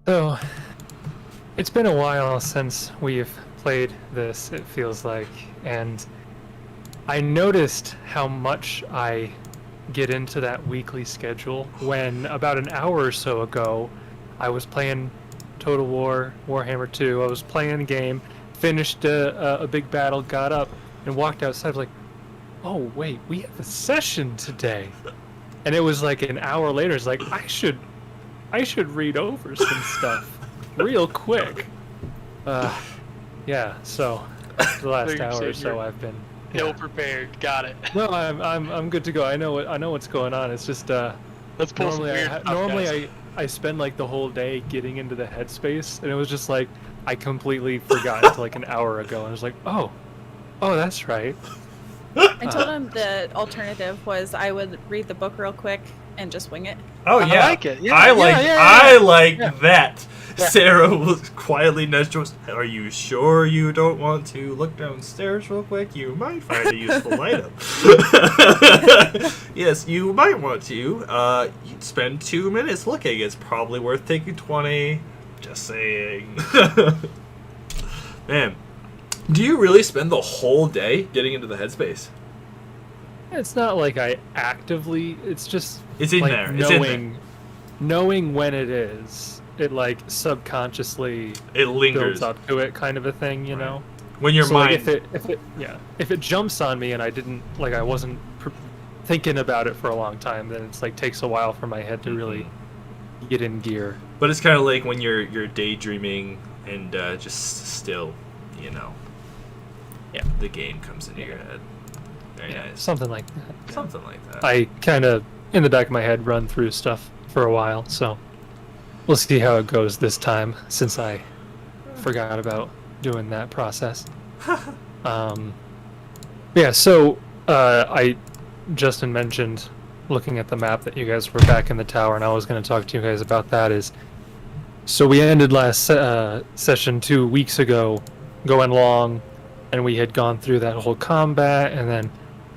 So, it's been a while since we've played this, it feels like, and I noticed how much I get into that weekly schedule when about an hour or so ago I was playing Total War, Warhammer 2. I was playing a game, finished a big battle, got up, and walked outside like, oh wait, we have a session today. And it was like an hour later, it's like, I should read over some stuff real quick. Yeah, so the last hour or so I've been ill prepared. Got it. No, I'm good to go. I know what's going on. It's just Let's pull some weird stuff, normally guys. I spend like the whole day getting into the headspace, and it was just like I completely forgot until like an hour ago, and I was like, oh, that's right. I told him the alternative was I would read the book real quick and just wing it. Oh I yeah, like it. Yeah, I like Yeah. that. Yeah. Sarah will quietly nudge us. Are you sure you don't want to look downstairs real quick? You might find a useful item. Yes, you might want to. You'd spend 2 minutes looking. It's probably worth taking 20. Just saying. Man, do you really spend the whole day getting into the headspace? It's not like I actively. It's just It's in like there. It's in there. knowing when it is. It like subconsciously It lingers. builds up to it, kind of a thing, you know. When your So, mind. like, if it jumps on me and I wasn't thinking about it for a long time, then it's like takes a while for my head to really get in gear. But it's kind of like when you're daydreaming and just still, you know. Yeah. The game comes into your head. Very nice. Something like that. Something like that. I kind of in the back of my head run through stuff for a while, so we'll see how it goes this time since I forgot about doing that process. Yeah, so Justin mentioned looking at the map that you guys were back in the tower, and I was going to talk to you guys about that. So we ended last session 2 weeks ago going long, and we had gone through that whole combat, and then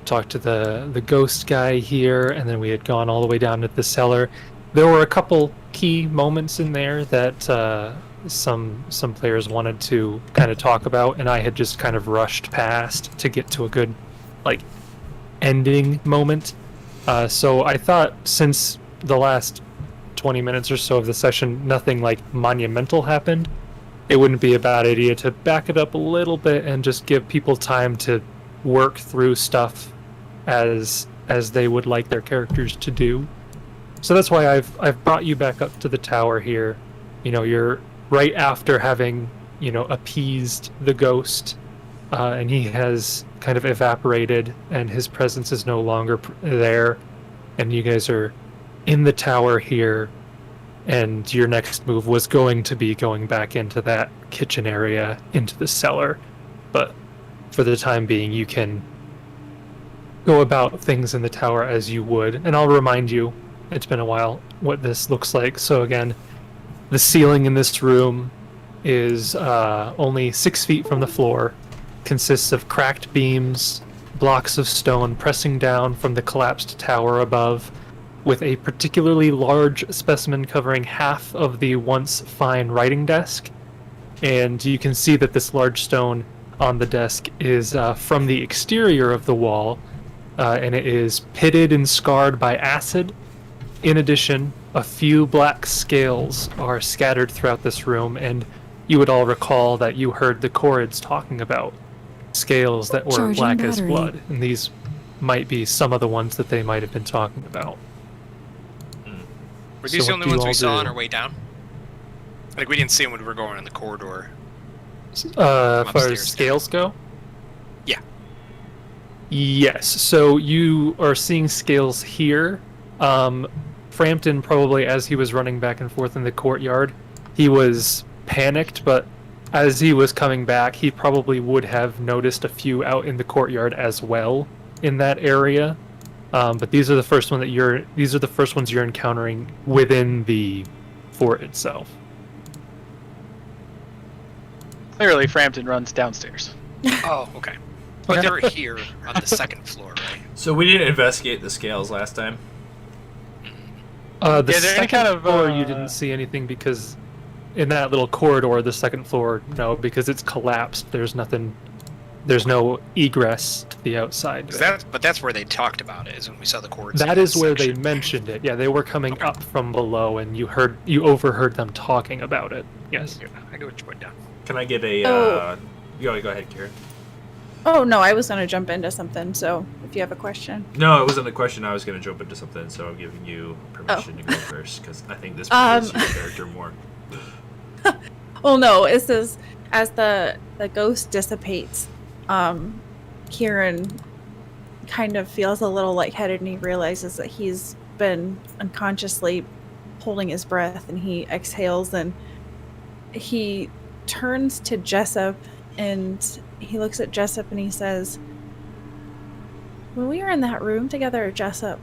talked to the ghost guy here, and then we had gone all the way down to the cellar. There were a couple key moments in there that some players wanted to kind of talk about, and I had just kind of rushed past to get to a good like ending moment. So I thought since the last 20 minutes or so of the session, nothing like monumental happened. It wouldn't be a bad idea to back it up a little bit and just give people time to work through stuff as they would like their characters to do. So that's why I've brought you back up to the tower here. You know, you're right after having, you know, appeased the ghost, and he has kind of evaporated, and his presence is no longer there, and you guys are in the tower here, and your next move was going to be going back into that kitchen area, into the cellar, but for the time being, you can go about things in the tower as you would, and I'll remind you, it's been a while, what this looks like. So again, the ceiling in this room is only 6 feet from the floor, consists of cracked beams, blocks of stone pressing down from the collapsed tower above, with a particularly large specimen covering half of the once fine writing desk. And you can see that this large stone on the desk is from the exterior of the wall, and it is pitted and scarred by acid. In addition, a few black scales are scattered throughout this room, and you would all recall that you heard the Chorids talking about scales that were Charging black as battery. blood, and these might be some of the ones that they might have been talking about. Were these So the what only do you ones we all saw do? on our way down? Like, we didn't see them when we were going in the corridor. As far Upstairs as scales go? Yeah. Yes, so you are seeing scales here. Frampton, probably as he was running back and forth in the courtyard, he was panicked, but as he was coming back, he probably would have noticed a few out in the courtyard as well in that area. But these are the first ones you're encountering within the fort itself. Clearly, Frampton runs downstairs. Oh, okay. But they were here on the second floor, right? So we didn't investigate the scales last time. The they're second kind of, floor you didn't see anything because in that little corridor, the second floor, no, because it's collapsed. There's nothing. There's no egress to the outside. But that's where they talked about it, is when we saw the cords. That in is this where they section. mentioned it. Yeah, they were coming Okay. up from below, and you overheard them talking about it. Yes. Yeah, I get what you put down. Can I get a? Oh. Go ahead, Kieran. Oh no, I was gonna jump into something. So if you have a question, No, it wasn't a question. I was going to jump into something, so I'm giving you permission to go first because I think this fits your character more. well, no, it says as the ghost dissipates, Kieran kind of feels a little lightheaded, and he realizes that he's been unconsciously holding his breath, and he exhales, and he turns to Jessup, and he looks at Jessup, and he says, when we were in that room together, Jessup,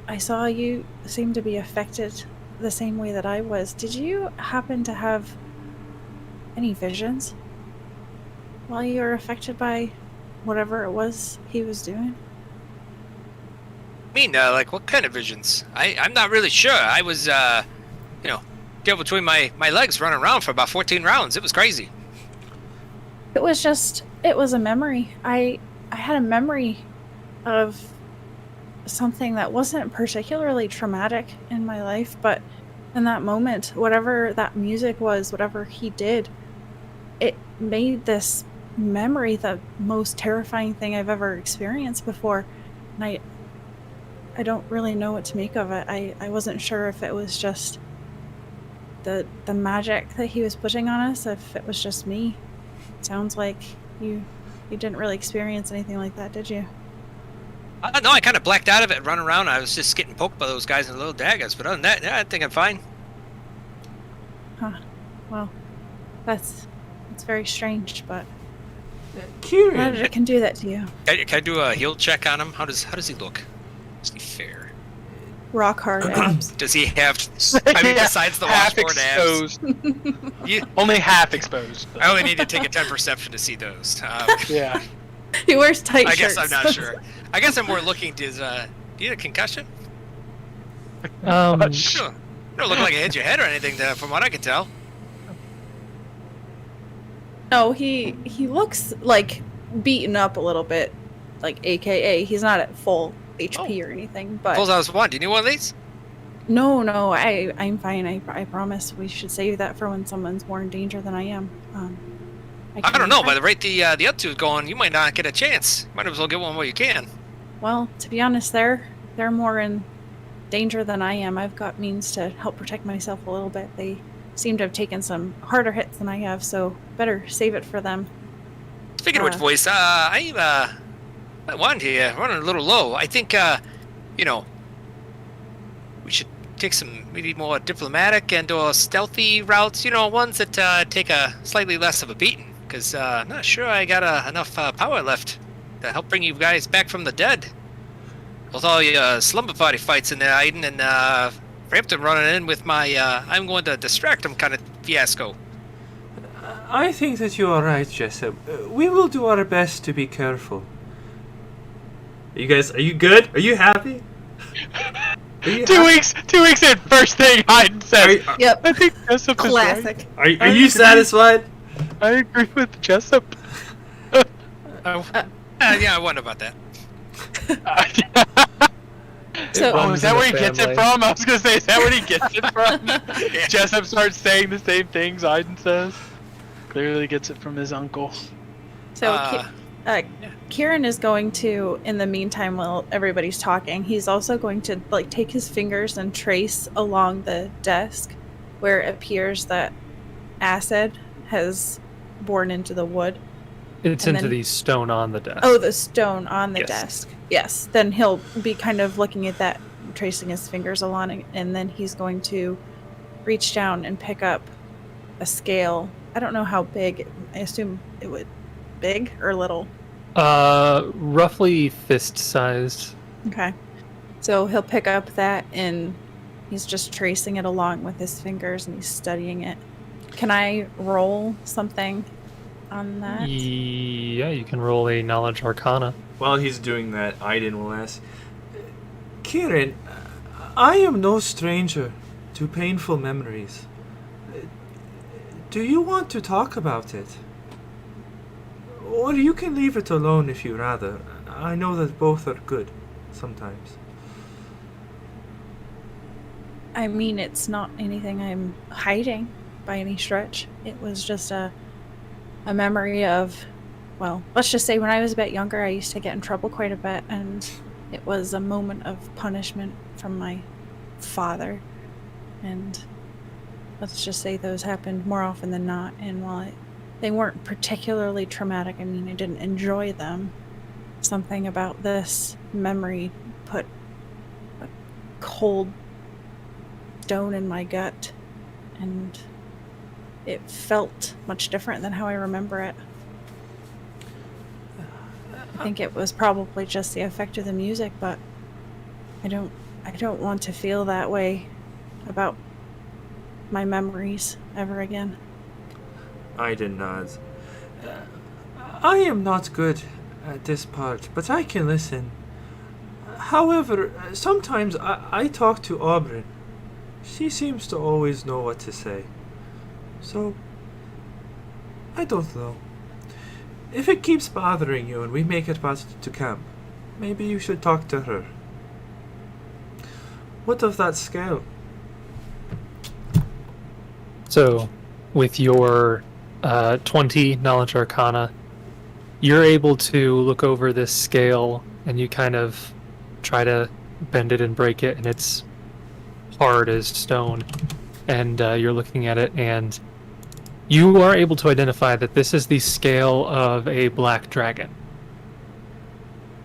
I saw you seem to be affected the same way that I was. Did you happen to have any visions while you were affected by whatever it was he was doing? I mean, like, what kind of visions? I'm not really sure. I was, deal between my legs running around for about 14 rounds. It was crazy. It was a memory. I had a memory of something that wasn't particularly traumatic in my life, but in that moment, whatever that music was, whatever he did, it made this memory the most terrifying thing I've ever experienced before. And I don't really know what to make of it. I wasn't sure if it was just the magic that he was putting on us, if it was just me. It sounds like you didn't really experience anything like that, did you? No, I kind of blacked out of it running around. I was just getting poked by those guys in the little daggers. But other than that, yeah, I think I'm fine. Huh. Well, that's very strange, but Kieran, glad it can do that to you. Can I do a heal check on him? How does he look? Is he fair? Rock hard abs. Does he have? I mean, Yeah, besides the half washboard abs, exposed. Only half exposed. I only need to take a 10 perception to see those. Yeah. He wears tight I shirts. guess I'm not ssure. I guess I'm more looking to. Do you have a concussion? Sure. You don't look like it hit your head or anything, from what I can tell. No, he looks like beaten up a little bit, like AKA he's not at full HP or anything. But Suppose I was one. Do you need one of these? no, I'm fine. I promise. We should save that for when someone's more in danger than I am. I don't know. By the rate the other two is going, you might not get a chance. Might as well get one while you can. Well, to be honest, they're more in danger than I am. I've got means to help protect myself a little bit. They seem to have taken some harder hits than I have, so better save it for them. Speaking of which, voice, I wanted here, running a little low. I think, we should take some maybe more diplomatic and or stealthy routes. Ones that take a slightly less of a beating. Because I'm not sure I got enough power left to help bring you guys back from the dead. With all your slumber party fights in there, Aaidan, and Frampton running in with my I'm going to distract him kind of fiasco. I think that you are right, Jessup. We will do our best to be careful. are you good? Are you happy? Are you 2 weeks. 2 weeks in. First thing Aaidan says. Yep. I think Jessup is right. Classic. Are you satisfied? I agree with Jessup. Yeah, I wonder about that. So Oh, is that where he the gets it family. from? I was gonna say, is that where he gets it from? Jessup starts saying the same things Aaidan says. Clearly gets it from his uncle. So Kieran is going to, in the meantime, while everybody's talking, he's also going to take his fingers and trace along the desk where it appears that acid has borne into the wood. It's And into then- the stone on the desk. Oh, the stone on the Yes. desk. Yes. Then he'll be kind of looking at that, tracing his fingers along, and then he's going to reach down and pick up a scale. I don't know how big. I assume it would big or little. Roughly fist-sized. Okay. So he'll pick up that, and he's just tracing it along with his fingers, and he's studying it. Can I roll something on that? Yeah, you can roll a knowledge arcana. While he's doing that, Aaidan will ask, Kieran, I am no stranger to painful memories. Do you want to talk about it? Or you can leave it alone if you rather. I know that both are good, sometimes. I mean, it's not anything I'm hiding by any stretch. It was just a memory of, well, let's just say when I was a bit younger, I used to get in trouble quite a bit, and it was a moment of punishment from my father. And let's just say those happened more often than not, and while they weren't particularly traumatic, I mean, I didn't enjoy them. Something about this memory put a cold stone in my gut, and it felt much different than how I remember it. I think it was probably just the effect of the music, but I don't want to feel that way about my memories ever again. Aaidan nods. I am not good at this part, but I can listen. However, sometimes I talk to Aubryn. She seems to always know what to say. So, I don't know. If it keeps bothering you and we make it past to camp, maybe you should talk to her. What of that scale? So, with your 20 knowledge arcana, you're able to look over this scale and you kind of try to bend it and break it, and it's hard as stone. And you're looking at it, and you are able to identify that this is the scale of a black dragon.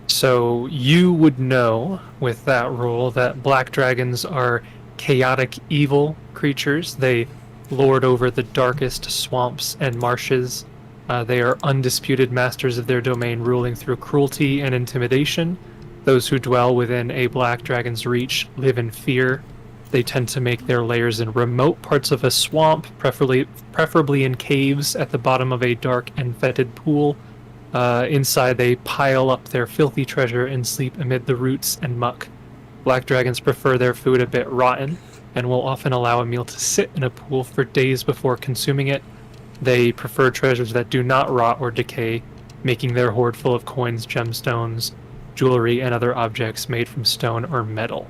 So you would know with that rule that black dragons are chaotic evil creatures. They lord over the darkest swamps and marshes. They are undisputed masters of their domain, ruling through cruelty and intimidation. Those who dwell within a black dragon's reach live in fear. They tend to make their lairs in remote parts of a swamp, preferably in caves at the bottom of a dark and fetid pool. Inside, they pile up their filthy treasure and sleep amid the roots and muck. Black dragons prefer their food a bit rotten, and will often allow a meal to sit in a pool for days before consuming it. They prefer treasures that do not rot or decay, making their hoard full of coins, gemstones, jewelry, and other objects made from stone or metal.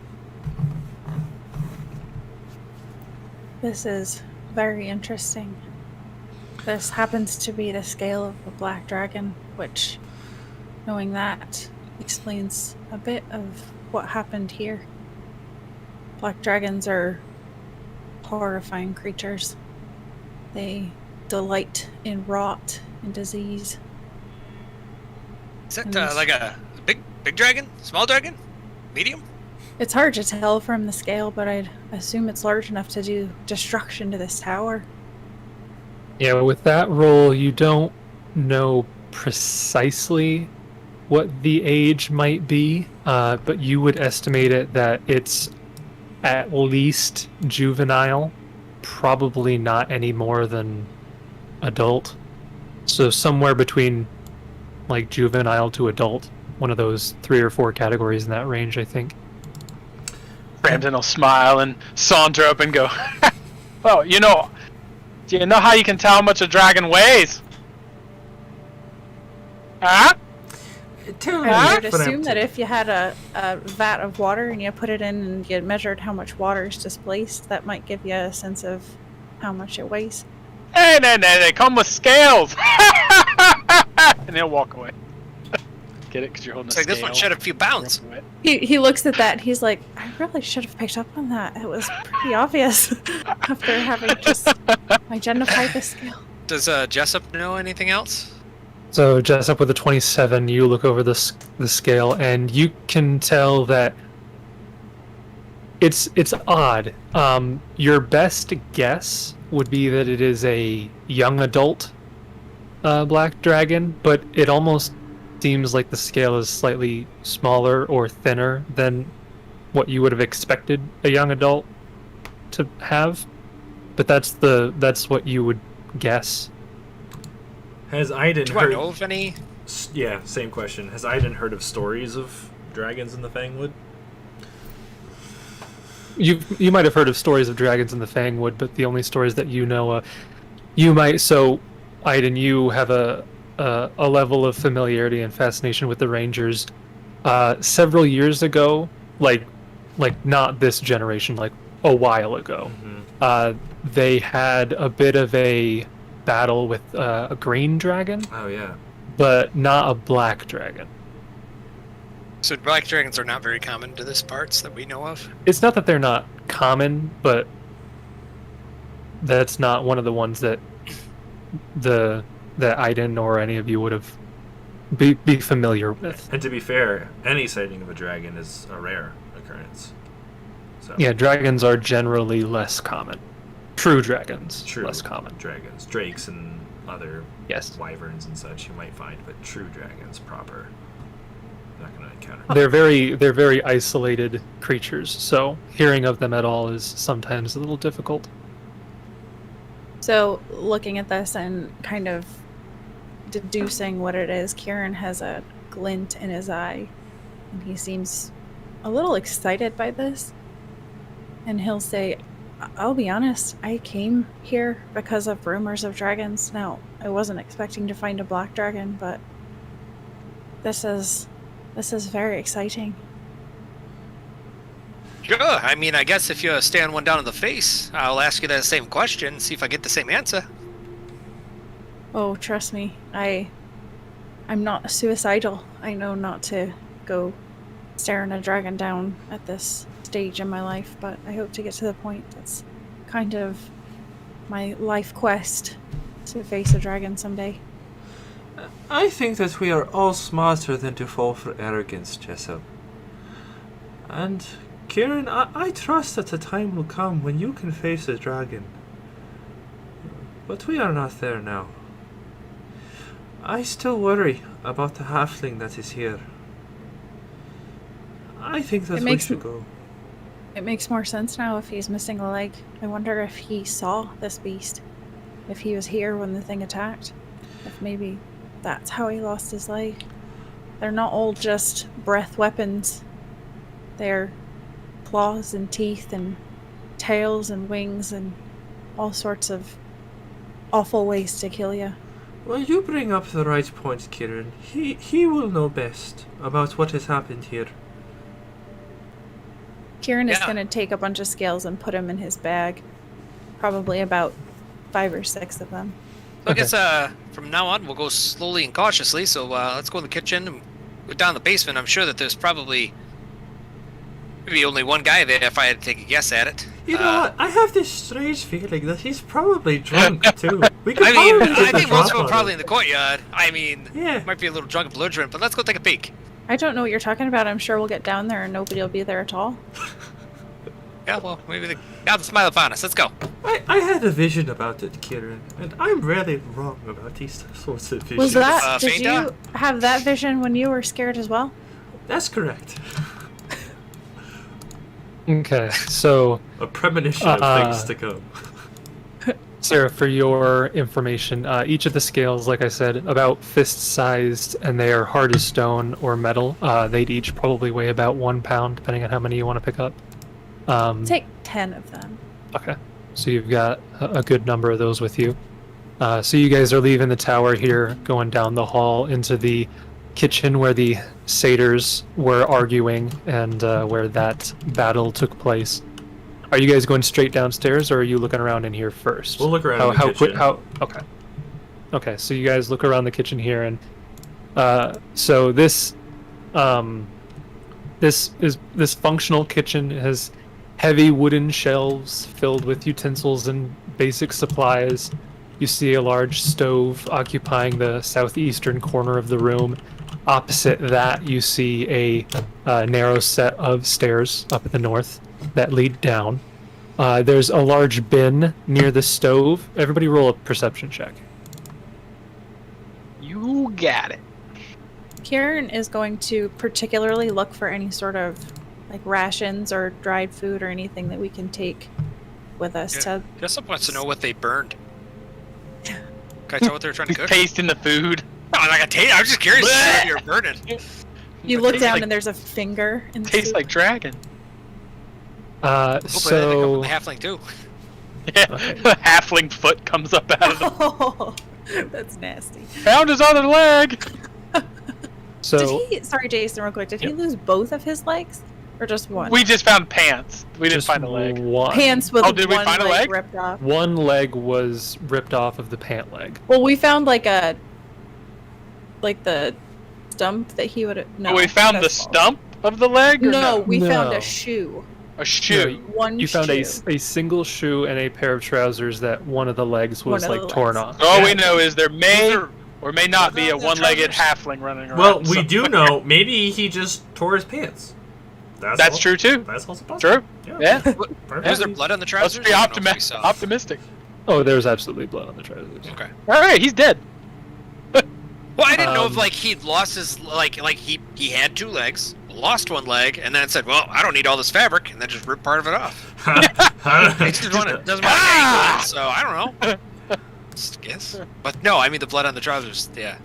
This is very interesting. This happens to be the scale of the black dragon, which, knowing that, explains a bit of what happened here. Black dragons are horrifying creatures. They delight in rot and disease. Is that like a big dragon? Small dragon? Medium? It's hard to tell from the scale, but I'd assume it's large enough to do destruction to this tower. Yeah, with that roll, you don't know precisely what the age might be, but you would estimate it that it's at least juvenile, probably not any more than adult. So somewhere between like juvenile to adult, one of those 3 or 4 categories in that range, I think. Frampton will smile and saunter up and go, well, do you know how you can tell how much a dragon weighs? Huh? I would assume that if you had a vat of water and you put it in and you measured how much water is displaced, that might give you a sense of how much it weighs. Hey, they come with scales! And he'll walk away. Get it? Because you're holding a Like scale. this one shed a few pounds. He looks at that and he's like, I really should have picked up on that. It was pretty obvious after having just identified the scale. Does Jessup know anything else? So Jessup with a 27, you look over the scale and you can tell that it's odd. Your best guess would be that it is a young adult black dragon, but it almost seems like the scale is slightly smaller or thinner than what you would have expected a young adult to have. But that's what you would guess. Has Aaidan Do I heard? know of any? Yeah, same question. Has Aaidan heard of stories of dragons in the Fangwood? You might have heard of stories of dragons in the Fangwood, but the only stories that you know You might. So, Aaidan, you have a level of familiarity and fascination with the Rangers. Several years ago, like not this generation, like a while ago, they had a bit of a battle with a green dragon, Oh yeah. but not a black dragon. So black dragons are not very common to this parts that we know of. It's not that they're not common, but that's not one of the ones that that Aaidan or any of you would have be familiar with. And to be fair, any sighting of a dragon is a rare occurrence. So Yeah, dragons are generally less common. True dragons, true less common. dragons, drakes, and other Yes. wyverns and such you might find, but true dragons proper, not going to encounter. They're very isolated creatures, so hearing of them at all is sometimes a little difficult. So, looking at this and kind of deducing what it is, Kieran has a glint in his eye, and he seems a little excited by this. And he'll say, I'll be honest, I came here because of rumors of dragons. Now, I wasn't expecting to find a black dragon, but this is very exciting. Sure. I mean, I guess if you stand one down in the face, I'll ask you that same question, see if I get the same answer. Oh, trust me, I'm not suicidal. I know not to go staring a dragon down at this stage in my life, but I hope to get to the point. That's kind of my life quest, to face a dragon someday. I think that we are all smarter than to fall for arrogance, Jessup. And, Kieran, I trust that the time will come when you can face a dragon. But we are not there now. I still worry about the halfling that is here. I think that we should go. It makes more sense now if he's missing a leg. I wonder if he saw this beast. If he was here when the thing attacked. If maybe that's how he lost his leg. They're not all just breath weapons. They're claws and teeth and tails and wings and all sorts of awful ways to kill you. Well, you bring up the right point, Kieran. He will know best about what has happened here. Kieran is Yeah. going to take a bunch of scales and put them in his bag. Probably about 5 or 6 of them. So I guess from now on we'll go slowly and cautiously. So let's go in the kitchen and go down the basement. I'm sure that there's probably maybe only one guy there if I had to take a guess at it. You know what? I have this strange feeling that he's probably drunk too. We could I mean, probably I get think the most of drop them are on probably him. in the courtyard. I mean, Yeah. might be a little drunk and belligerent, but let's go take a peek. I don't know what you're talking about. I'm sure we'll get down there and nobody will be there at all. Yeah, well, maybe they got the smile upon us. Let's go. I had a vision about it, Kieran, and I'm really wrong about these sorts of visions. Was that? Did Phaendar? you have that vision when you were scared as well? That's correct. Okay, so A premonition of things to come. Sarah, for your information, each of the scales, like I said, about fist-sized, and they are hard as stone or metal. They'd each probably weigh about 1 pound, depending on how many you want to pick up. Take 10 of them. Okay, so you've got a good number of those with you. So you guys are leaving the tower here, going down the hall into the kitchen where the satyrs were arguing and where that battle took place. Are you guys going straight downstairs, or are you looking around in here first? We'll look around in the kitchen. Okay. Okay, so you guys look around the kitchen here, and so this functional kitchen has heavy wooden shelves filled with utensils and basic supplies. You see a large stove occupying the southeastern corner of the room. Opposite that, you see a narrow set of stairs up at the north that lead down. There's a large bin near the stove. Everybody roll a perception check. You got it. Kieran is going to particularly look for any sort of like rations or dried food or anything that we can take with us to. Jessup wants to know what they burned. Can I tell what they were trying to cook? Tasting the food. I'm not gonna taste. I'm just curious what you're burning. You look tastes down like- and there's a finger in the Tastes soup. like dragon. Hopefully they come from So the halfling too. Yeah, Okay. the halfling foot comes up out of the. Oh, that's nasty. Found his other leg. So Did he? Sorry, Jason, real quick. Did he Yep. lose both of his legs, or just one? We just found pants. We didn't just find a leg. one. Pants with Oh, did we one find a leg? ripped off. One leg was ripped off of the pant leg. Well, we found like the stump that he would. No, we found the that's false. stump of the leg. Or No, we found No. a shoe. a shoe. One You found shoe. a single shoe and a pair of trousers that one of the legs was One of like the torn legs. off. All we know is there may Those are- or may not be a Those are one-legged trousers. halfling running around. Well, we somewhere. do know maybe he just tore his pants. That's true too. That's also possible. True. Yeah. Perfect. Was there blood on the Let's trousers? be I don't know if we saw. optimistic. Oh, there was absolutely blood on the trousers. Okay. All right, he's dead. Well, I didn't know if Um, like he'd lost his like he had 2 legs, lost 1 leg, and then said, "Well, I don't need all this fabric," and then just ripped part of it off. It just doesn't want to angle it, so I don't know. Just guess. But no, I mean the blood on the trousers. Yeah.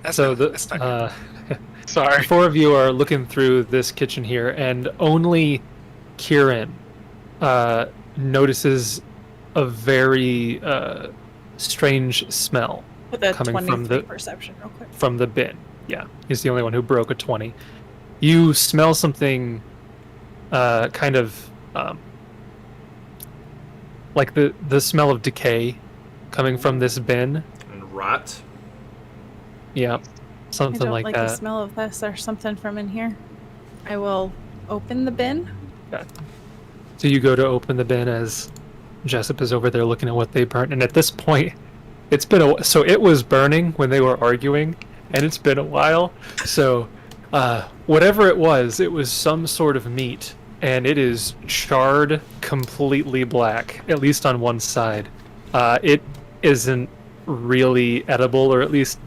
That's So not, that's not good. the Sorry. 4 of you are looking through this kitchen here, and only Kieran notices a very strange smell With a coming from 23 the- perception, real quick. from the bin. Yeah, he's the only one who broke a 20. You smell something kind of like the smell of decay coming from this bin. And rot. Yeah, I something don't like like the that. smell of this or something from in here. I will open the bin. So you go to open the bin as Jessup is over there looking at what they burnt, and at this point, it's been so it was burning when they were arguing, and it's been a while. So whatever it was some sort of meat, and it is charred completely black, at least on one side. It isn't really edible, or at least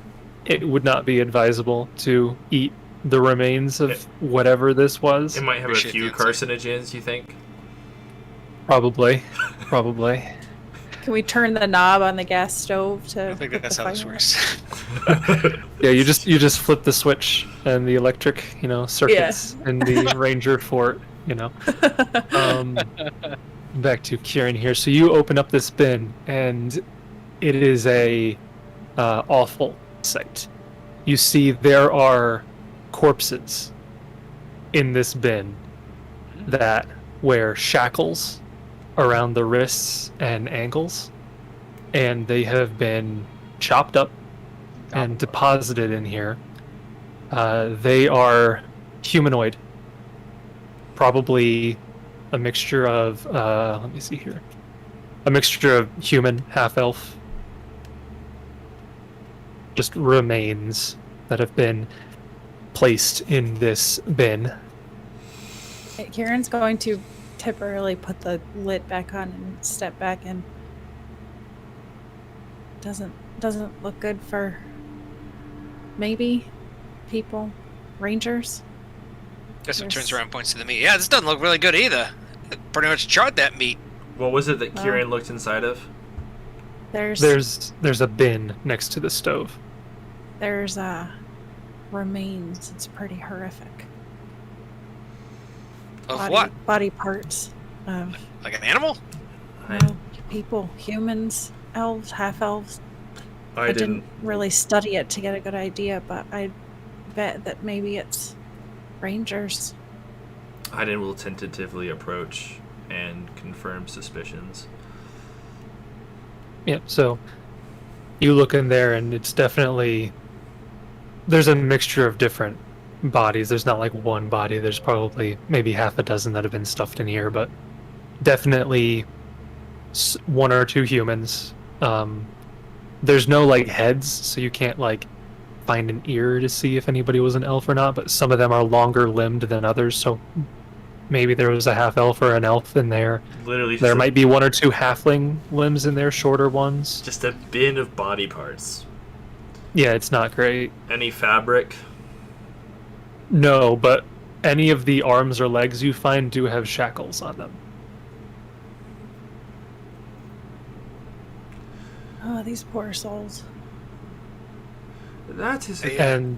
it would not be advisable to eat the remains of whatever this was. It might have a Appreciate few the insight. carcinogens, you think? Probably. Can we turn the knob on the gas stove to? I don't think put that's the how this fire works. Yeah, you just flip the switch and the electric, circuits in the Ranger fort, Back to Kieran here. So you open up this bin, and it is a awful sight. You see there are corpses in this bin that wear shackles around the wrists and ankles, and they have been chopped up and deposited in here. They are humanoid, probably a mixture of let me see here, a mixture of human, half elf, just remains that have been placed in this bin. Kieran's going to temporarily put the lid back on and step back and doesn't look good for maybe people, rangers. Jessup turns Yes. around, and points to the meat. Yeah, this doesn't look really good either. It pretty much charred that meat. What was it that Well- Kieran looked inside of? There's a bin next to the stove. There's remains. It's pretty horrific. Of what? Body parts of Like an animal? people, humans, elves, half elves. I didn't didn't. really study it to get a good idea, but I bet that maybe it's rangers. Aaidan will tentatively approach and confirm suspicions. Yeah, so you look in there, and it's definitely, there's a mixture of different bodies. There's not like one body. There's probably maybe half a dozen that have been stuffed in here, but definitely 1 or 2 humans. There's no like heads, so you can't like find an ear to see if anybody was an elf or not, but some of them are longer limbed than others, so maybe there was a half elf or an elf in there. Literally, just There might be 1 or 2 halfling limbs in there, shorter ones. just a bin of body parts. Yeah, it's not great. Any fabric? No, but any of the arms or legs you find do have shackles on them. Oh, these poor souls. That is Hey, And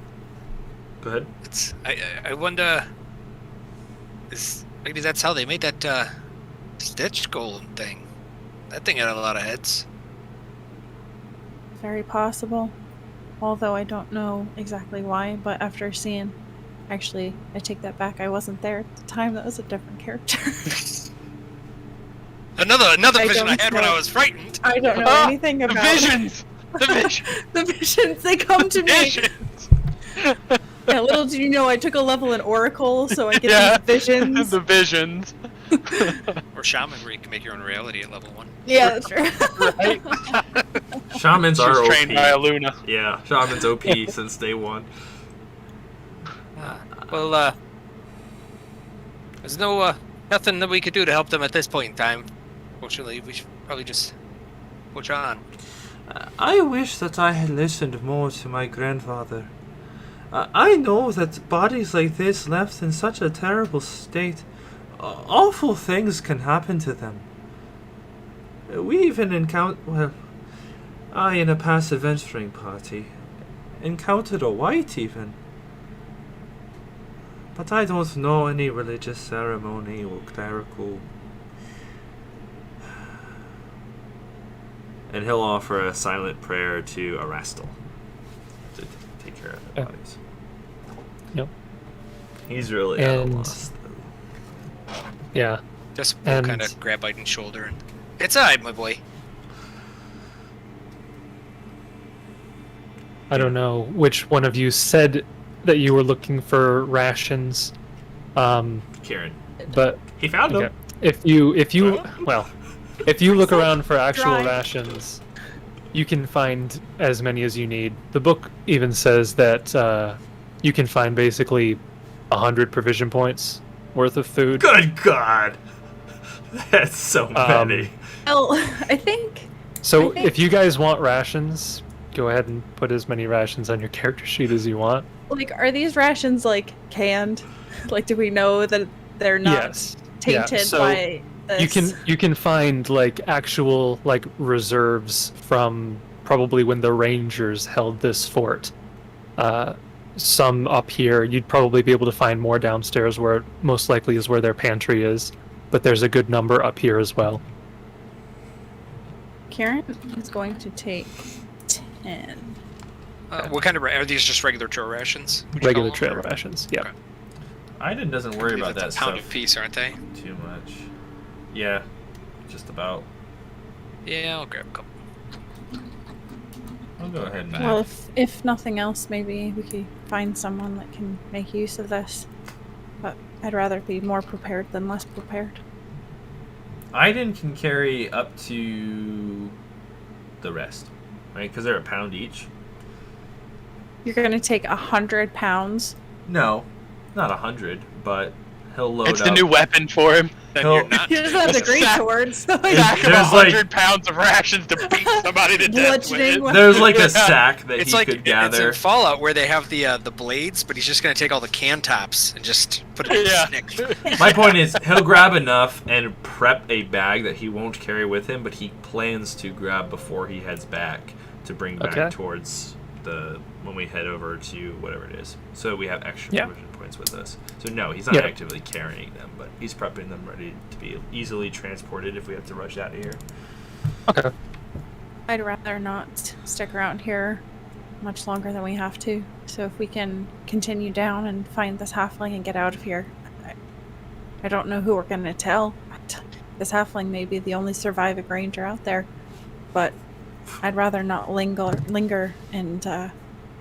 Go ahead. I wonder. Maybe that's how they made that stitch golem thing. That thing had a lot of heads. Very possible. Although I don't know exactly why, but after seeing... Actually, I take that back. I wasn't there at the time. That was a different character. Another I vision I don't had when know. I was frightened. I don't know Ah, anything The about visions! The visions! the visions. They come to me. Visions! Yeah, little do you know, I took a level in Oracle, so I get Yeah. these visions. The visions. Or shaman, where you can make your own reality at level 1. Yeah, that's true. Right? Shamans She are was OP. trained by a Luna. Yeah, Shaman's OP since day one. Well, there's nothing that we could do to help them at this point in time. Fortunately, we should probably just push on. I wish that I had listened more to my grandfather. I know that bodies like this left in such a terrible state, awful things can happen to them. We even I in a past adventuring party, encountered a wight even. But I don't know any religious ceremony or clerical. And he'll offer a silent prayer to Arastal to take care of the Yeah. bodies. Yep. He's really at a And- loss, though. Yeah. Just And- kind of grab Aiden's shoulder and... It's alright, my boy. I don't know which one of you said that you were looking for rations. Kieran. But He found okay. them. if you look around for actual Dry. rations, you can find as many as you need. The book even says that you can find basically 100 provision points worth of food. Good God! That's so many. Well, I think So I think- if you guys want rations, go ahead and put as many rations on your character sheet as you want. like, are these rations like canned? Like, do we know that they're not Yes. Yeah, tainted so by this? You can find like actual like reserves from probably when the Rangers held this fort. Some up here. You'd probably be able to find more downstairs, where most likely is where their pantry is. But there's a good number up here as well. Kieran is going to take 10. What kind of... Are these just regular trail rations? would you Regular call trail them, or- rations. Yeah. Okay. Aiden doesn't I worry believe about that that's a pound stuff apiece, aren't they? too much. Yeah, just about. Yeah, I'll grab a couple. I'll go ahead and. Well, if nothing else, maybe we could find someone that can make use of this. But I'd rather be more prepared than less prepared. Aiden can carry up to the rest, right? Because they're a pound each. You're going to take 100 pounds. No, not 100, but he'll load It's up. the new weapon for him. Then He'll- you're not. He doesn't have the That's great sad. swords. So Sack of There's like- 100 pounds of rations to beat somebody to death Bludgeoning with. There's like Yeah. a sack that It's he like could it's gather. in Fallout where they have the blades, but he's just gonna take all the can tops and just put it in Yeah. his snick. My point is, he'll grab enough and prep a bag that he won't carry with him, but he plans to grab before he heads back to bring back Okay. towards when we head over to whatever it is. So we have extra Yeah. provision points with us. So no, he's not Yeah. actively carrying them, but he's prepping them ready to be easily transported if we have to rush out of here. Okay. I'd rather not stick around here much longer than we have to. So if we can continue down and find this halfling and get out of here. I don't know who we're going to tell. This halfling may be the only surviving ranger out there. But I'd rather not linger and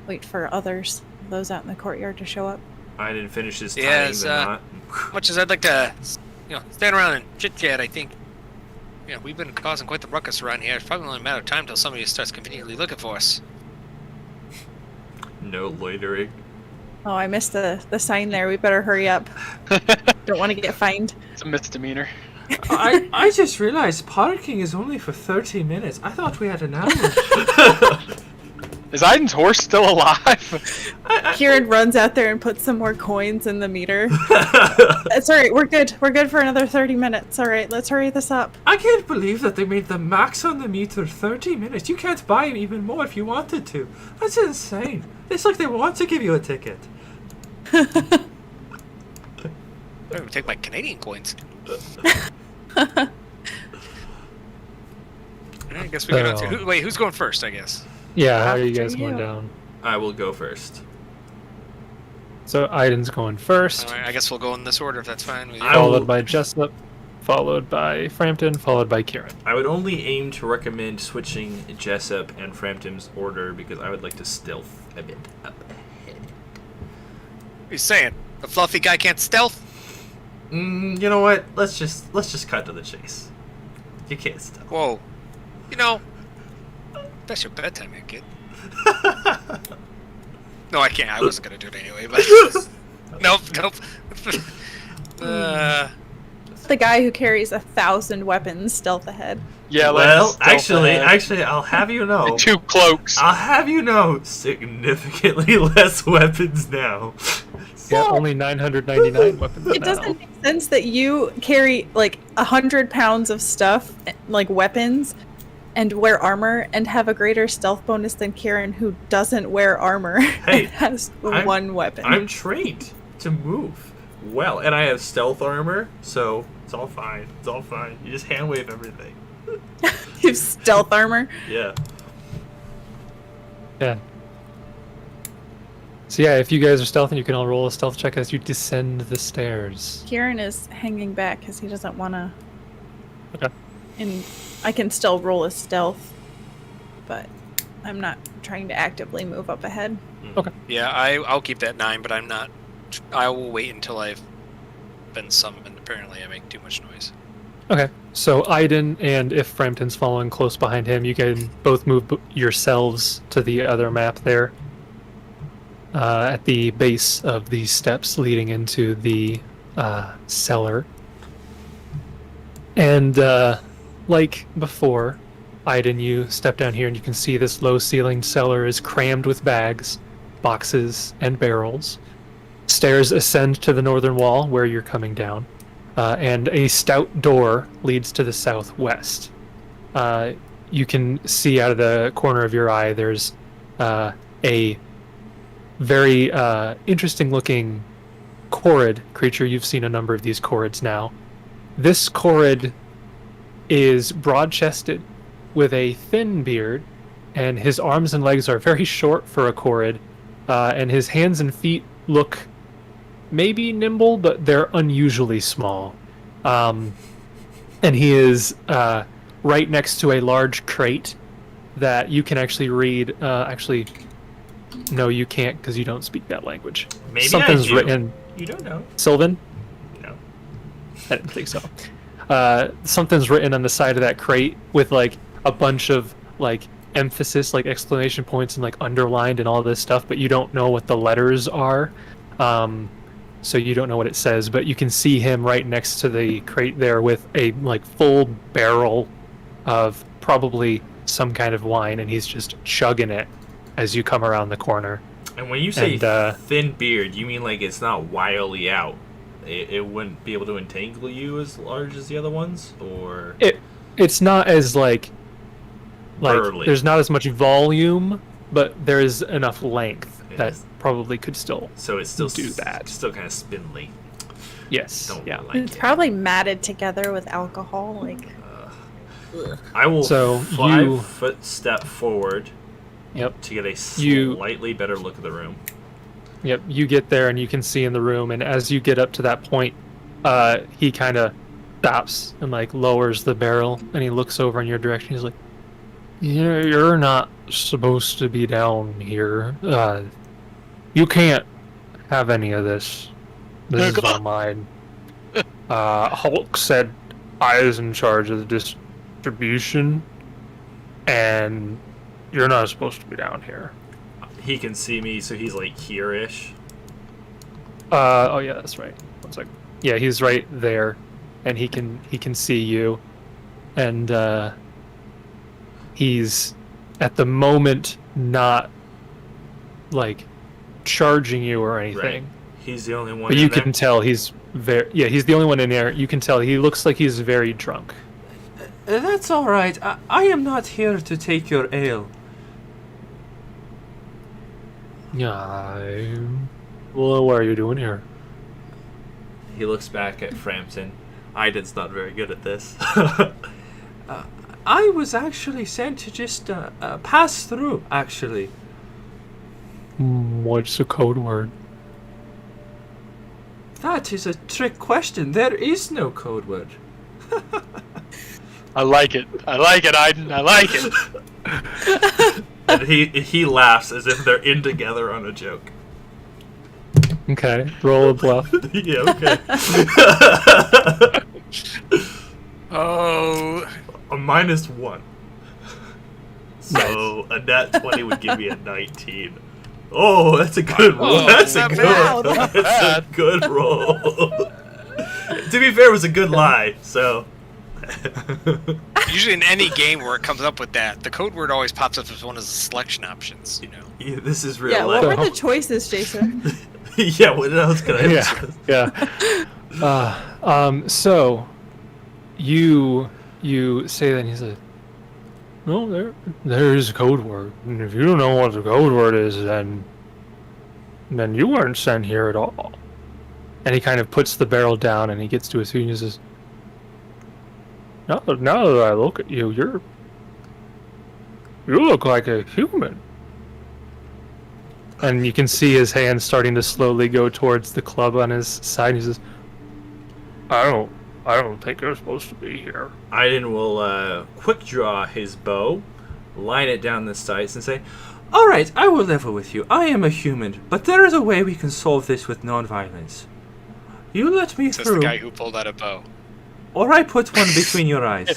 wait for others, those out in the courtyard, to show up. I didn't finish his tying Yeah, it's, the knot. Much as I'd like to, stand around and chit chat, I think, we've been causing quite the ruckus around here. It's probably only a matter of time till somebody starts conveniently looking for us. No loitering. Oh, I missed the sign there. We better hurry up. Don't want to get fined. It's a misdemeanor. I just realized parking is only for 30 minutes. I thought we had an hour. Is Aiden's horse still alive? Kieran runs out there and puts some more coins in the meter. It's alright, we're good. We're good for another 30 minutes. Alright, let's hurry this up. I can't believe that they made the max on the meter 30 minutes. You can't buy even more if you wanted to. That's insane. It's like they want to give you a ticket. I don't even take my Canadian coins. guess we go down Oh. to who's going first? I guess. Yeah, how are you After guys going you. down? I will go first. So Aiden's going first, All right, I guess we'll go in this order if that's fine with you. I will- followed by Jessup, followed by Frampton, followed by Kieran. I would only aim to recommend switching Jessup and Frampton's order because I would like to stealth a bit up ahead. What are you saying? The fluffy guy can't stealth? You know what? Let's just cut to the chase. You can't stealth. Whoa. You know, that's your bedtime, here, kid. No, I can't. I wasn't gonna do it anyway, but nope. The guy who carries 1,000 weapons stealth ahead. Yeah. Well, let's stealth ahead. actually, I'll have you know. 2 cloaks. I'll have you know, significantly less weapons now. Yeah, only 999 weapons It now. doesn't make sense that you carry like 100 pounds of stuff, like weapons, and wear armor, and have a greater stealth bonus than Kieran, who doesn't wear armor Hey, and has I'm- one weapon. I'm trained to move well, and I have stealth armor, so it's all fine. It's all fine. You just hand wave everything. You have stealth armor. Yeah. Yeah. So yeah, if you guys are stealthing, you can all roll a stealth check as you descend the stairs. Kieran is hanging back because he doesn't want to. Okay. And I can still roll a stealth, but I'm not trying to actively move up ahead. Yeah, I'll keep that 9, but I'm not. I will wait until I've been summoned. Apparently, I make too much noise. Okay. So Aaidan and if Frampton's following close behind him, you can both move yourselves to the other map there. At the base of the steps leading into the cellar. And like before, Aaidan, you step down here and you can see this low-ceilinged cellar is crammed with bags, boxes, and barrels. Stairs ascend to the northern wall where you're coming down, and a stout door leads to the southwest. You can see out of the corner of your eye there's a very interesting-looking Korrid creature. You've seen a number of these Korrids now. This Korrid is broad-chested with a thin beard, and his arms and legs are very short for a Korrid, and his hands and feet look maybe nimble, but they're unusually small. And he is right next to a large crate that you can actually read. Actually, no, you can't because you don't speak that language. Maybe Something's I do. written. You don't know. Sylvan? No. I didn't think so. Something's written on the side of that crate with like a bunch of like emphasis, like exclamation points and like underlined and all this stuff, but you don't know what the letters are. So you don't know what it says, but you can see him right next to the crate there with a like full barrel of probably some kind of wine, and he's just chugging it as you come around the corner. And when you say And, thin beard, you mean like it's not wildly out? It wouldn't be able to entangle you as large as the other ones, or It's not as like Burly. there's not as much volume, but there is enough length that Yes. probably could still so it's still do that. Still kind of spindly. yes. Don't Yeah. like It's it. probably matted together with alcohol. Like, I will So 5-foot step forward Yep. to get a You- slightly better look at the room. Yep, you get there and you can see in the room, and as you get up to that point, he kind of stops and like lowers the barrel, and he looks over in your direction. He's like, You're not supposed to be down here. You can't have any of this. This is all mine. Hulk said I was in charge of the distribution, and you're not supposed to be down here." He can see me, so he's like here-ish. Oh yeah, that's right. One sec. Yeah, he's right there, and he can see you, and he's at the moment not like charging you or anything. Right. He's the only one. But in you there? can tell he's he's the only one in there. You can tell he looks like he's very drunk. That's all right. I am not here to take your ale. Yeah. Well, what are you doing here? He looks back at Frampton. Aiden's not very good at this. I was actually sent to just pass through, actually. What's the code word? That is a trick question. There is no code word. I like it. I like it, Aaidan. I like it. And he laughs as if they're in together on a joke. Okay, roll a bluff. Yeah, okay. Oh, A -1. So a nat 20 would give me a 19. Oh, that's a good roll. Oh, That's a not good. bad. That's a good roll. To be fair, it was a good lie. So. usually in any game where it comes up with that, the code word always pops up as one of the selection options. You know. Yeah, this is real Yeah, life. what were the choices, Jason? Yeah, what else could I have? Yeah. So you say that, and he said, "No, there is a code word. And if you don't know what the code word is, then you weren't sent here at all." And he kind of puts the barrel down, and he gets to his feet and he says, "Now that I look at you, you look like a human." And you can see his hand starting to slowly go towards the club on his side. He says, I don't think you're supposed to be here." Aaidan will quick draw his bow, line it down the sights, and say, "All right, I will level with you. I am a human, but there is a way we can solve this with non-violence. You let me Says the through, guy who pulled out a bow. or I put one between your eyes."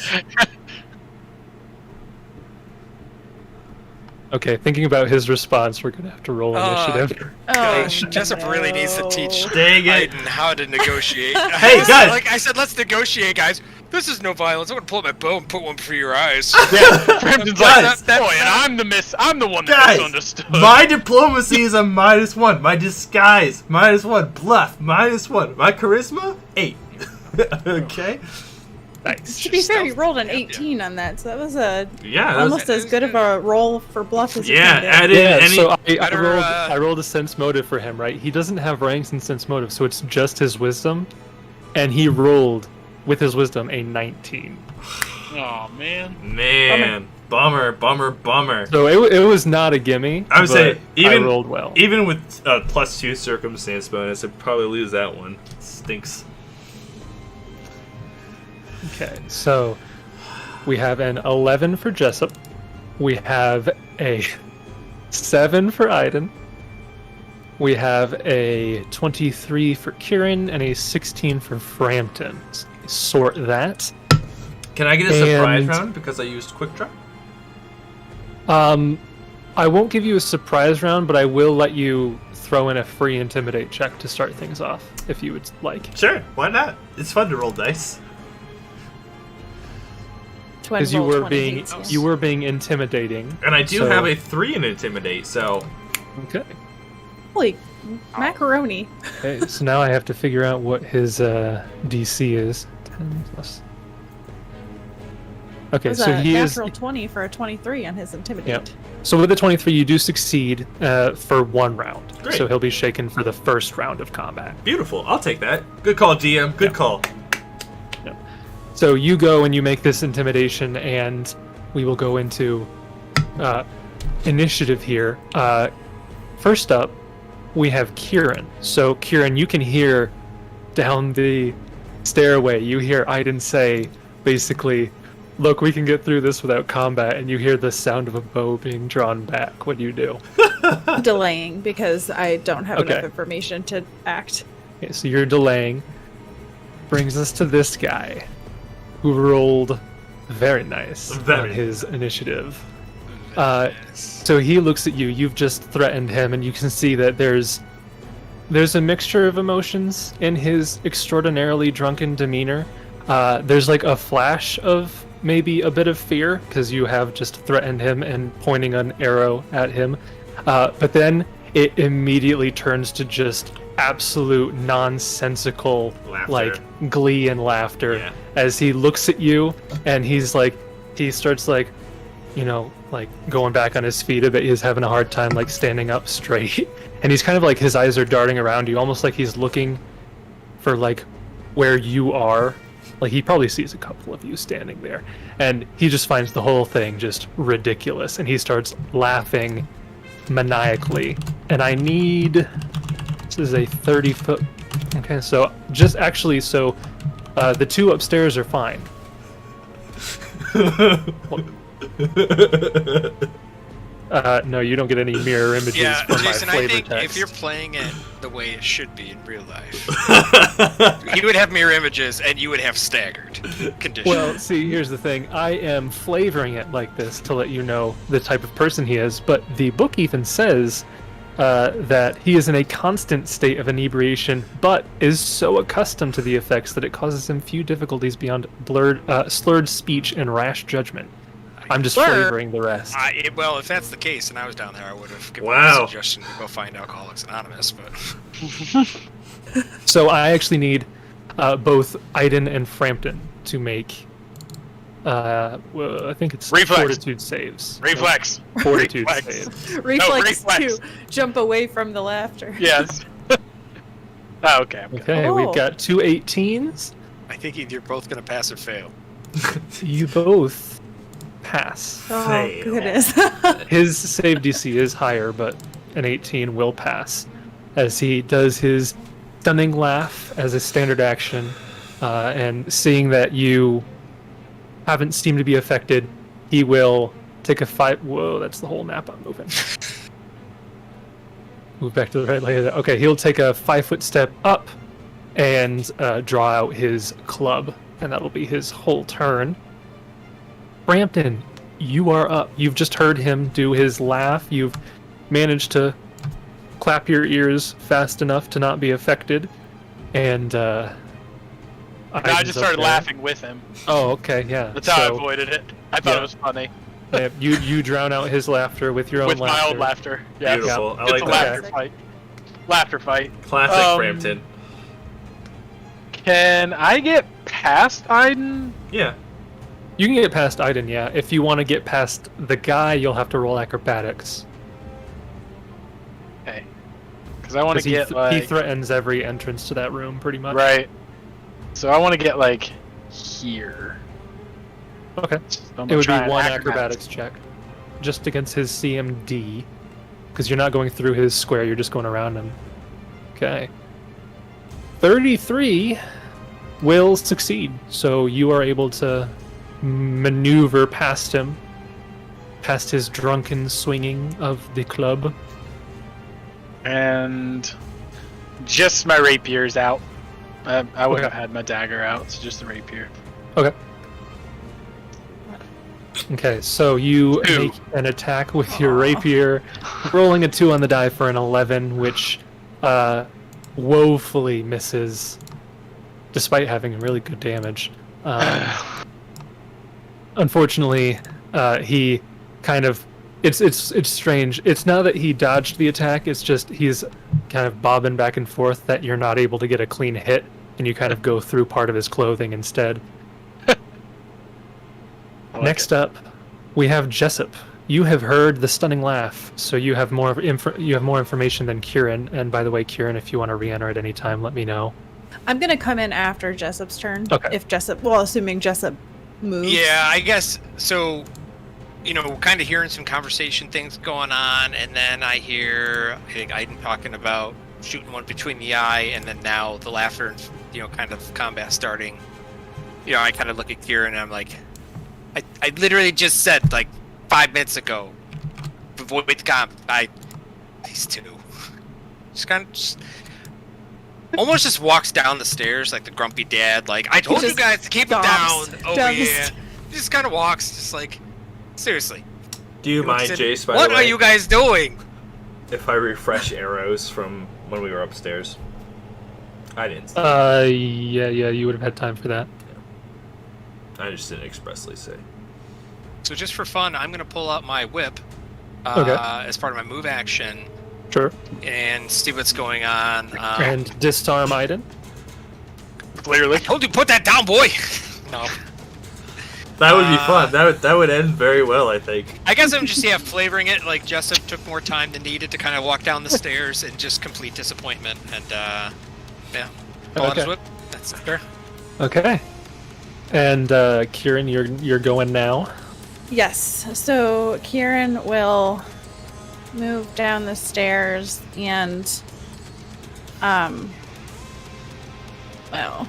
Okay, thinking about his response, we're gonna have to roll initiative. Gosh, Jessup really needs to teach Dang it. Aaidan how to negotiate. Hey, guys. Like I said, let's negotiate, guys. This is no violence. I'm gonna pull out my bow and put one for your eyes. Yeah, Frampton's like, Guys. boy, and I'm the one that Guys, misunderstood. my diplomacy is a -1. My disguise, -1. Bluff, -1. My charisma, 8. Okay? Nice. To be fair, he rolled an 18 on that, so that was Yeah, that was, almost as good of a roll for bluff as you yeah, can do. add in Yeah, any... so I Better, rolled, uh, I rolled a sense motive for him, right? He doesn't have ranks in sense motive, so it's just his wisdom. And he rolled, with his wisdom, a 19. Oh man. Man, bummer. So it was not a gimme, I would say, but I rolled well. Even with +2 circumstance bonus, I'd probably lose that one. Stinks. Okay, so we have an 11 for Jessup. We have a 7 for Aaidan. We have a 23 for Kieran and a 16 for Frampton. Sort that. Can I get a surprise And- round because I used quick draw? I won't give you a surprise round, but I will let you throw in a free intimidate check to start things off, if you would like. Sure, why not? It's fun to roll dice. Twin Because you roll were 20 being beats, yeah. you were being intimidating. And I do So- have a 3 in intimidate, so... Okay. Holy macaroni. Okay, so now I have to figure out what his DC is. 10 plus. Okay, It was so a he is. natural 20 for a 23 on his intimidate. Yep. So with the 23, you do succeed for 1 round. Great. So he'll be shaken for the first round of combat. Beautiful, I'll take that. Good call, DM, good call. So you go and you make this intimidation, and we will go into initiative here. First up, we have Kieran. So Kieran, you can hear down the stairway, you hear Aaidan say, basically, "Look, we can get through this without combat," and you hear the sound of a bow being drawn back. What do you do? Delaying because I don't have Okay. enough information to act. Okay, so you're delaying. Brings us to this guy, who rolled very nice Very on his initiative. So he looks at you. You've just threatened him, and you can see that there's a mixture of emotions in his extraordinarily drunken demeanor. There's like a flash of maybe a bit of fear because you have just threatened him and pointing an arrow at him. But then it immediately turns to just absolute nonsensical Laughter. like glee and laughter Yeah. as he looks at you, and he starts like, like going back on his feet a bit. He's having a hard time like standing up straight, and he's kind of like, his eyes are darting around you, almost like he's looking for like where you are Like, he probably sees a couple of you standing there, and he just finds the whole thing just ridiculous, and he starts laughing maniacally. And I need... This is a 30-foot... Okay, so just actually, so the two upstairs are fine. No, you don't get any mirror images Yeah, from Jason, my I flavor think text. if you're playing it the way it should be in real life, you would have mirror images and you would have staggered conditions. Well, see, here's the thing. I am flavoring it like this to let you know the type of person he is, but the book even says that he is in a constant state of inebriation, but is so accustomed to the effects that it causes him few difficulties beyond slurred speech and rash judgment. I'm just Slur. flavoring the rest. Well, if that's the case, and I was down there, I would have given Wow. a suggestion to go find Alcoholics Anonymous, but... So I actually need both Aaidan and Frampton to make, well, I think it's Reflex. fortitude saves. Reflex. Fortitude Reflex. saves. Reflex reflex. to jump away from the laughter. Yes. Oh, okay. Okay, Oh. we've got two 18s. I think you're both going to pass or fail. You both pass. Oh, Fail. goodness. His save DC is higher, but an 18 will pass. As he does his stunning laugh as a standard action, and seeing that you haven't seemed to be affected, he will take a 5... Whoa, that's the whole map I'm moving. Move back to the right layer. Okay, he'll take a 5-foot step up and draw out his club, and that'll be his whole turn. Frampton, you are up. You've just heard him do his laugh. You've managed to clap your ears fast enough to not be affected, and I Aidan's just up started there. laughing with him. Oh, okay, yeah. That's how I So, avoided it. I thought yeah. it was funny. you drown out his laughter with your own With laughter. my own laughter. Yeah. Beautiful. I It's like a that. laughter fight. Laughter fight. Classic Frampton. Can I get past Aaidan? Yeah. You can get past Aaidan, yeah. If you want to get past the guy, you'll have to roll acrobatics. Okay. Because I want 'Cause to get like... he threatens every entrance to that room, pretty much. Right. So I want to get like here. Okay. So I'm It would be gonna try one an acrobatics check, just against his CMD, because you're not going through his square. You're just going around him. Okay. 33 will succeed, so you are able to maneuver past him, past his drunken swinging of the club. And just my rapier's out. I would have Okay. had my dagger out, so just the rapier. Okay. Okay, so you Two. make an attack with your rapier, rolling a 2 on the die for an 11, which woefully misses, despite having really good damage. Unfortunately, he kind of... It's strange. It's not that he dodged the attack, it's just he's kind of bobbing back and forth that you're not able to get a clean hit, and you kind of go through part of his clothing instead. Next up, we have Jessup. You have heard the stunning laugh, so you have more information than Kieran. And by the way, Kieran, if you want to re-enter at any time, let me know. I'm gonna come in after Jessup's turn. Okay. If Jessup, well, assuming Jessup moves. Yeah, I guess so. You know, kind of hearing some conversation things going on, and then I hear I think Aaidan talking about shooting one between the eye, and then now the laughter and kind of combat starting. I kind of look at Kieran and I'm like, I literally just said like 5 minutes ago, avoid comp. These two, just kind of almost just walks down the stairs like the grumpy dad. Like I told you just guys to keep it down. stomps Oh down the yeah, just kind of walks, just like. Seriously. Do you mind, Said, Jace, by what the way, are you guys doing? if I refresh arrows from when we were upstairs? I didn't. Yeah, you would have had time for that. I just didn't expressly say. So just for fun, I'm going to pull out my whip Okay. as part of my move action Sure. and see what's going on. And disarm Aaidan. Clearly. Told you, put that down, boy! No. That would be fun. That would end very well, I think. I guess I'm just, flavoring it. Like, Jessup took more time than needed to kind of walk down the stairs and just complete disappointment. And, pull out his Okay. whip. That's fair. Okay. And Kieran, you're going now. Yes. So Kieran will move down the stairs and well,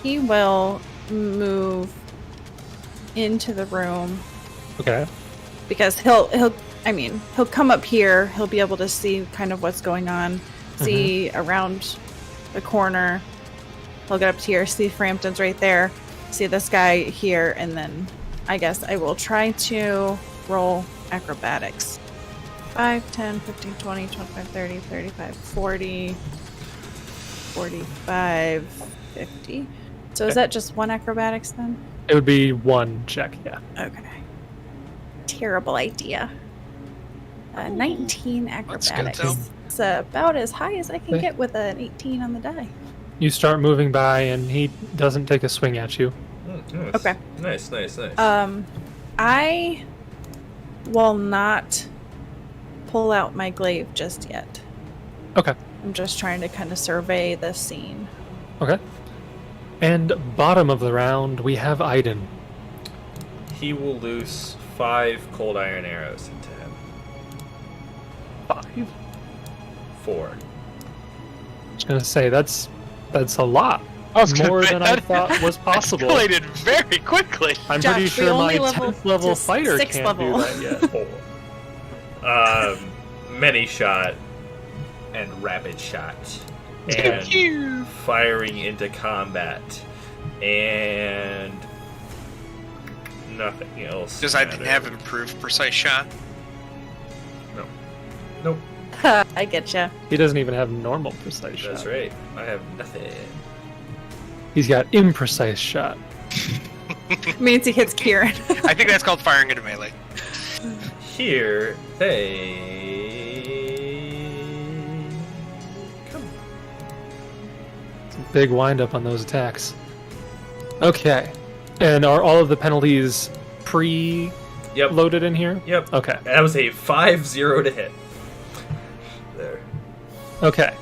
he will move into the room Okay. because he'll come up here, he'll be able to see kind of what's going on, see around the corner. He'll get up here, see Frampton's right there, see this guy here, and then I guess I will try to roll acrobatics. 5, 10, 15, 20, 25, 30, 35, 40, 45, 50. So is Okay. that just one acrobatics then? It would be one check, yeah. Okay. Terrible idea. 19 That's good, acrobatics. though. It's about as high as I can Okay. get with an 18 on the die. You start moving by, and he doesn't take a swing at you. Nice. Okay. Nice. I will not pull out my glaive just yet. Okay. I'm just trying to kind of survey the scene. Okay. And bottom of the round, we have Aaidan. He will loose 5 cold iron arrows into him. 5. 4. I was gonna say that's a lot. I was gonna More say than I that thought was possible. Escalated very quickly. I'm Josh, pretty we sure my only leveled 10th level to fighter 6th can't level. do that yet. 4. Many shot and rapid shot and firing into combat and nothing else. Does Aaidan mattered. have improved precise shot? Nope. I get ya. He doesn't even have normal precise shot. That's right. I have nothing. He's got imprecise shot. Means he hits Kieran. I think that's called firing into melee. Here they come. It's a big windup on those attacks. Okay. And are all of the penalties pre-loaded Yep. in here? Yep. Okay. That was a 5-0 to hit. There. Okay.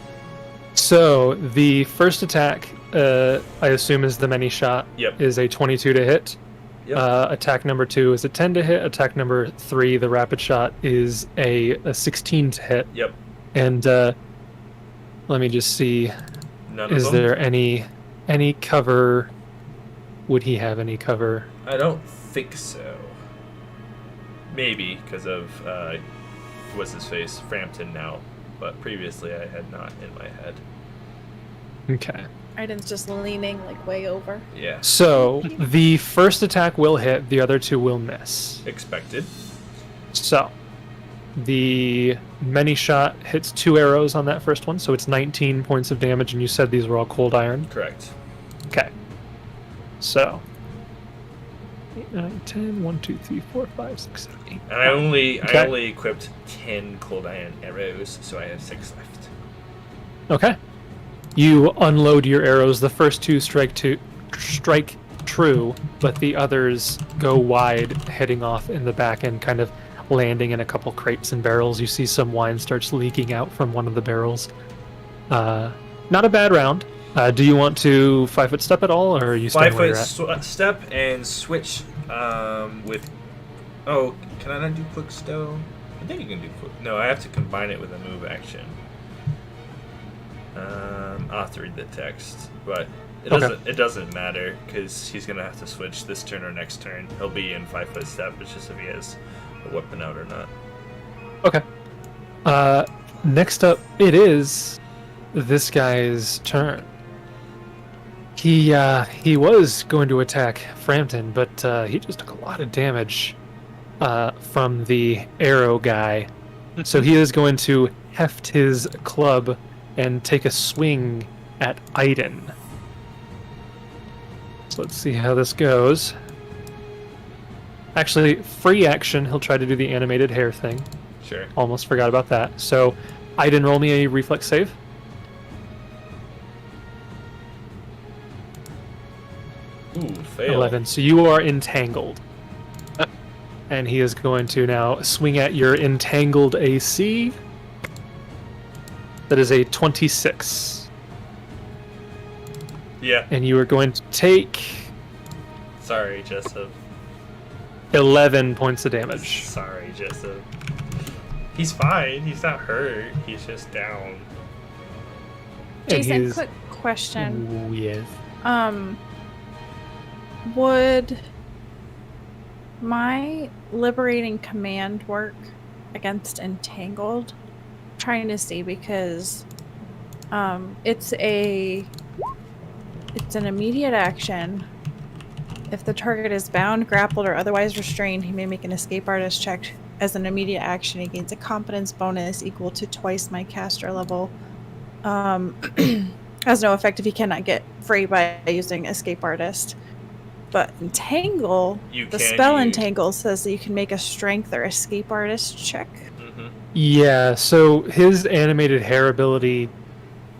So the first attack, I assume is the many shot, Yep. is a 22 to hit. Yep. Attack number 2 is a 10 to hit. Attack number 3, the rapid shot, is a 16 to hit. Yep. And let me just see. None of Is them. there any cover? Would he have any cover? I don't think so. Maybe because of what's his face, Frampton now, but previously I had not in my head. Okay. Aiden's just leaning like way over. Yeah, So the first attack will hit. The other 2 will miss. expected. So the many shot hits 2 arrows on that first one, so it's 19 points of damage, and you said these were all cold iron. Correct. Okay. So 8, 9, 10, 1, 2, 3, 4, 5, 6, 7, 8. And I only Okay. equipped 10 cold iron arrows, so I have 6 left. Okay. You unload your arrows. The first 2 strike true, but the others go wide, heading off in the back and kind of landing in a couple crates and barrels. You see some wine starts leaking out from one of the barrels. Not a bad round. Do you want to 5-foot step at all, or are you staying 5 where foot you're at? step and switch with. Oh, can I not do quick stow? I think you can do quick. No, I have to combine it with a move action. I'll have to read the text, but it doesn't matter because he's gonna have to switch this turn or next turn. He'll be in 5-foot step. It's just if he has a weapon out or not. Okay. Next up, it is this guy's turn. He was going to attack Frampton, but he just took a lot of damage from the arrow guy. So he is going to heft his club and take a swing at Aaidan. So let's see how this goes. Actually, free action, he'll try to do the animated hair thing. Sure. Almost forgot about that. So, Aaidan, roll me a reflex save. Ooh, fail. 11. So you are entangled. And he is going to now swing at your entangled AC. That is a 26. Yeah. and you are going to take Sorry, Jessup. 11 points of damage. Sorry, Jessup. He's fine. He's not hurt. He's just down. And Jason, he's- quick question. Ooh, yes. Would my liberating command work against entangled? I'm trying to see because it's an immediate action. If the target is bound, grappled, or otherwise restrained, he may make an escape artist check. As an immediate action, he gains a competence bonus equal to twice my caster level. Has no effect if he cannot get free by using escape artist. But entangle, the spell entangle says that you can make a strength or escape artist check. Mm-hmm. Yeah, so his animated hair ability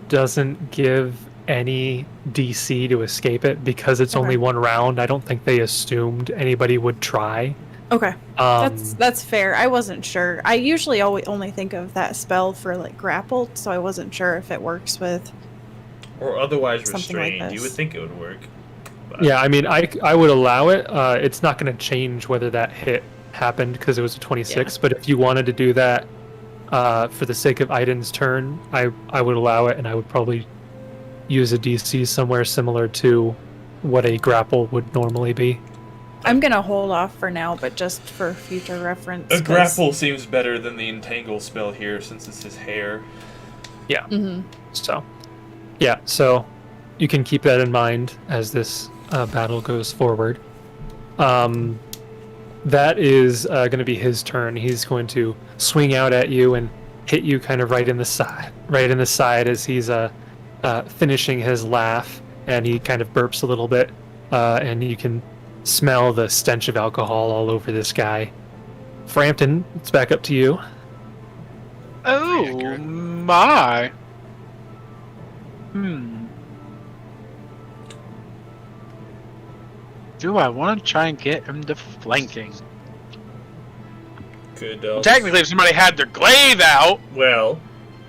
doesn't give any DC to escape it because it's only one round. I don't think they assumed anybody would try. Okay, that's fair. I wasn't sure. I usually only think of that spell for like grappled, so I wasn't sure if it works with Or otherwise something like restrained. You would this. think it would work. But Yeah, I mean, I would allow it. It's not going to change whether that hit happened because it was a 26. But if you wanted to do that for the sake of Aaidan's turn, I would allow it, and I would probably use a DC somewhere similar to what a grapple would normally be. I'm gonna hold off for now, but just for future reference. a 'cause- grapple seems better than the entangle spell here since it's his hair. Yeah. Mhm. So you can keep that in mind as this battle goes forward. That is going to be his turn. He's going to swing out at you and hit you kind of right in the side as he's finishing his laugh, and he kind of burps a little bit, and you can smell the stench of alcohol all over this guy. Frampton, it's back up to you. Oh my. Do I want to try and get him to flanking? Could Technically, if somebody had their glaive out, well,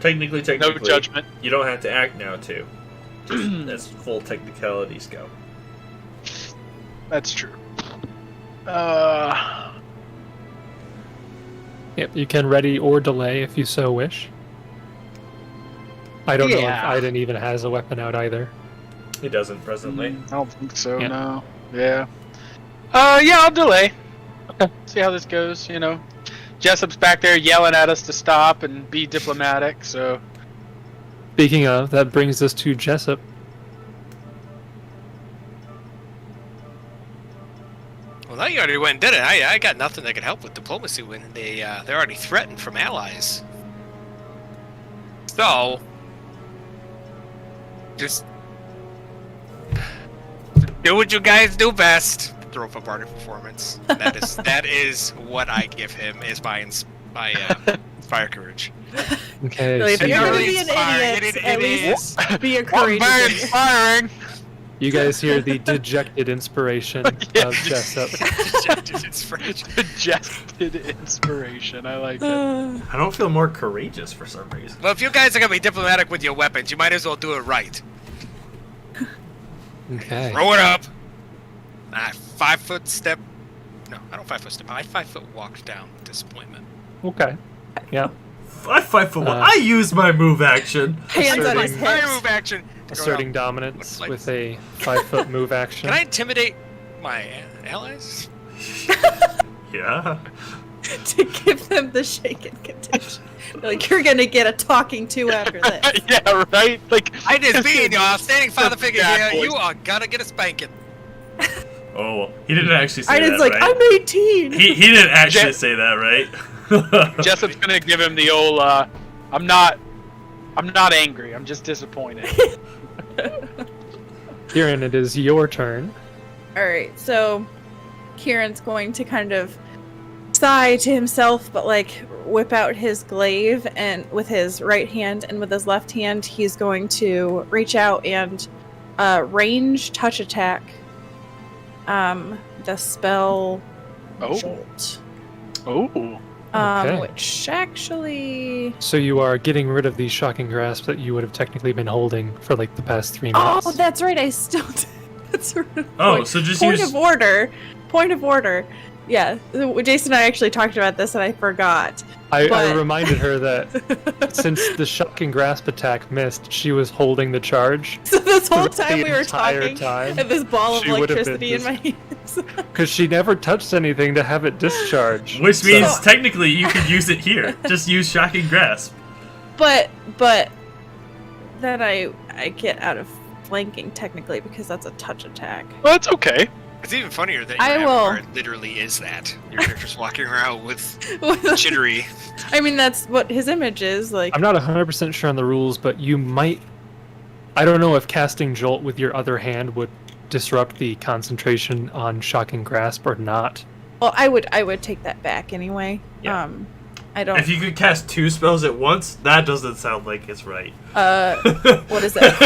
technically, no judgment. you don't have to act now too. Just as full technicalities go. That's true. Yep, you can ready or delay if you so wish. I don't know if Yeah. Aaidan even has a weapon out either. He doesn't presently. I don't think so. Yeah. No. Yeah. Yeah, I'll delay. Okay. See how this goes. You know, Jessup's back there yelling at us to stop and be diplomatic. So. Speaking of, that brings us to Jessup. Well, now you already went and did it. I got nothing that could help with diplomacy when they're already threatened from allies. So, just do what you guys do best. Throw up a bardic performance. That is what I give him is my fire courage. Okay, Really, if so you're you gonna guys, be an idiot, at least be a Well, courageous very idiot. inspiring. you guys hear the dejected inspiration Yeah. of Jessup. Suggested inspiration. I like it. I don't feel more courageous for some reason. Well, if you guys are gonna be diplomatic with your weapons, you might as well do it right. Okay. Throw it up. 5 foot step. No, I don't 5 foot step. I 5 foot walk down. Disappointment. Okay. Yeah. I 5'1". I use my move action. Hands on his Asserting- Fire hips. move action. to go Asserting around. dominance Like- with a 5-foot move action. Can I intimidate my allies? Yeah. To give them the shaken condition. Like, you're gonna get a talking to after this. Yeah, right. Like I just being your outstanding father figure bad here. boys. You are gonna get a spanking. Oh, he didn't actually say Aiden's that, like, right? I'm 18! He didn't actually Jet- say that, right? Jessup's gonna give him the old. I'm not angry. I'm just disappointed. Kieran, it is your turn. Alright, so Kieran's going to kind of sigh to himself, but like whip out his glaive and with his right hand, and with his left hand he's going to reach out and range touch attack the spell Oh. Jolt. Oh. Okay. Which actually. So you are getting rid of the shocking grasp that you would have technically been holding for like the past 3 minutes. Oh, that's right. I still. That's right. Oh, so just point use. of order. Point of order. Yeah, Jason and I actually talked about this, and I forgot. I but- reminded her that since the shocking grasp attack missed, she was holding the charge. So this whole Throughout time the we were entire talking, time, and this ball of she would have been electricity in my hands. Because she never touched anything to have it discharge. Which So- means technically you could use it here. Just use shocking grasp. but then I get out of flanking technically because that's a touch attack. Well, that's okay. It's even funnier that your I will- avatar literally is that. Your character's walking around with jittery. I mean, that's what his image is like. I'm not 100% sure on the rules, but you might. I don't know if casting Jolt with your other hand would disrupt the concentration on shocking grasp or not. Well, I would take that back anyway. Yeah. I don't. If you could cast 2 spells at once, that doesn't sound like it's right. What is that?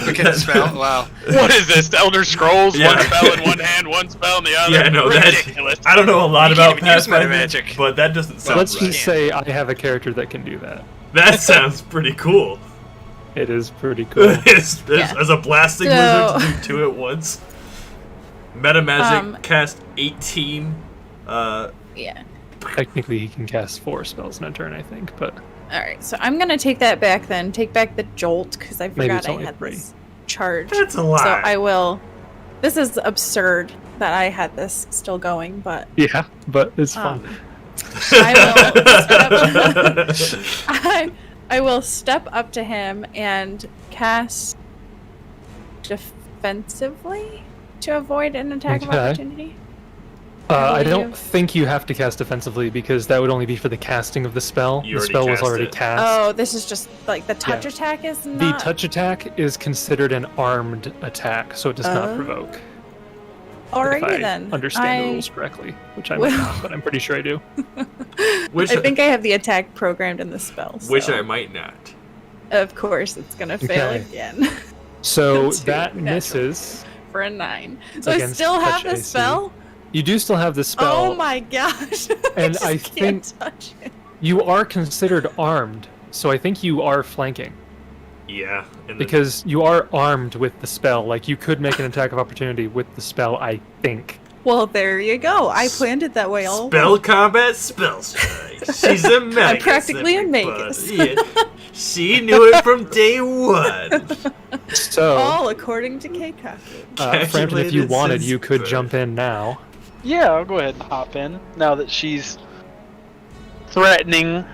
Look at the spell. Wow. What is this? The Elder Scrolls? Yeah. One spell in one hand, one spell in the other? Yeah, no, Ridiculous. I don't know a lot You about can't even use meta Pathfinder, magic. but that doesn't sound Let's right. just say I have a character that can do that. That sounds pretty cool. It is pretty cool. As a blasting So- wizard to do 2 at once. Meta magic cast 18. Yeah. Technically, he can cast 4 spells in a turn, I think, but All right, so I'm gonna take that back then. Take back the jolt because I Maybe forgot it's I only had 3. this charge. That's a lot. So I will. This is absurd that I had this still going, but yeah, but it's fun. I will step up to him and cast defensively to avoid an attack of Okay. opportunity. I don't believe- think you have to cast defensively because that would only be for the casting of the spell. You The already spell was cast already it. cast. Oh, this is just like the touch Yeah. attack is The not. touch attack is considered an armed attack, so it does not Oh. provoke. Alrighty if I then. understand the rules correctly, which I might Well- not, but I'm pretty sure I do. Which I think I have the attack programmed in the spell. which so I might not. Of course, it's gonna fail Okay. again So Two that natural. misses. for a 9. So I Against still have touch the AC. spell. You do still have the spell. Oh my gosh! And just I can't think- touch it. You are considered armed, so I think you are flanking. Yeah. And Because you are armed with the spell. Like, you could make an attack of opportunity with the spell, I think. Well, there you go. I planned it that way all spell along. combat spell strike. She's a magus. practically a everybody. magus. Yeah. She knew it from day 1. So, All according to Keikaku. Frampton, if you Calculated wanted, since you could birth. jump in now. Yeah, I'll go ahead and hop in now that she's threatening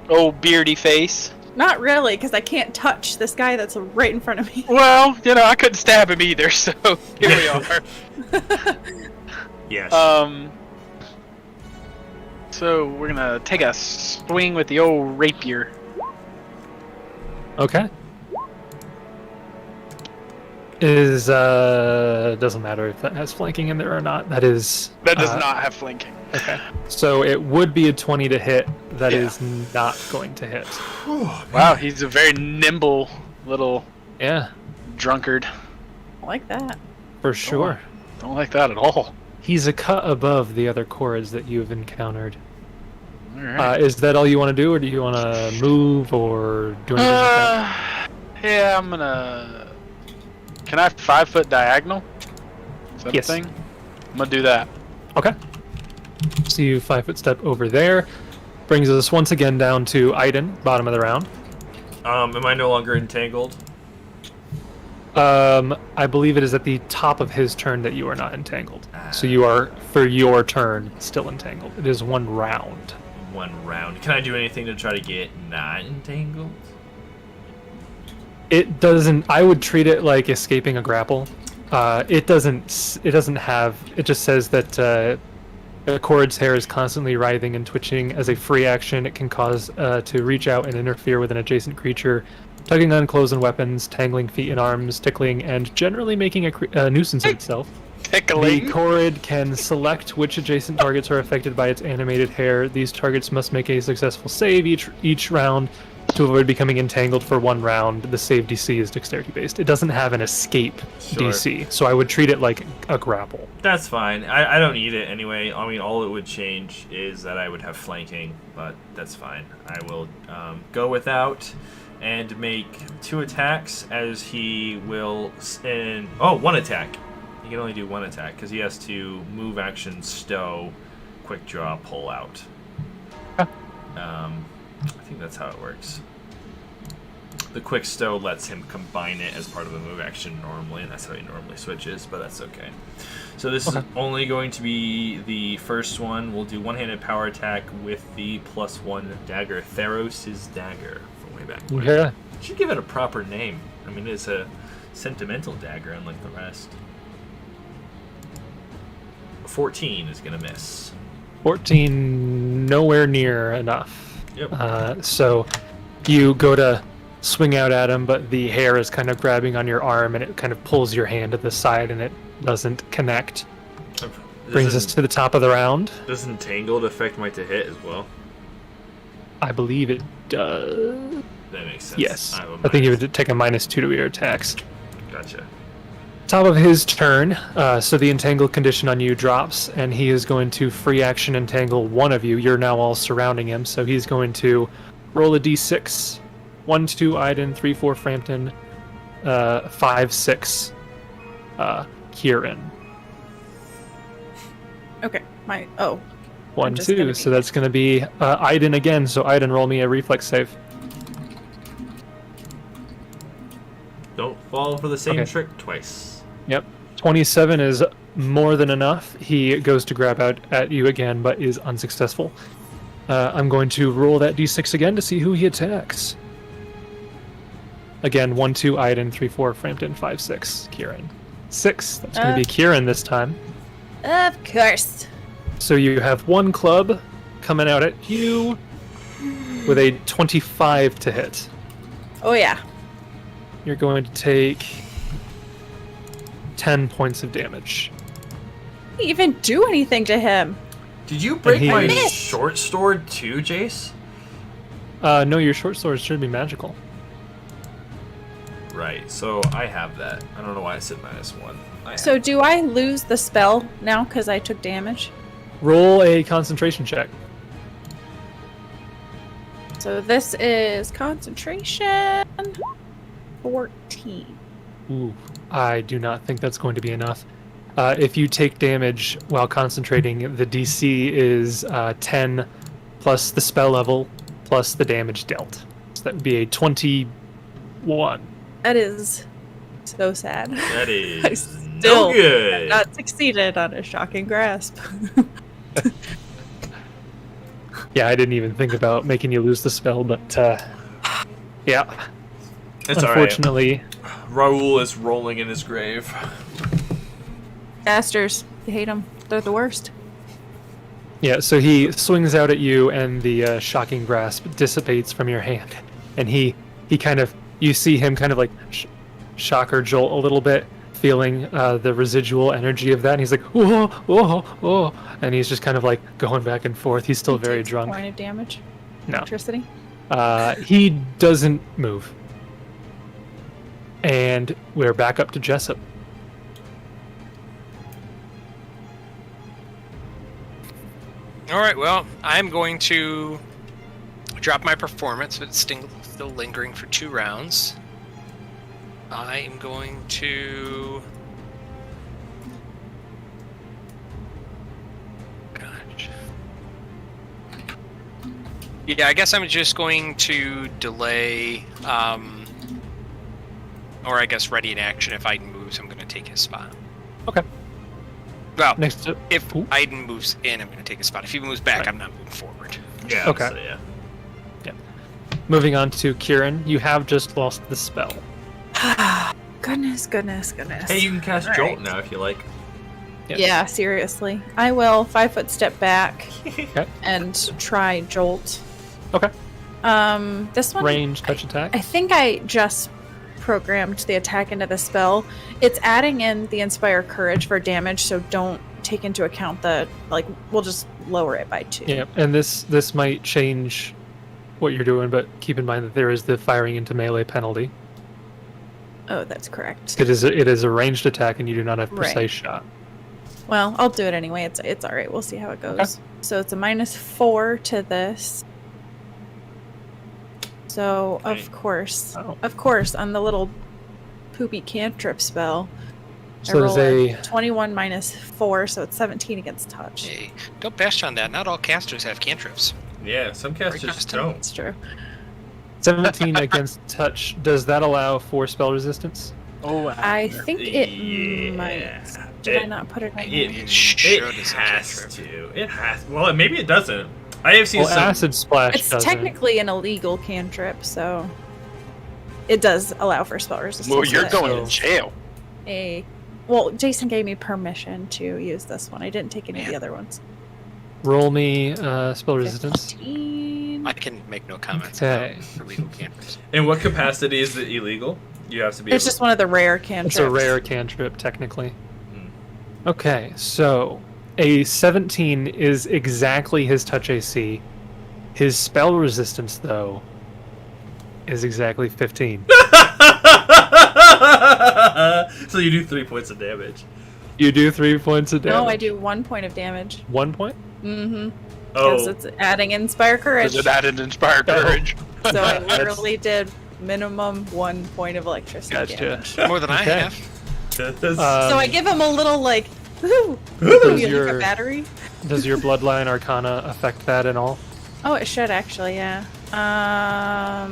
old beardy face. Not really, because I can't touch this guy that's right in front of me. Well, you know, I couldn't stab him either, so here we are. Yes. So we're gonna take a swing with the old rapier. Okay. Doesn't matter if that has flanking in there or not. That is. That does not have flanking. Okay. So it would be a 20 to hit. That Yeah. is not going to hit. Wow, he's a very nimble little Yeah, drunkard. I like that. for sure. Don't like that at all. He's a cut above the other chords that you've encountered. All right. Is that all you want to do, or do you want to move, or do anything like that? Yeah, I'm gonna. Can I 5-foot diagonal? Is that Yes. a thing? I'm gonna do that. Okay. So you 5-foot step over there. Brings us once again down to Aaidan, bottom of the round. Am I no longer entangled? I believe it is at the top of his turn that you are not entangled. So you are, for your turn, still entangled. It is 1 round. 1 round. Can I do anything to try to get not entangled? It doesn't. I would treat it like escaping a grapple. It doesn't. It doesn't have. It just says that a chord's hair is constantly writhing and twitching. As a free action, it can cause to reach out and interfere with an adjacent creature, tugging on clothes and weapons, tangling feet and arms, tickling, and generally making a nuisance of itself. The Tickling. chord can select which adjacent targets are affected by its animated hair. These targets must make a successful save each round to avoid becoming entangled for 1 round, the save DC is dexterity based. It doesn't have an escape Sure. DC, so I would treat it like a grapple. That's fine. I don't need it anyway. I mean, all it would change is that I would have flanking, but that's fine. I will go without and make 2 attacks as he will... one attack. He can only do 1 attack because he has to move, action, stow, quick draw, pull out. I think that's how it works. The quick stow lets him combine it as part of a move action normally, and that's how he normally switches, but that's okay. So this is only going to be the first one. We'll do one-handed power attack with the +1 dagger, Theros' dagger from way back when. Yeah. Should give it a proper name. I mean, it's a sentimental dagger, unlike the rest. 14 is going to miss. 14, nowhere near enough. Yep. So you go to swing out at him, but the hair is kind of grabbing on your arm, and it kind of pulls your hand to the side, and it doesn't connect. Brings us to the top of the round. Does Entangled affect my to hit as well? I believe it does. That makes sense. Yes. I think you would take a -2 to your attacks. Gotcha. Top of his turn, so the entangle condition on you drops, and he is going to free action entangle one of you. You're now all surrounding him, so he's going to roll a d6. 1, 2, Aaidan, 3, 4, Frampton, 5, 6, Kieran. Okay, 1, just gonna 2, be- so that's going to be Aaidan again, so Aaidan, roll me a reflex save. Don't fall for the same Okay. trick twice. Yep. 27 is more than enough. He goes to grab out at you again, but is unsuccessful. I'm going to roll that d6 again to see who he attacks. Again, 1, 2, Aaidan, 3, 4, Frampton, 5, 6, Kieran. 6, that's going to be Kieran this time. Of course. So you have 1 club coming out at you with a 25 to hit. Oh yeah. You're going to take 10 points of damage. Didn't even do anything to him. Did you break he- my I missed. short sword too, Jace? No, your short sword should be magical. Right, so I have that. I don't know why I said -1. So do I lose the spell now because I took damage? Roll a concentration check. So this is concentration 14. Ooh, I do not think that's going to be enough. If you take damage while concentrating, the DC is 10 plus the spell level plus the damage dealt. So that would be a 21. That is so sad. That is I still no good. Not succeeded on a shocking grasp. Yeah, I didn't even think about making you lose the spell, but yeah. It's Unfortunately, alright. Raoul is rolling in his grave. Masters, you hate them. They're the worst. yeah, so he swings out at you, and the shocking grasp dissipates from your hand. And he kind of, you see him kind of like shock or jolt a little bit, feeling the residual energy of that. And he's like, whoa, whoa, whoa. And he's just kind of like going back and forth. He's still very Takes a drunk. Point of damage. No. Electricity. He doesn't move. And we're back up to Jessup. All right, well, I'm going to drop my performance, but it's still lingering for 2 rounds. I am going to... Gosh. Yeah, I guess I'm just going to delay, or I guess ready in action. If Aaidan moves, I'm going to take his spot. Okay. Well, Next up. if Ooh. Aaidan moves in, I'm going to take his spot. If he moves back, Right. I'm not moving forward. Yeah. Okay. So, yeah. Moving on to Kieran. You have just lost the spell. Goodness. Hey, you can cast All Jolt right. now if you like. Yes. Yeah, seriously. I will 5-foot step back Okay. and try jolt. Okay. This one. Range, touch attack. I think I just programmed the attack into the spell. It's adding in the Inspire Courage for damage, so don't take into account the, we'll just lower it by 2. Yeah, and this might change what you're doing, but keep in mind that there is the firing into melee penalty. Oh, that's correct. It is a ranged attack, and you do not have precise Right. shot. Well, I'll do it anyway. It's all right. We'll see how it goes. Okay. So it's a -4 to this. So Right. of course, on the little poopy cantrip spell, So I roll there's a 21 -4, so it's 17 against touch. Hey, don't bash on that. Not all casters have cantrips. Yeah, some casters Justin. don't. That's true. 17 against touch. Does that allow for spell resistance? Oh, I think it Yeah. might. Did I not put it in here? It Sure has does a cantrip. to. It has. Well, maybe it doesn't. I have seen Well, some. acid splash It's doesn't. technically an illegal cantrip, so it does allow for spell resistance. well, you're but going to jail. Well, Jason gave me permission to use this one. I didn't take any of the other ones. Roll me spell resistance. 15. I can make no comments Okay. about illegal cantrips. In what capacity is it illegal? You have to be. It's just one of the rare cantrips. It's a rare cantrip, technically. Hmm. Okay, so a 17 is exactly his touch AC. His spell resistance, though, is exactly 15. So you do 3 points of damage. You do 3 points of damage. No, I do 1 point of damage. 1 point? Mm-hmm. Because Oh, it's adding Inspire Courage. Does it add an inspire courage? So I literally did minimum 1 point of electricity Gotcha. damage. More than I Okay. have. So I give him a little, like, woo, Does you like your- a battery? Does your bloodline arcana affect that at all? Oh, it should actually, yeah. I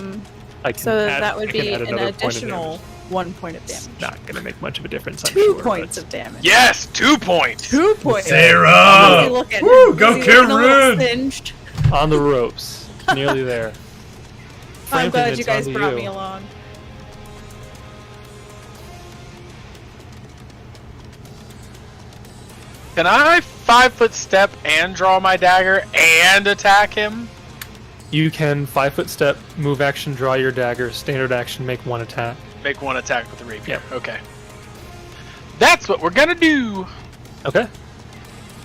can So add- that would I can be add an another point of additional damage. 1 point of damage. Not gonna make much of a difference. I'm 2 sure, points but- of damage. Yes, 2 points. 2 points. Sarah! How does he look at Woo, him? go Is he looking a little Kieran! singed? On the ropes, nearly there. I'm Frampton, glad you it's guys onto brought you. me along. Can I 5-foot step and draw my dagger and attack him? You can 5-foot step, move action, draw your dagger, standard action, make one attack. Make one attack with the rapier. Yep. Okay. That's what we're gonna do. Okay.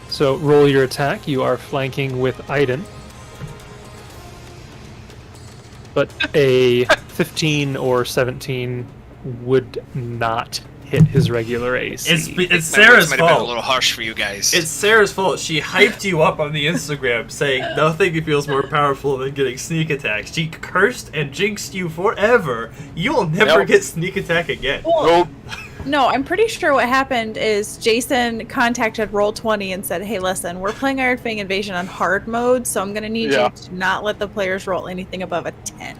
So roll your attack. You are flanking with Aaidan. But a 15 or 17 would not hit his regular AC. it's My words Sarah's might have been a fault. little harsh for you guys. It's Sarah's fault. She hyped you up on the Instagram saying nothing feels more powerful than getting sneak attack. She cursed and jinxed you forever. You'll never Yep. get sneak attack again. Well, No, I'm pretty sure what happened is Jason contacted Roll20 and said, "Hey, listen, we're playing Iron Fang Invasion on hard mode, so I'm gonna need Yeah. you to not let the players roll anything above a 10."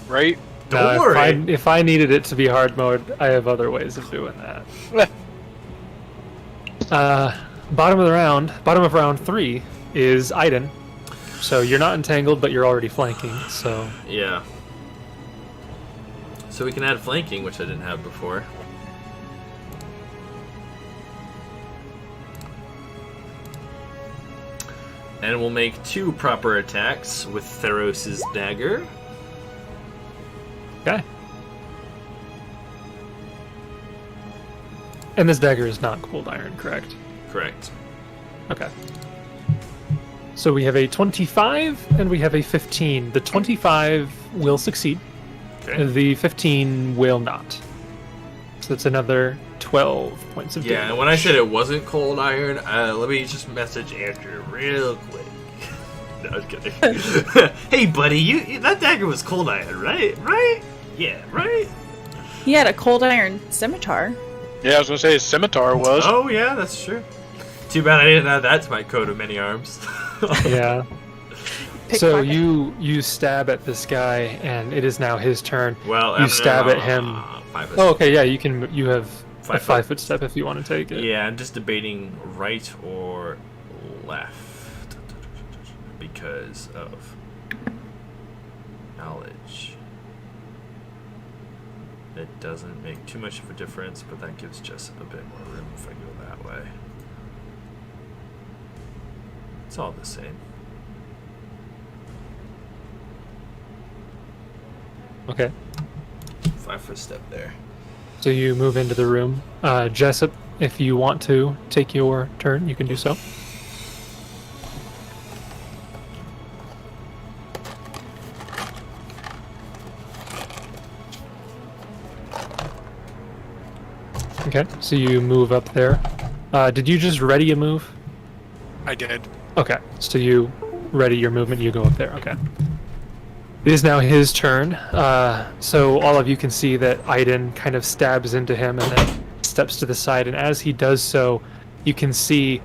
right? Don't If worry. if I needed it to be hard mode, I have other ways of doing that. Bottom of round 3 is Aaidan. So you're not entangled, but you're already flanking. So Yeah. So we can add flanking, which I didn't have before. And we'll make 2 proper attacks with Theros' dagger. okay. And this dagger is not cold iron, correct? Correct. Okay. So we have a 25 and we have a 15. The 25 will succeed. Okay. The 15 will not. So that's another 12 points of Yeah, damage. and when I said it wasn't cold iron, let me just message Andrew real quick. No, I was kidding. Hey, buddy, you that dagger was cold iron, right? Right? Yeah, right? He had a cold iron scimitar. Yeah, I was gonna say his scimitar was. Oh, yeah, that's true. Too bad I didn't add that to my coat of many arms. Yeah. So Pickpocket. you stab at this guy, and it is now his turn. Well, You stab at him. 5 Oh, okay, yeah, you have a 5 5 foot step if you want to take it. Yeah, I'm just debating right or left because of knowledge. It doesn't make too much of a difference, but that gives Jessup a bit more room if I go that way. It's all the same. Okay. 5 foot step there. So you move into the room. Jessup, if you want to take your turn, you can do so. Okay, so you move up there. Did you just ready a move? I did. Okay, so you ready your movement, you go up there. Okay. It is now his turn. So all of you can see that Aaidan kind of stabs into him and then steps to the side. And as he does so, you can see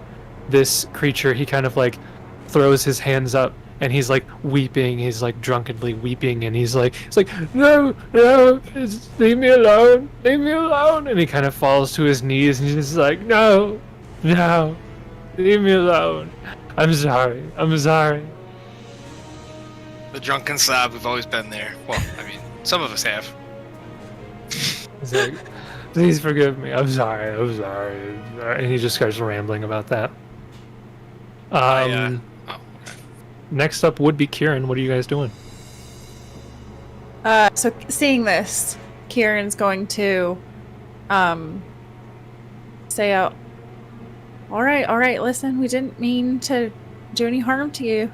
this creature. He kind of like throws his hands up and he's like weeping. He's like drunkenly weeping, and he's like, no, leave me alone, leave me alone. And he kind of falls to his knees and he's just like, no, leave me alone. I'm sorry. The drunken sob, we've always been there. Well, I mean, some of us have. He's like, please forgive me. I'm sorry. And he just starts rambling about that. Next up would be Kieran. What are you guys doing? So seeing this, Kieran's going to say, all right, listen, we didn't mean to do any harm to you.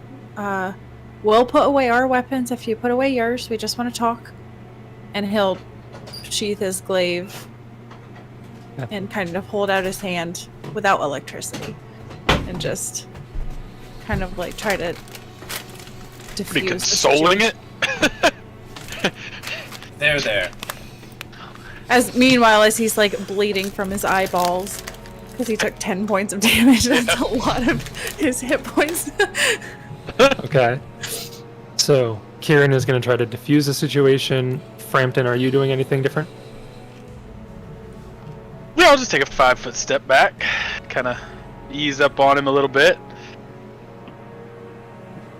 We'll put away our weapons if you put away yours. We just want to talk. And he'll sheath his glaive and kind of hold out his hand without electricity and just kind of like try to diffuse Pretty the consoling it. There. Meanwhile, as he's like bleeding from his eyeballs because he took 10 points of damage. That's a lot of his hit points. Okay. So Kieran is going to try to diffuse the situation. Frampton, are you doing anything different? Yeah, I'll just take a 5-foot step back, kind of ease up on him a little bit.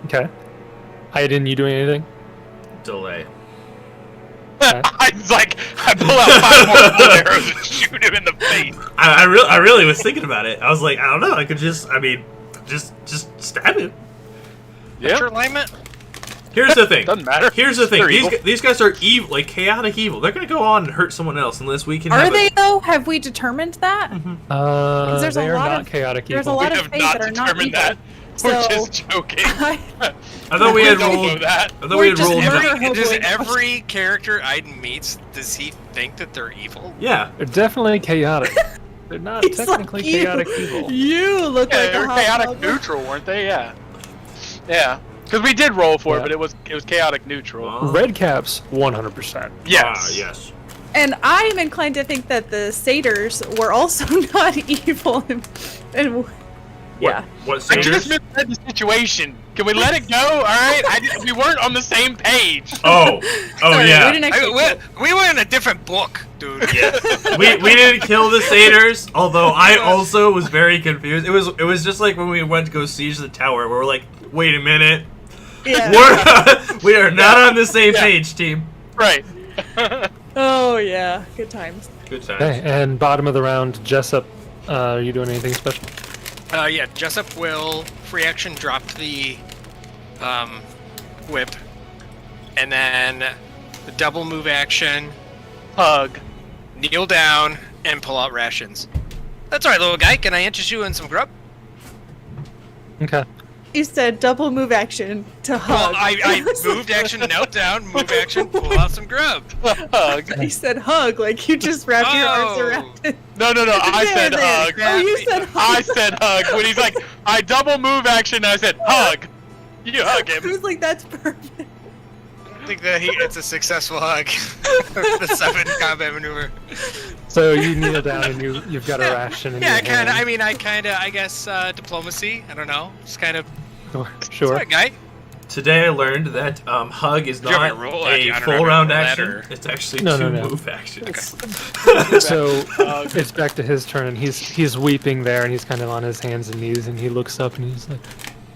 Okay. Aaidan, you doing anything? Delay. I pull out 5 more arrows and shoot him in the face. I really was thinking about it. I was like, I don't know. I could just stab him. Yeah. Your alignment? Here's the thing. Doesn't matter. Here's the thing. They're evil. These guys are evil, like chaotic evil. They're gonna go on and hurt someone else unless we can. Are have they though? Have we determined that? There's there's they a are lot not of- chaotic There's a evil. lot We of have things not that are not determined evil. that. We're So- just joking. I thought we had don't know rolled. that. I thought we had We're just rolled. murder- Does hopefully. every character Aiden meets, does he think that they're evil? Yeah. They're definitely chaotic. They're not He's technically like, chaotic evil. You look Yeah, like they a were hot chaotic dog. neutral, weren't they? Yeah. Because we did roll for it, Yeah. but it was chaotic neutral. Well, Red caps, 100%. Yes. Yes. And I'm inclined to think that the satyrs were also not evil. And yeah. What I just satyrs? misread the situation. Can we let it go? All right. We weren't on the same page. Oh Sorry, yeah. we didn't actually. We were in a different book, dude. Yeah. we didn't kill the satyrs, although I also was very confused. It was just like when we went to go siege the tower, where we're like, wait a minute, Yeah. we are not on the same page, team. Right. Oh yeah, good times. Good times. Okay, and bottom of the round, Jessup, are you doing anything special? Yeah, Jessup will free action drop the whip, and then the double move action, Hug. kneel down, and pull out rations. That's all right, little guy. Can I interest you in some grub? Okay. You said double move action to hug. Well, I moved action, knelt down, move action, pull out some grub. Hug. You said hug, like you just wrapped your arms Oh. around it. No. I said hug. Oh, you said hug. I said hug. When he's like, I double move action, I said hug. You hug I him. was like, that's perfect. I think that it's a successful hug. The 7 combat maneuver. So you kneel down and you've got a ration in Yeah, your hand. I guess, diplomacy. I don't know. Just kind of. Sure. Sorry, guy. Today I learned that hug is you have not a roll? a I don't full remember round that, action. or- It's actually No, two no. move action. So it's back to his turn, and he's weeping there, and he's kind of on his hands and knees, and he looks up and he's like,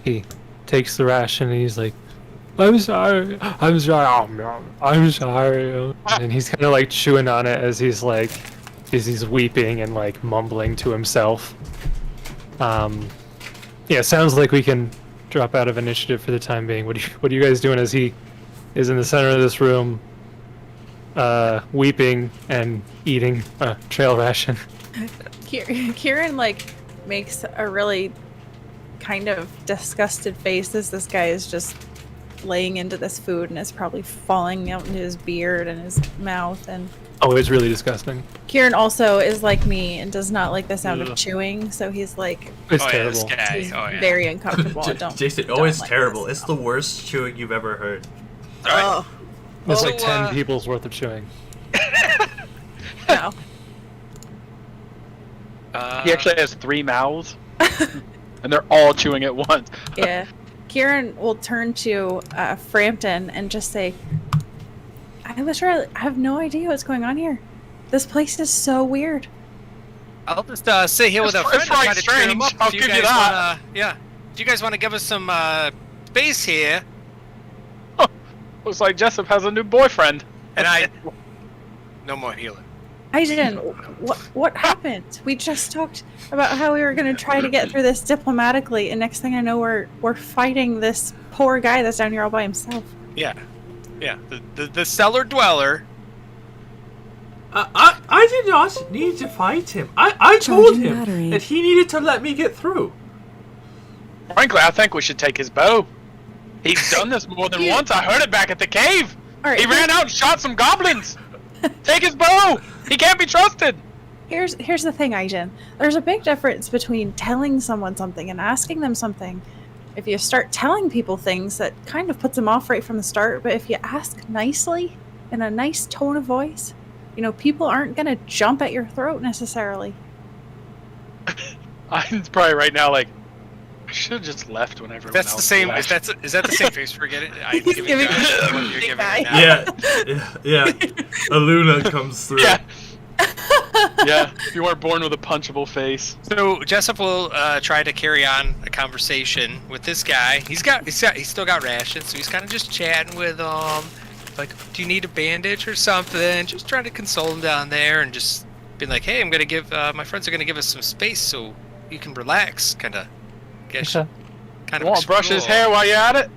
he takes the ration and he's like, I'm sorry, I'm sorry, and he's kind of like chewing on it as he's weeping and like mumbling to himself. Yeah, sounds like we can drop out of initiative for the time being. What are you guys doing as he is in the center of this room, weeping and eating a trail ration? Kieran like makes a really kind of disgusted face as this guy is just laying into this food and is probably falling out into his beard and his mouth. And Oh, it's really disgusting. Kieran also is like me and does not like the sound Ugh. of chewing, so he's like It's Oh, yeah, terrible. this guy. he's Oh, yeah. very uncomfortable. I don't. Jason, don't it's like terrible. this. It's the worst chewing you've ever heard. All right. Oh, It's So, like 10 people's worth of chewing. no. He actually has 3 mouths, and they're all chewing at once. Yeah. Kieran will turn to Frampton and just say, I have no idea what's going on here. This place is so weird. I'll just sit here with a It's friend and try quite to cheer him strange, up. I'll If you give you guys that. wanna, if you guys want to give us some space here, Looks like Jessup has a new boyfriend. and I, no more healing. Aaidan, what happened? We just talked about how we were going to try to get through this diplomatically, and next thing I know, we're fighting this poor guy that's down here all by himself. Yeah, the cellar dweller. I did not need to fight him. I told Charging him battery. that he needed to let me get through. Frankly, I think we should take his bow. He's done this more than once. I heard it back at the cave. All right, He ran out and shot some goblins. Take his bow. He can't be trusted. Here's the thing, Aaidan. There's a big difference between telling someone something and asking them something. If you start telling people things, that kind of puts them off right from the start. But if you ask nicely, in a nice tone of voice, people aren't gonna jump at your throat necessarily. I'm probably right now like, I should have just left when everyone That's else the same. left. Is that the same face for it? I'm He's giving giving Josh you what you're big giving guy. right now. Yeah. Aluna comes through. Yeah. Yeah, you weren't born with a punchable face. So Jessup will try to carry on a conversation with this guy. He's still got rations, so he's kind of just chatting with him. Like, do you need a bandage or something? Just trying to console him down there, and just being like, hey, I'm gonna give my friends are gonna give us some space so you can relax, kind of. Guess Okay. kind Want to brush his hair while you're at it?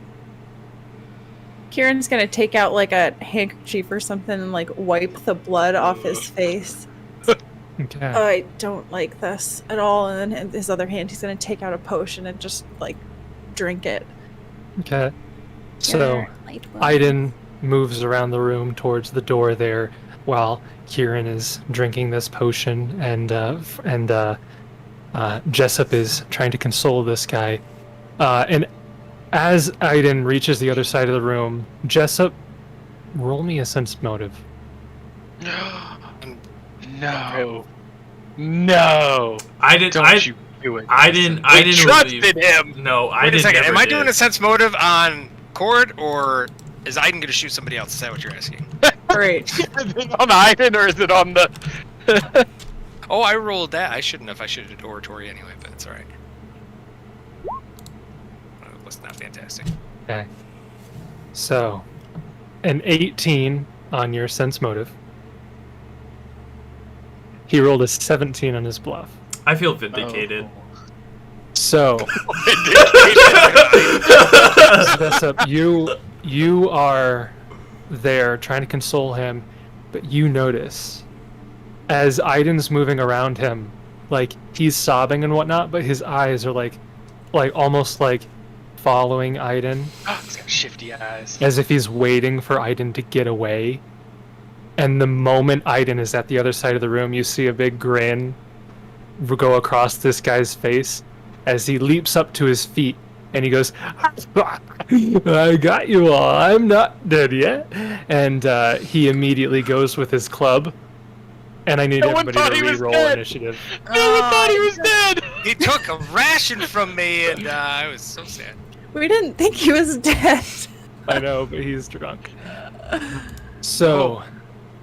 Kieran's gonna take out like a handkerchief or something and like wipe the blood off his face. Okay. I don't like this at all. And then in his other hand, he's gonna take out a potion and just like drink it. Okay. So, Aaidan moves around the room towards the door there while Kieran is drinking this potion, and Jessup is trying to console this guy. And as Aaidan reaches the other side of the room, Jessup, roll me a sense motive. No. No. Don't you do it. I didn't trusted him. No, I Wait a didn't. second. Am I did. doing a sense motive on Cord, or is Aiden going to shoot somebody else? Is that what you're asking? Great. Is it on Aiden or is it on the... Oh, I rolled that. I shouldn't have. I should have did oratory anyway, but it's alright. It was not fantastic. Okay. So, an 18 on your sense motive. He rolled a 17 on his bluff. I feel vindicated. So, Jessup, you are there trying to console him, but you notice as Aiden's moving around him, like he's sobbing and whatnot, but his eyes are like almost like following Aiden, He's got shifty eyes. as if he's waiting for Aiden to get away. And the moment Aiden is at the other side of the room, you see a big grin go across this guy's face as he leaps up to his feet and he goes, I got you all, I'm not dead yet. And he immediately goes with his club. And I need No one everybody thought to he was re-roll dead. initiative. No one thought he was dead! He took a ration from me, and I was so sad. We didn't think he was dead. I know, but he's drunk. So,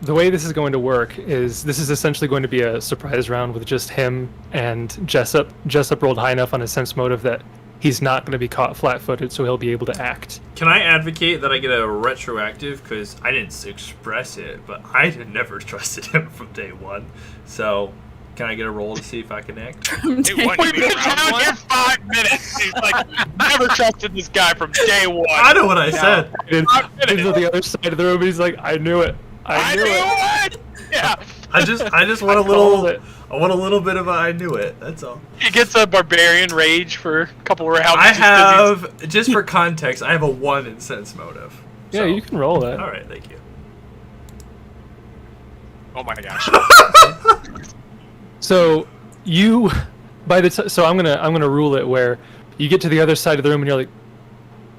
the way this is going to work is this is essentially going to be a surprise round with just him and Jessup. Jessup rolled high enough on his sense motive that he's not going to be caught flat-footed, so he'll be able to act. Can I advocate that I get a retroactive? Because I didn't express it, but I had never trusted him from day one. So, can I get a roll to see if I can act? Hey, what, you We've mean been round down one? here 5 minutes. He's like, never trusted this guy from day one. I know what I said. Aiden's at the other side of the room, and he's like, I knew it. I knew it. it. Yeah. I just want a little. I want a little bit of a I knew it. That's all. He gets a barbarian rage for a couple rounds. I have, just for context, I have a 1 in sense motive. Yeah, So- you can roll that. All right, thank you. Oh my gosh. So so I'm gonna rule it where you get to the other side of the room and you're like,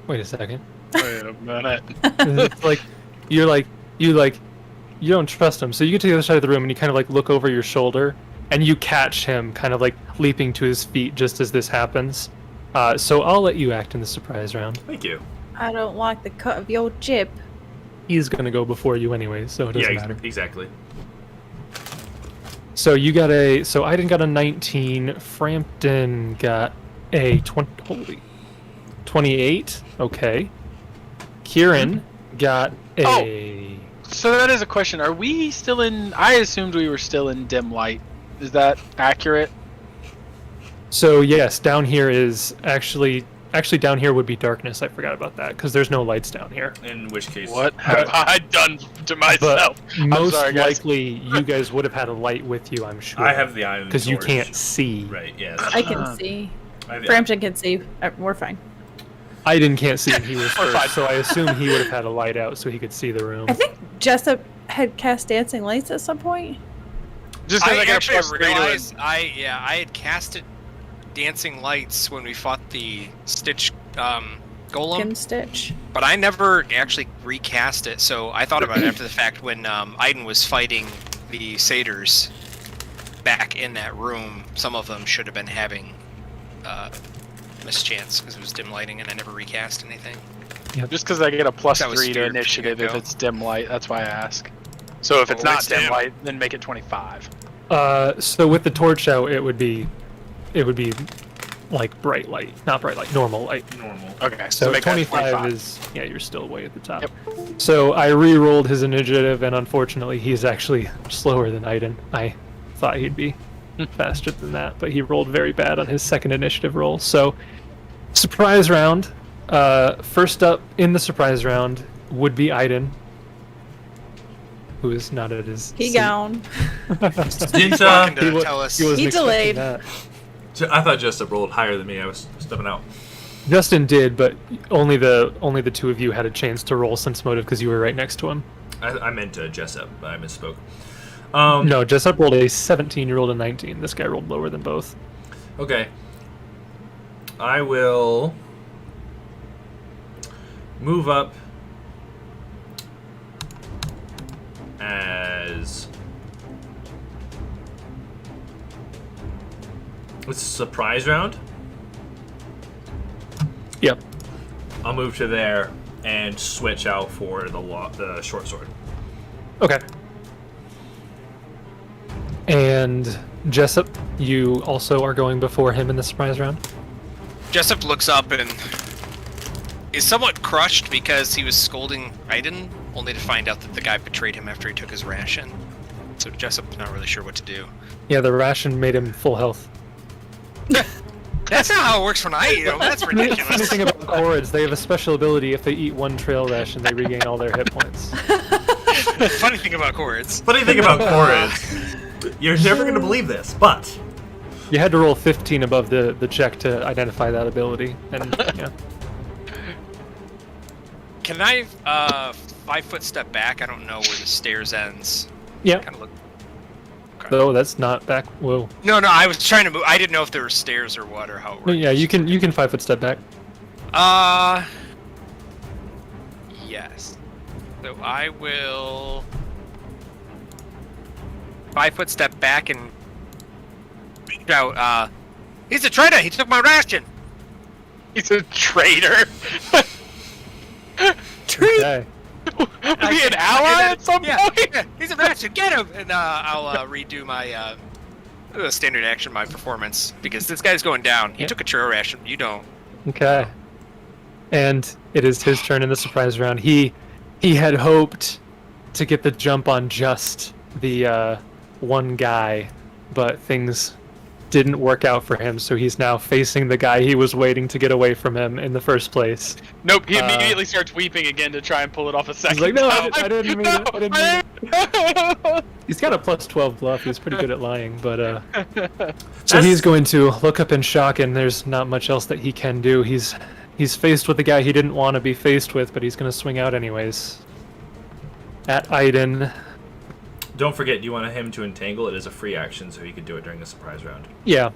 wait a second. Wait a minute. It's like you don't trust him. So you get to the other side of the room and you kind of like look over your shoulder and you catch him kind of like leaping to his feet just as this happens. So I'll let you act in the surprise round. Thank you. I don't like the cut of your jib. He's gonna go before you anyway, so it doesn't matter. Exactly. So Aaidan got a 19, Frampton got a 28. Okay. Kieran got a. So that is a question. Are we still in? I assumed we were still in dim light. Is that accurate? So yes, down here is actually down here would be darkness. I forgot about that because there's no lights down here. In which case, What have I done to myself? But most sorry, guys. likely, you guys would have had a light with you. I'm sure. I have the iron because you torch. can't see. Right. Yes. I can see. I have the- Frampton can see. We're fine. Aaidan can't see, and he was We're fine. first, so I assume he would have had a light out so he could see the room. I think Jessup had cast dancing lights at some point. Just because I I got a actually plus 3 to it. realized I had casted dancing lights when we fought the Stitch golem, Skin Stitch. but I never actually recast it. So I thought about it after the fact when Aaidan was fighting the satyrs back in that room. Some of them should have been having mischance because it was dim lighting, and I never recast anything. Just because I get a plus That was 3 to feared initiative from the if get-go. it's dim light. That's why I ask. So if it's Oh, not it's dim dim. light, then make it 25. So with the torch out, it would be like bright light, not bright light, normal light. Normal. Okay, So make that 25 is you're still way at the top. Yep. So I re-rolled his initiative, and unfortunately, he's actually slower than Aaidan. I thought he'd be faster than that, but he rolled very bad on his second initiative roll. So surprise round. First up in the surprise round would be Aaidan, who is not at his. He seat. gone. Didn't, Walking to He tell us. wasn't He expecting delayed. that. I thought Jessup rolled higher than me. I was stepping out. Justin did, but only the two of you had a chance to roll sense motive because you were right next to him. I meant Jessup, but I misspoke. No, Jessup rolled a 17. You rolled a 19. This guy rolled lower than both. Okay. I will move up as it's a surprise round. Yep. I'll move to there and switch out for the short sword. Okay. And Jessup, you also are going before him in the surprise round? Jessup looks up and is somewhat crushed because he was scolding Aaidan, only to find out that the guy betrayed him after he took his ration. So Jessup's not really sure what to do. Yeah, the ration made him full health. That's not how it works for an Aaidan. That's Funny ridiculous. thing about Chorids, they have a special ability. If they eat one trail ration, they regain all their hit points. Funny thing about chords. Funny thing about core is, you're never going to believe this, but You had to roll 15 above the check to identify that ability, and yeah. Can I 5-foot step back? I don't know where the stairs ends. Yeah. Kind of look. Okay. Though that's not back. Whoa. No, I was trying to move. I didn't know if there were stairs or what or how it No, worked. yeah, you can 5-foot step back. Yes. So I will 5-foot step back and shout, he's a traitor! He took my ration! He's a traitor. Okay. Is he an ally at some point? Yeah, he's a ration, get him! And I'll redo my standard action, my performance, because this guy's going down. He Yeah. took a churro ration, you don't. Okay. And it is his turn in the surprise round. He had hoped to get the jump on just the one guy, but things didn't work out for him, so he's now facing the guy he was waiting to get away from him in the first place. Nope, he immediately starts weeping again to try and pull it off a second He's like, no, time. I didn't mean No, it. I didn't mean it. He's got a plus 12 bluff. He's pretty good at lying, but so he's going to look up in shock, and there's not much else that he can do. He's faced with the guy he didn't want to be faced with, but he's going to swing out anyways. At Aaidan. Don't forget, you want him to entangle. It is a free action, so he could do it during a surprise round. Yeah.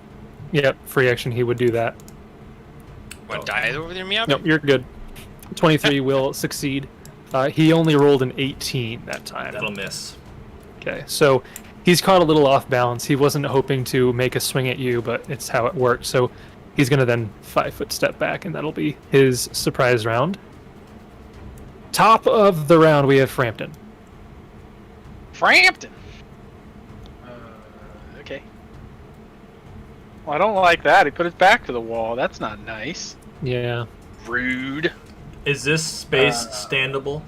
Yep, free action, he would do that. What, die over there, Meow? Nope, you're good. 23 will succeed. He only rolled an 18 that time. That'll miss. Okay, so he's caught a little off balance. He wasn't hoping to make a swing at you, but it's how it worked. So he's going to then 5-foot step back, and that'll be his surprise round. Top of the round, we have Frampton. Frampton. Okay. Well, I don't like that. He put his back to the wall. That's not nice. Yeah. Rude. Is this space standable?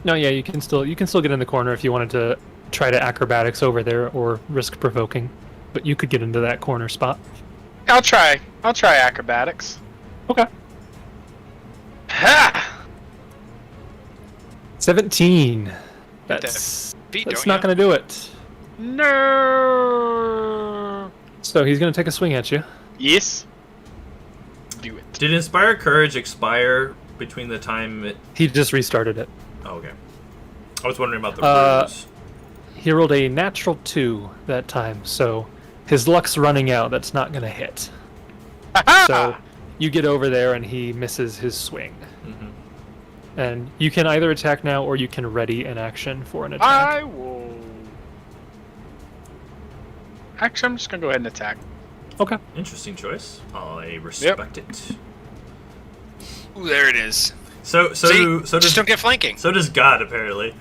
No, yeah, you can still get in the corner if you wanted to try to acrobatics over there or risk provoking, but you could get into that corner spot. I'll try acrobatics. Okay. Ha! 17. That's not going to do it. No. So he's going to take a swing at you. Yes. Do it. Did Inspire Courage expire between the time it... He just restarted it. Oh, okay. I was wondering about the rules. He rolled a natural 2 that time, so his luck's running out. That's not going to hit. So you get over there and he misses his swing. Mm-hmm. And you can either attack now or you can ready an action for an attack. I will. Actually, I'm just gonna go ahead and attack. Okay. Interesting choice. I respect it. Ooh, there it is. So Just does don't get flanking. So does God, apparently.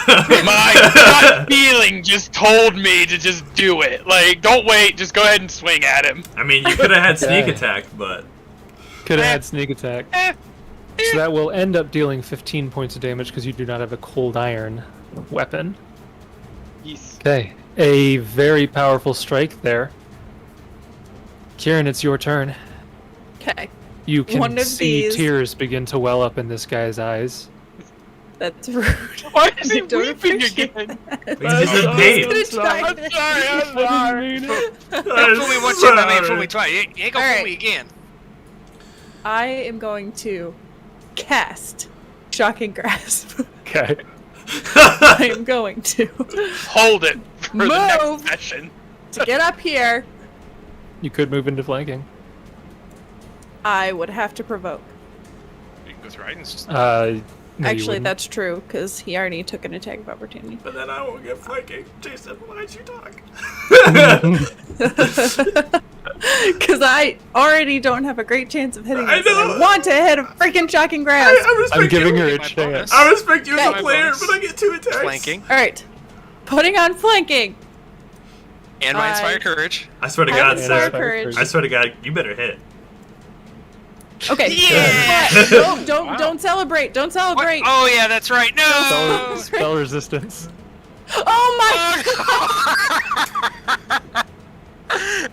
My gut feeling just told me to just do it. Like, don't wait. Just go ahead and swing at him. I mean, you could have had sneak attack, but Could have had sneak attack. So that will end up dealing 15 points of damage because you do not have a cold iron weapon. Yes. Okay. A very powerful strike there. Kieran, it's your turn. Okay. You can One of see these. tears begin to well up in this guy's eyes. That's rude. Why is he I don't weeping appreciate again? that. because he's in pain. I'm sorry. I'm sorry. Don't fool me once, you I mean fool me twice. You ain't gonna Alright. fool me again. I am going to cast Shocking Grasp. Okay. I am going to Hold it for the next Move. session. get up here. You could move into flanking. I would have to provoke. You can go through Aiden's. No, you Actually, wouldn't. that's true because he already took an attack of opportunity. But then I won't get flanking. Jason, why'd you talk? Because I already don't have a great chance of hitting I this. and know. I want to hit a freaking Shocking Grasp. I respect I'm giving you. her a My chance. bonus. I respect you as Okay. a player, bonus. but I get 2 attacks. Flanking. All right, putting on flanking. And my I- Inspire Courage. I swear to I God, have Sarah. Inspire Courage. I swear to God, you better hit. Okay. Yeah! But don't Wow. don't celebrate. Don't What? celebrate. Oh, yeah, that's right. No! Spell resistance. Oh my!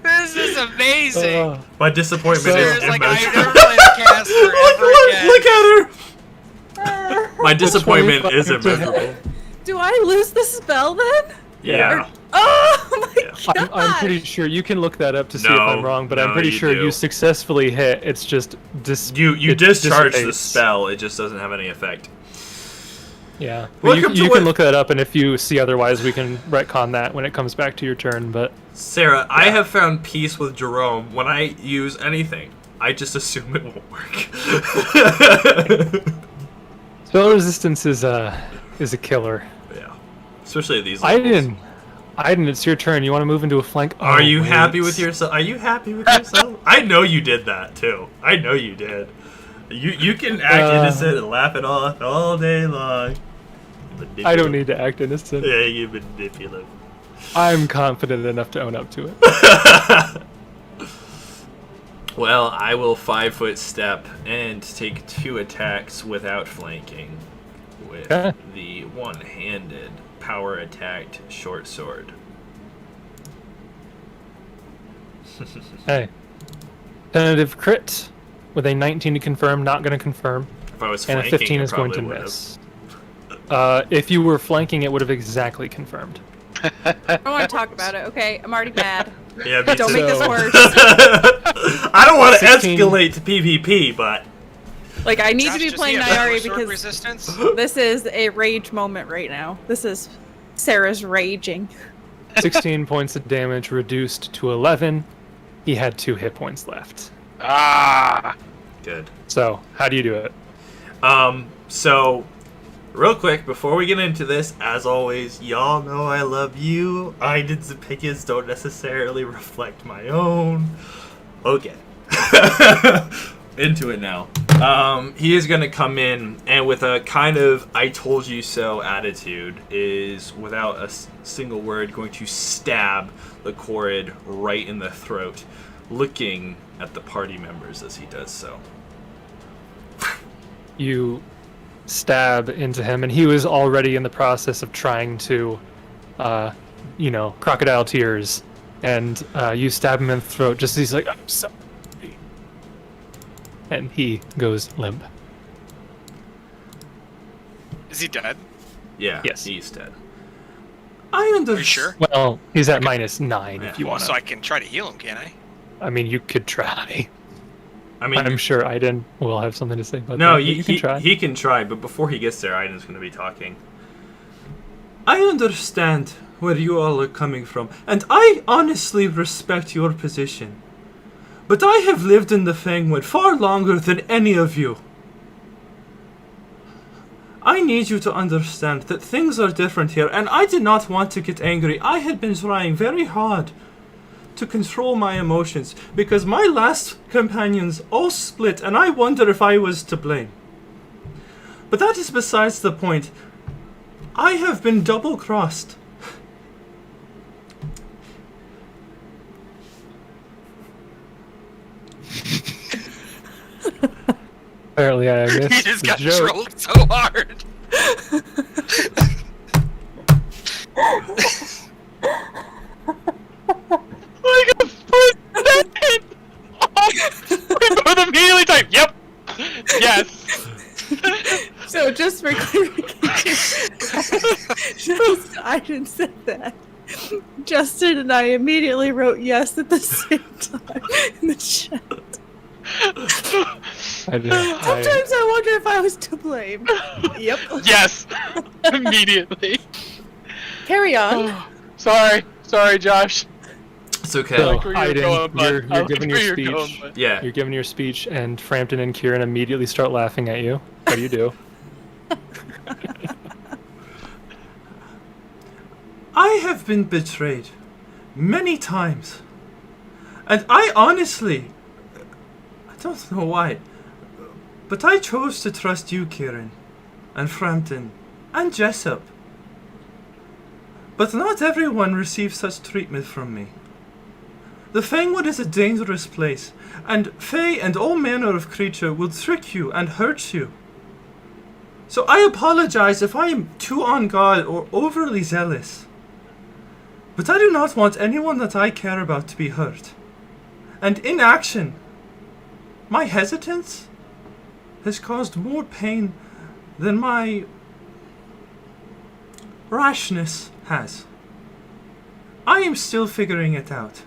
This is amazing. Oh. My disappointment So- is It's like I've immeasurable. never played a caster ever again. Look at her! My disappointment is 25 to hit. immeasurable. Do I lose the spell then? Yeah. Oh my god! I'm pretty sure you can look that up to see if No, I'm wrong, but I'm no, pretty you sure do. you successfully hit. It's just You it discharge the dissipates. spell, it just doesn't have any effect. Yeah. Well, Welcome to you what- can look that up, and if you see otherwise, we can retcon that when it comes back to your turn. But Sarah, I have found peace with Jerome when I use anything. I just assume it won't work. spell resistance is a killer. Yeah. Especially at these levels. Aaidan, it's your turn. You want to move into a flank? Are Oh, you wait. happy with yourself? Are you happy with yourself? I know you did that too. I know you did. You can act innocent and laugh it off all day long. I don't need to act innocent. Yeah, you manipulative. I'm confident enough to own up to it. Well, I will 5-foot step and take 2 attacks without flanking with Okay. the one-handed power attacked short sword. Hey. Tentative crit with a 19 to confirm, not going to confirm. If I was And flanking, a 15 I is going to probably would've. miss. If you were flanking, it would have exactly confirmed. I don't want to talk about it. Okay, I'm already mad. Yeah, me Don't too. make this So- worse. I don't want to 16. escalate to PvP, but Like, I need Josh, to be just playing need a Nyari sword because resistance. this is a rage moment right now. This is Sarah's raging. 16 points of damage reduced to 11. He had 2 hit points left. Ah. good. So, how do you do it? So, real quick, before we get into this, as always, y'all know I love you. Aaidan's opinions don't necessarily reflect my own. Okay. Into it now. He is going to come in, and with a kind of I told you so attitude, is, without a single word, going to stab the Korrid right in the throat, looking at the party members as he does so. You stab into him, and he was already in the process of trying to, crocodile tears, and you stab him in the throat just as he's like, I'm sorry. And he goes limp. Is he dead? Yeah, Yes. he's dead. I Are you understand. sure? Well, he's at -9 Yeah. if you Well, want so to. I can try to heal him, can I? I mean, you could try. I mean, I'm sure Aaidan will have something to say about no, that. But you can try. he can try, but before he gets there, Aaidan's going to be talking. I understand where you all are coming from, and I honestly respect your position. But I have lived in the Fangwood far longer than any of you. I need you to understand that things are different here, and I did not want to get angry. I had been trying very hard to control my emotions, because my last companions all split, and I wonder if I was to blame. But that is besides the point. I have been double-crossed. Apparently, I He missed just the got joke. trolled so hard. Like a first second. We both immediately type, yep. Yes. So just for clarification, just Aiden said that. Justin and I immediately wrote yes at the same time in the chat. Sometimes I wonder if I was to blame. Yep. Yes. Immediately. Carry on. Sorry, Josh. It's okay. So, like where you're Aiden, going, bud. you're I like giving where your you're speech. going, bud. Yeah. You're giving your speech, and Frampton and Kieran immediately start laughing at you. What do you do? I have been betrayed many times. And I honestly, I don't know why, but I chose to trust you, Kieran, and Frampton, and Jessup. But not everyone receives such treatment from me. The Fangwood is a dangerous place, and Fae and all manner of creature will trick you and hurt you. So I apologize if I am too on guard or overly zealous. But I do not want anyone that I care about to be hurt. And inaction, my hesitance, has caused more pain than my rashness has. I am still figuring it out.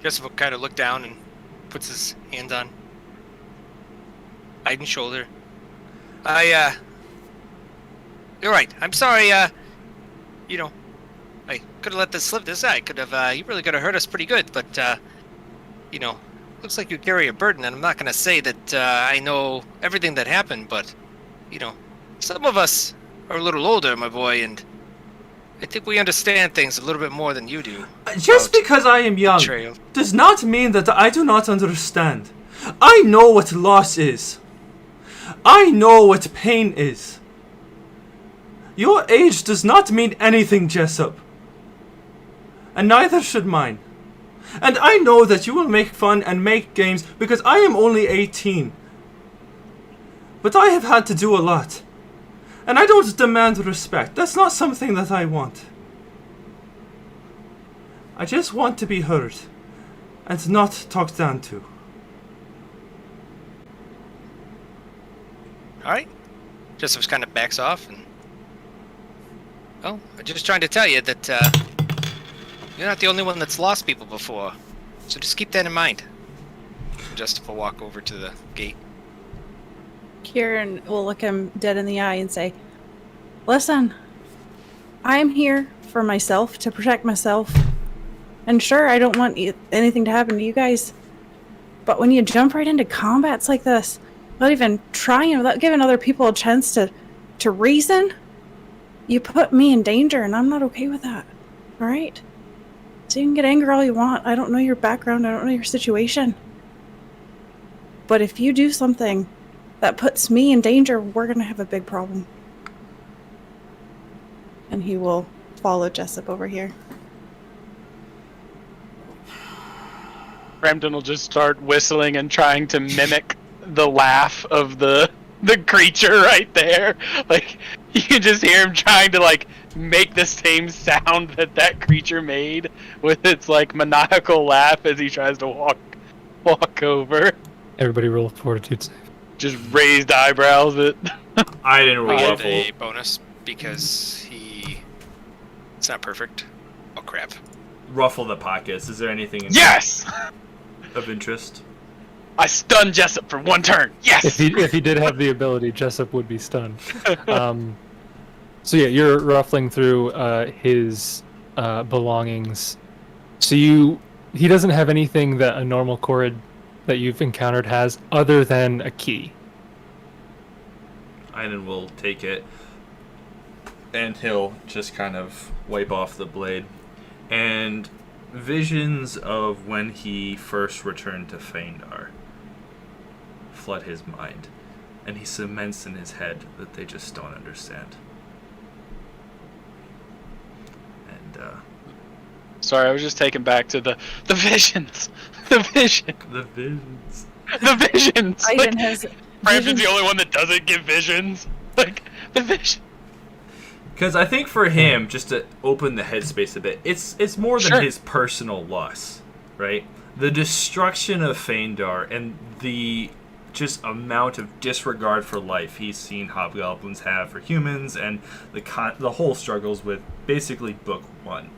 Jessup will kind of look down and puts his hand on Aiden's shoulder. You're right. I'm sorry, I could have let this slip this. I could have, you really could have hurt us pretty good, but, looks like you carry a burden, and I'm not going to say that I know everything that happened, but, some of us are a little older, my boy, and I think we understand things a little bit more than you do. Just about because I am young betrayal. does not mean that I do not understand. I know what loss is. I know what pain is. Your age does not mean anything, Jessup. And neither should mine. And I know that you will make fun and make games because I am only 18. But I have had to do a lot. And I don't demand respect. That's not something that I want. I just want to be heard and not talked down to. All right. Jessup kind of backs off and... Well, I'm just trying to tell you that you're not the only one that's lost people before. So just keep that in mind. Jessup will walk over to the gate. Kieran will look him dead in the eye and say, listen, I'm here for myself, to protect myself. And sure, I don't want anything to happen to you guys. But when you jump right into combats like this, without even trying, without giving other people a chance to reason, you put me in danger, and I'm not okay with that. Alright? So you can get angry all you want. I don't know your background, I don't know your situation. But if you do something that puts me in danger, we're gonna have a big problem. And he will follow Jessup over here. Frampton will just start whistling and trying to mimic the laugh of the creature right there. Like, you can just hear him trying to, like, make the same sound that creature made with its, like, maniacal laugh as he tries to walk over. Everybody roll a fortitude save. Just raised eyebrows at... I didn't roll I a get a bonus because it's not perfect. Oh crap. Ruffle the pockets. Is there anything Yes! of interest? I stunned Jessup for 1 turn. Yes! If he did have the ability, Jessup would be stunned. So yeah, you're ruffling through his belongings. So he doesn't have anything that a normal Korrid that you've encountered has, other than a key. Aaidan will take it, and he'll just kind of wipe off the blade. And visions of when he first returned to Phaendar flood his mind, and he cements in his head that they just don't understand. And Sorry, I was just taken back to the visions. The vision. the visions. The visions. Aaidan Like, has Frampton's visions. the only one that doesn't give visions. Like, the vision. Because I think for him, just to open the headspace a bit, it's more than Sure. his personal loss, right? The destruction of Phaendar and the just amount of disregard for life he's seen hobgoblins have for humans, and the whole struggles with basically book 1.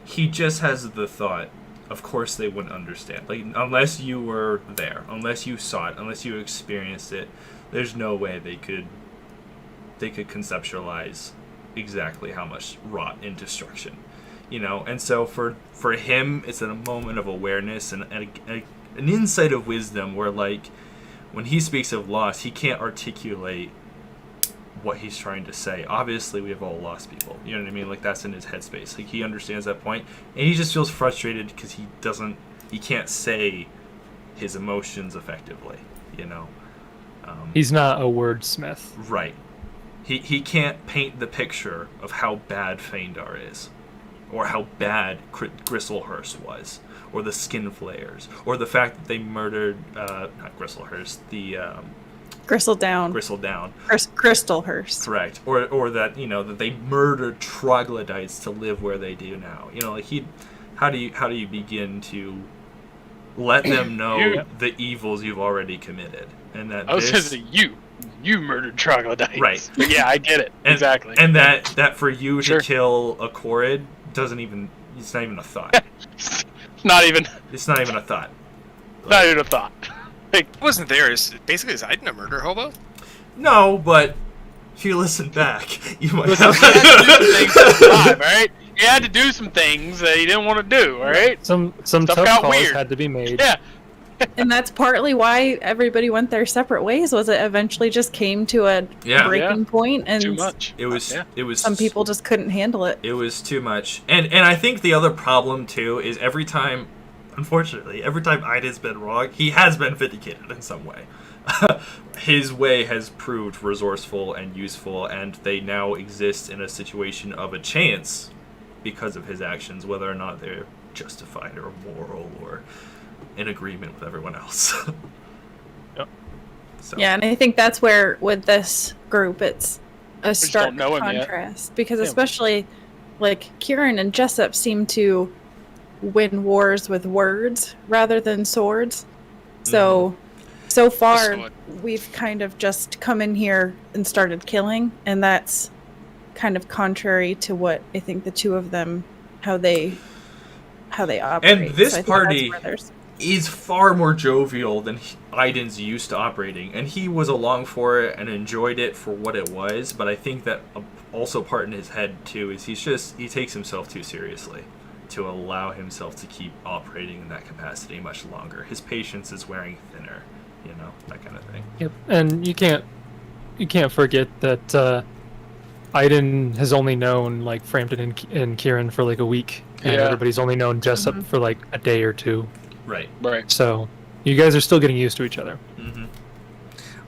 He just has the thought, of course they wouldn't understand. Like, unless you were there, unless you saw it, unless you experienced it, there's no way they could conceptualize exactly how much rot and destruction, you know. And so for him, it's a moment of awareness and an insight of wisdom where, like, when he speaks of loss, he can't articulate what he's trying to say. Obviously, we have all lost people, you know what I mean? Like, that's in his headspace. Like, he understands that point, and he just feels frustrated because he can't say his emotions effectively, you know. He's not a wordsmith. Right. He can't paint the picture of how bad Phaendar is, or how bad Gristlehurst was, or the Skin Flayers, or the fact that they murdered, not Gristlehurst, the Gristledown. Crystalhurst. Correct. Or that, you know, that they murdered troglodytes to live where they do now. You know, like, how do you begin to let them know the evils you've already committed, and that I was just saying, you murdered troglodytes. Right. But yeah, I get it. Exactly. And that for you Sure. to kill a Korrid it's not even a thought. It's not even a thought. not even a thought. Like, It wasn't there. Basically, is Aaidan a murder hobo? No, but if you listen back, you might listen, have. he had to do some things at the time, right? He had to do some things that he didn't want to do, all right? Some Stuff tough got calls weird. had to be made. Yeah. And that's partly why everybody went their separate ways, was it eventually just came to a Yeah. breaking point, and Too much. It was. Yeah. It was. some people just couldn't handle it. It was too much, and I think the other problem too is unfortunately, every time Aidan's been wrong, he has been vindicated in some way. His way has proved resourceful and useful, and they now exist in a situation of a chance because of his actions, whether or not they're justified or moral or in agreement with everyone else. Yep. So. Yeah, and I think that's where, with this group, it's a just stark don't know him yet. contrast. Because Yeah. especially, like, Kieran and Jessup seem to win wars with words rather than swords. So So far, sword. we've kind of just come in here and started killing, and that's kind of contrary to what I think the two of them, how they operate. And this So I think party that's where there's- is far more jovial than Aaidan's used to operating, and he was along for it and enjoyed it for what it was. But I think that also part in his head too is he takes himself too seriously to allow himself to keep operating in that capacity much longer. His patience is wearing thinner, that kind of thing. Yep. And you can't forget that Aaidan has only known like Frampton and Kieran for like a week, and Yeah. everybody's only known Jessup for like a day or two. Right. Right. So you guys are still getting used to each other. Mm-hmm.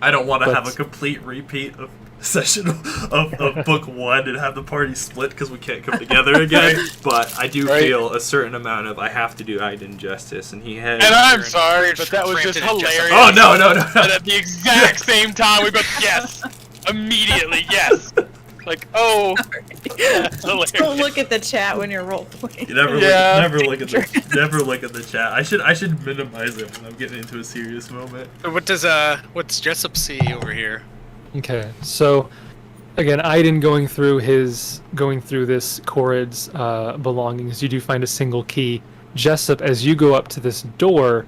I don't want to But- have a complete repeat of session of book one and have the party split because we can't come together again. But I do Right. feel a certain amount of I have to do Aaidan justice, and he has. And I'm Kieran- sorry, but that was just Frampton and Jessup. hilarious. Oh no! And at the exact same time, we both yes, immediately yes. Like that's hilarious. Don't look at the chat when you're role playing. You never Yeah. look at the chat. I should minimize it when I'm getting into a serious moment. What's Jessup see over here? Okay, so again, Aaidan going through this Korrid's belongings, you do find a single key. Jessup, as you go up to this door,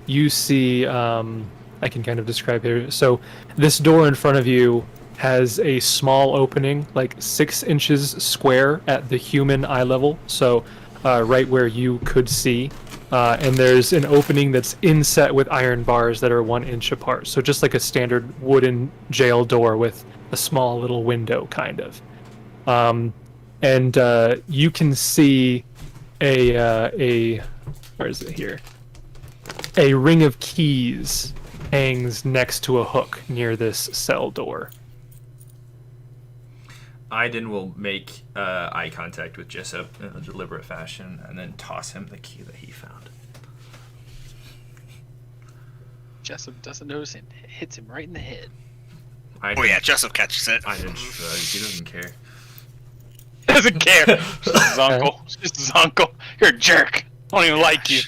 you see I can kind of describe here. So this door in front of you has a small opening, like 6 inches square at the human eye level, so right where you could see. And there's an opening that's inset with iron bars that are 1 inch apart. So just like a standard wooden jail door with a small little window, kind of. And you can see a where is it here? A ring of keys hangs next to a hook near this cell door. Aaidan will make eye contact with Jessup in a deliberate fashion and then toss him the key that he found. Jessup doesn't notice it hits him right in the head. Oh yeah, Jessup catches it. Aaidan shrugs. He doesn't care. Doesn't care. It's just his uncle. It's just his uncle. You're a jerk. I don't even like you.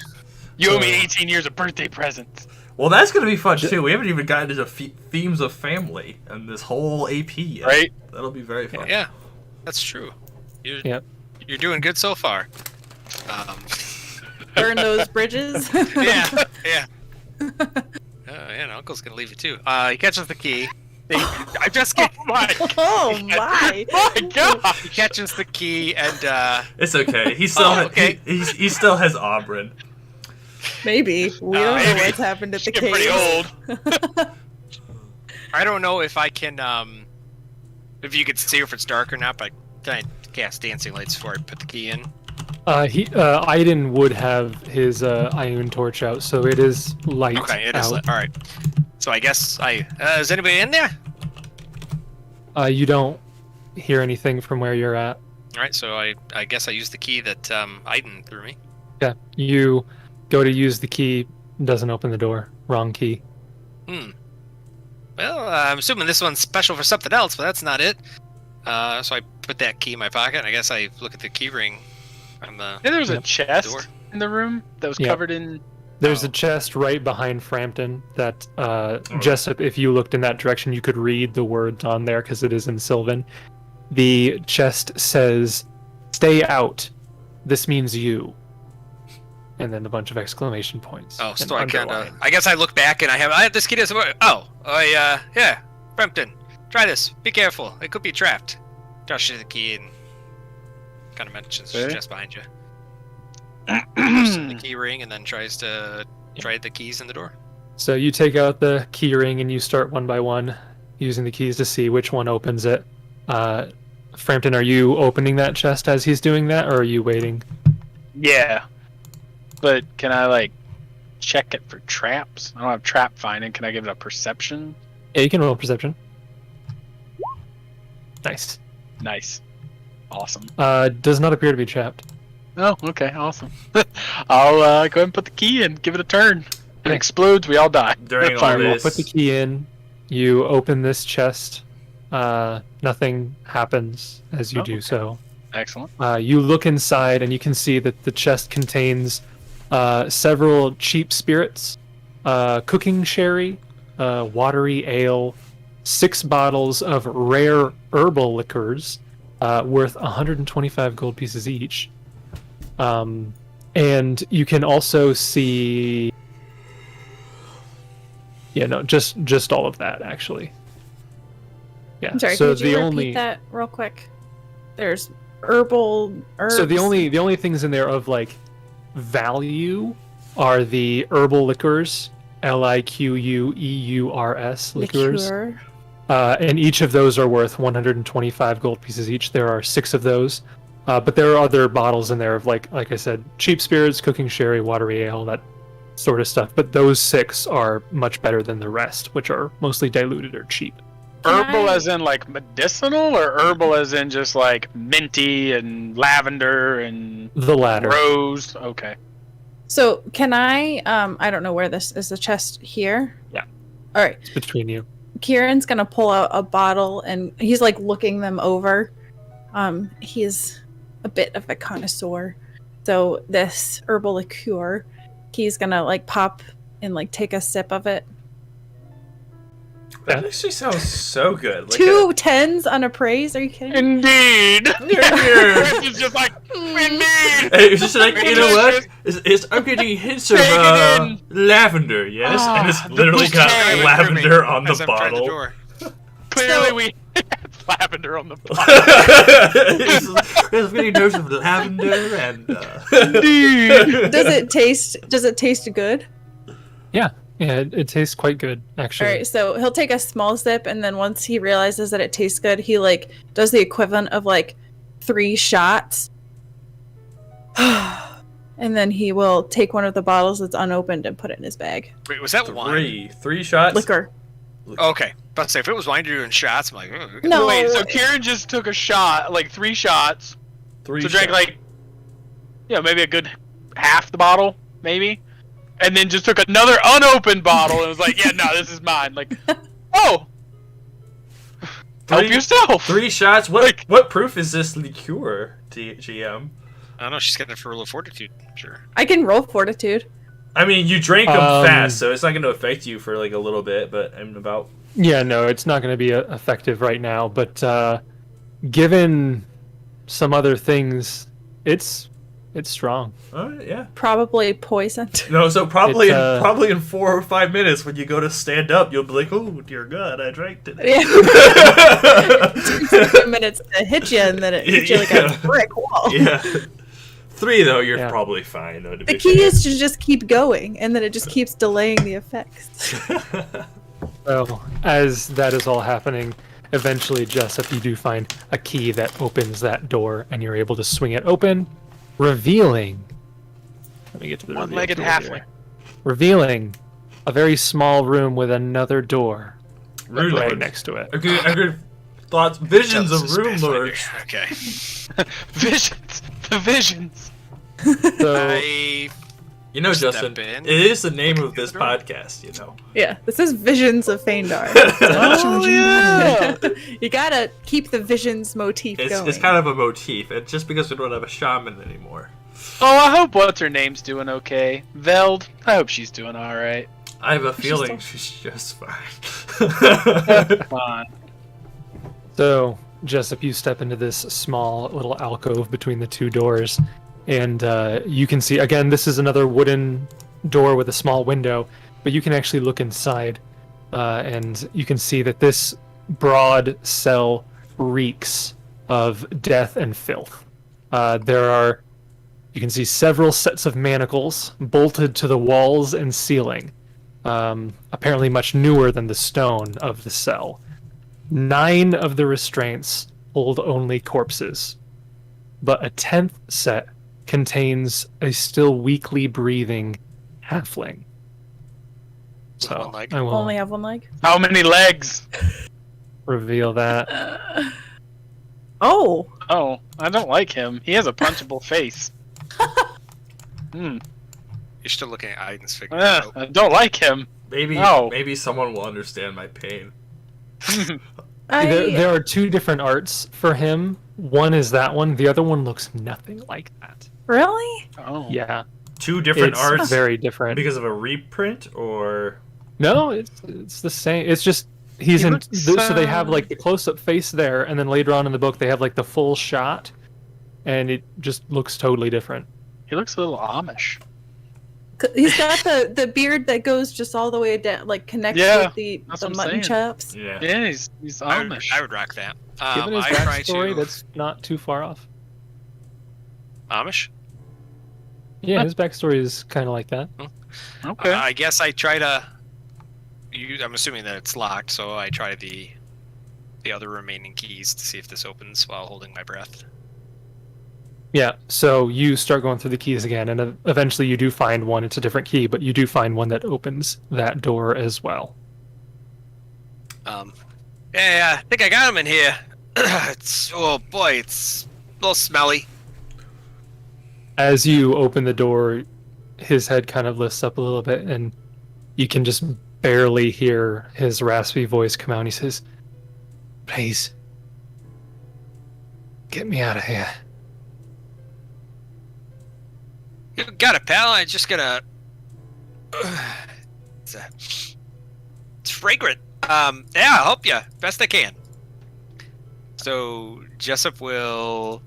You owe me 18 years of birthday presents. Well, that's going to be fun, too. We haven't even gotten into themes of family and this whole AP yet. Right? That'll be very fun. Yeah, that's true. Yep. You're doing good so far. Burn those bridges. Yeah, yeah. And Uncle's gonna leave you too. He catches the key. I just get. Oh my! My God! He catches the key and It's okay. He still okay. he still has Auburn. Maybe we don't know maybe. what's happened at the Getting pretty cave. old. I don't know if I can if you could see if it's dark or not, but I cast dancing lights before I put the key in. Aaidan would have his iron torch out, so it is light Okay, it out. is lit. All right. So I guess is anybody in there? You don't hear anything from where you're at. All right, so I guess I use the key that Aaidan threw me. Yeah, you go to use the key, doesn't open the door. Wrong key. Well, I'm assuming this one's special for something else, but that's not it. So I put that key in my pocket, and I guess I look at the key ring on the Yeah, there was a Yep. chest door. in the room that was Yep. covered in. There's Oh. a chest right behind Frampton that Jessup, if you looked in that direction, you could read the words on there because it is in Sylvan. The chest says, "Stay out. This means you." And then a bunch of exclamation points. Oh, and so I kind of. underline. I guess I look back and I have this key doesn't work. Oh, yeah, Frampton, try this. Be careful. It could be trapped. Josh the key and kind of mentions Okay. just behind you. Pushes the key ring and then tries to try the keys in the door. So you take out the key ring and you start one by one, using the keys to see which one opens it. Frampton, are you opening that chest as he's doing that, or are you waiting? Yeah. But can I, check it for traps? I don't have trap finding. Can I give it a perception? Yeah, you can roll perception. Nice. Nice. Awesome. Does not appear to be trapped. Oh, okay, awesome. I'll go ahead and put the key in, give it a turn. If it Okay. explodes, we all die. During all Fire We'll this, put the key in. You open this chest. Nothing happens as you Oh, do okay. so. Excellent. You look inside and you can see that the chest contains several cheap spirits, cooking sherry, watery ale, 6 bottles of rare herbal liqueurs worth 125 gold pieces each. And you can also see... Yeah, no, just all of that, actually. Yeah. I'm sorry, so could you the repeat that real quick? There's herbs. So the only things in there of like value are the herbal liqueurs, liqueurs liqueurs, liqueur. And each of those are worth 125 gold pieces each. There are 6 of those, but there are other bottles in there of like I said, cheap spirits, cooking sherry, watery ale, that sort of stuff. But those 6 are much better than the rest, which are mostly diluted or cheap. Herbal as in like medicinal, or herbal as in just like minty and lavender and The latter. rose? Okay. So can I don't know where this is, the chest here? Yeah. All right. It's between you. Kieran's gonna pull out a bottle and he's like looking them over. He's a bit of a connoisseur. So this herbal liqueur, he's gonna like pop and like take a sip of it. That actually sounds so good. Like 2 10s unappraised? Are you kidding? Indeed. It's just like indeed. It's just like, you know what? I'm getting hints of lavender, yes? And it's literally got lavender on the bottle. Clearly we have lavender on the bottle. There's getting notes of lavender and... Indeed. Does it taste good? Yeah, it tastes quite good, actually. All right, so he'll take a small sip, and then once he realizes that it tastes good, he like does the equivalent of like 3 shots, and then he will take one of the bottles that's unopened and put it in his bag. Wait, was that wine? 3 shots? Liquor. Okay, about to say if it was wine, you're doing shots. I'm like, oh, No. Wait, so Kieran just took a shot, like 3 shots. 3 So shots. drank like, maybe a good half the bottle, maybe, and then just took another unopened bottle and was like, "Yeah, no, this is mine." Like, oh, help yourself. 3 shots? What proof is this liqueur, GM? I don't know. She's getting it for a little fortitude. Sure. I can roll fortitude. I mean, you drank them fast, so it's not going to affect you for like a little bit, but I'm about... Yeah, no, it's not going to be effective right now, but given some other things, it's strong. All right, yeah. Probably poisoned. No, so probably It's, probably in 4 or 5 minutes when you go to stand up, you'll be like, "Oh dear God, I drank it." Yeah. It takes a few minutes to hit you, and then it hits you like a brick wall. Yeah. 3 though, you're Yeah. probably fine though. To The be key fair. is to just keep going, and then it just keeps delaying the effects. Well, as that is all happening, eventually, Jessup, you do find a key that opens that door, and you're able to swing it open, revealing... Let me get to the reveal One-legged tool halfling. here. Revealing a very small room with another door Room right Lord. next to it. A good thoughts, visions of Jealous room Pathfinder. lords. Okay. Visions, the visions. So, I You know, Step Justin, in. it is the name of this podcast. You know. Yeah, this is Visions of Phaendar. Oh yeah. You gotta keep the Visions motif going. It's kind of a motif. It's just because we don't have a shaman anymore. Oh, I hope what's her name's doing okay. Veld. I hope she's doing all right. I have a feeling still- she's just fine. Come on. So, Jessup, you step into this small little alcove between the 2 doors, and you can see, again, this is another wooden door with a small window, but you can actually look inside, and you can see that this broad cell reeks of death and filth. You can see several sets of manacles bolted to the walls and ceiling, apparently much newer than the stone of the cell. 9 of the restraints hold only corpses, but a 10th set contains a still weakly breathing halfling. So One leg. I will Only have 1 leg. How many legs? reveal that. Oh, Oh, I don't like him. He has a punchable face. You're still looking at Aiden's figure. I don't like him. Maybe someone will understand my pain. There are 2 different arts for him. One is that one. The other one looks nothing like that. really? Oh. Yeah, 2 different it's arts very different. because of a reprint, or No, it's the same. It's just he's He in. looks, So they have like the close-up face there, and then later on in the book they have like the full shot, and it just looks totally different. He looks a little Amish. He's got the beard that goes just all the way down, like connects Yeah, with the that's what I'm mutton saying. chops. Yeah. Yeah, he's Amish. I would rock that. Given his I try backstory, to that's not too far off. Amish. Yeah, his backstory is kind of like that. Okay. I guess I try to. I'm assuming that it's locked, so I try the other remaining keys to see if this opens while holding my breath. Yeah, so you start going through the keys again, and eventually you do find one. It's a different key, but you do find one that opens that door as well. Yeah, I think I got him in here. Oh boy, it's a little smelly. As you open the door, his head kind of lifts up a little bit, and you can just barely hear his raspy voice come out. And he says, "Please, get me out of here." You got it, pal. I just gotta. It's fragrant. Yeah, I'll help you best I can. So Jessup will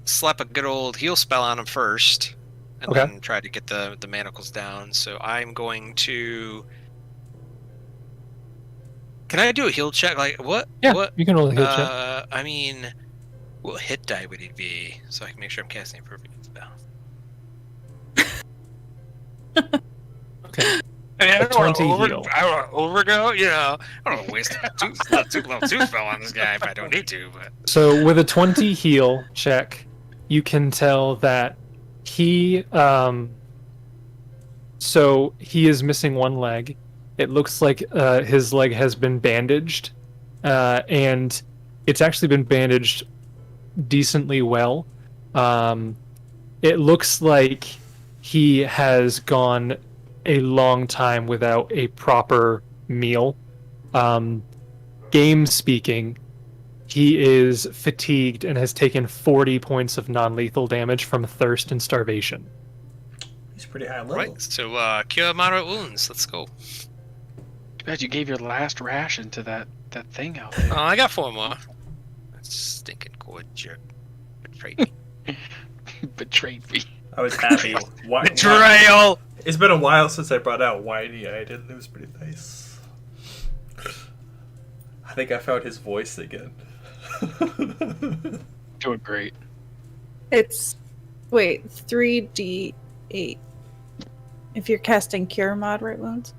slap a good old heal spell on him first, and Okay. then try to get the manacles down. So I'm going to. Can I do a heal check? Like what? Yeah, What? you can roll a heal check. I mean, what hit die would it be? So I can make sure I'm casting a perfect spell. Okay. I mean, I A don't want 20 to heal. overgo, you know. I don't want to waste a level 2 spell on this guy if I don't need to, but... So with a 20 heal check, you can tell that he so he is missing one leg. It looks like his leg has been bandaged, and it's actually been bandaged decently well. It looks like he has gone a long time without a proper meal. Game speaking, he is fatigued and has taken 40 points of non-lethal damage from thirst and starvation. He's pretty high level. Right, so cure moderate wounds. Let's go. Too bad you gave your last ration to that thing out there. Oh, I got 4 more. That stinking cord jerk. Betrayed me. Betrayed me. I was happy. Betrayal! It's been a while since I brought out Whitey Aaidan. It was pretty nice. I think I found his voice again. Doing great. It's 3d8 if you're casting cure moderate wounds.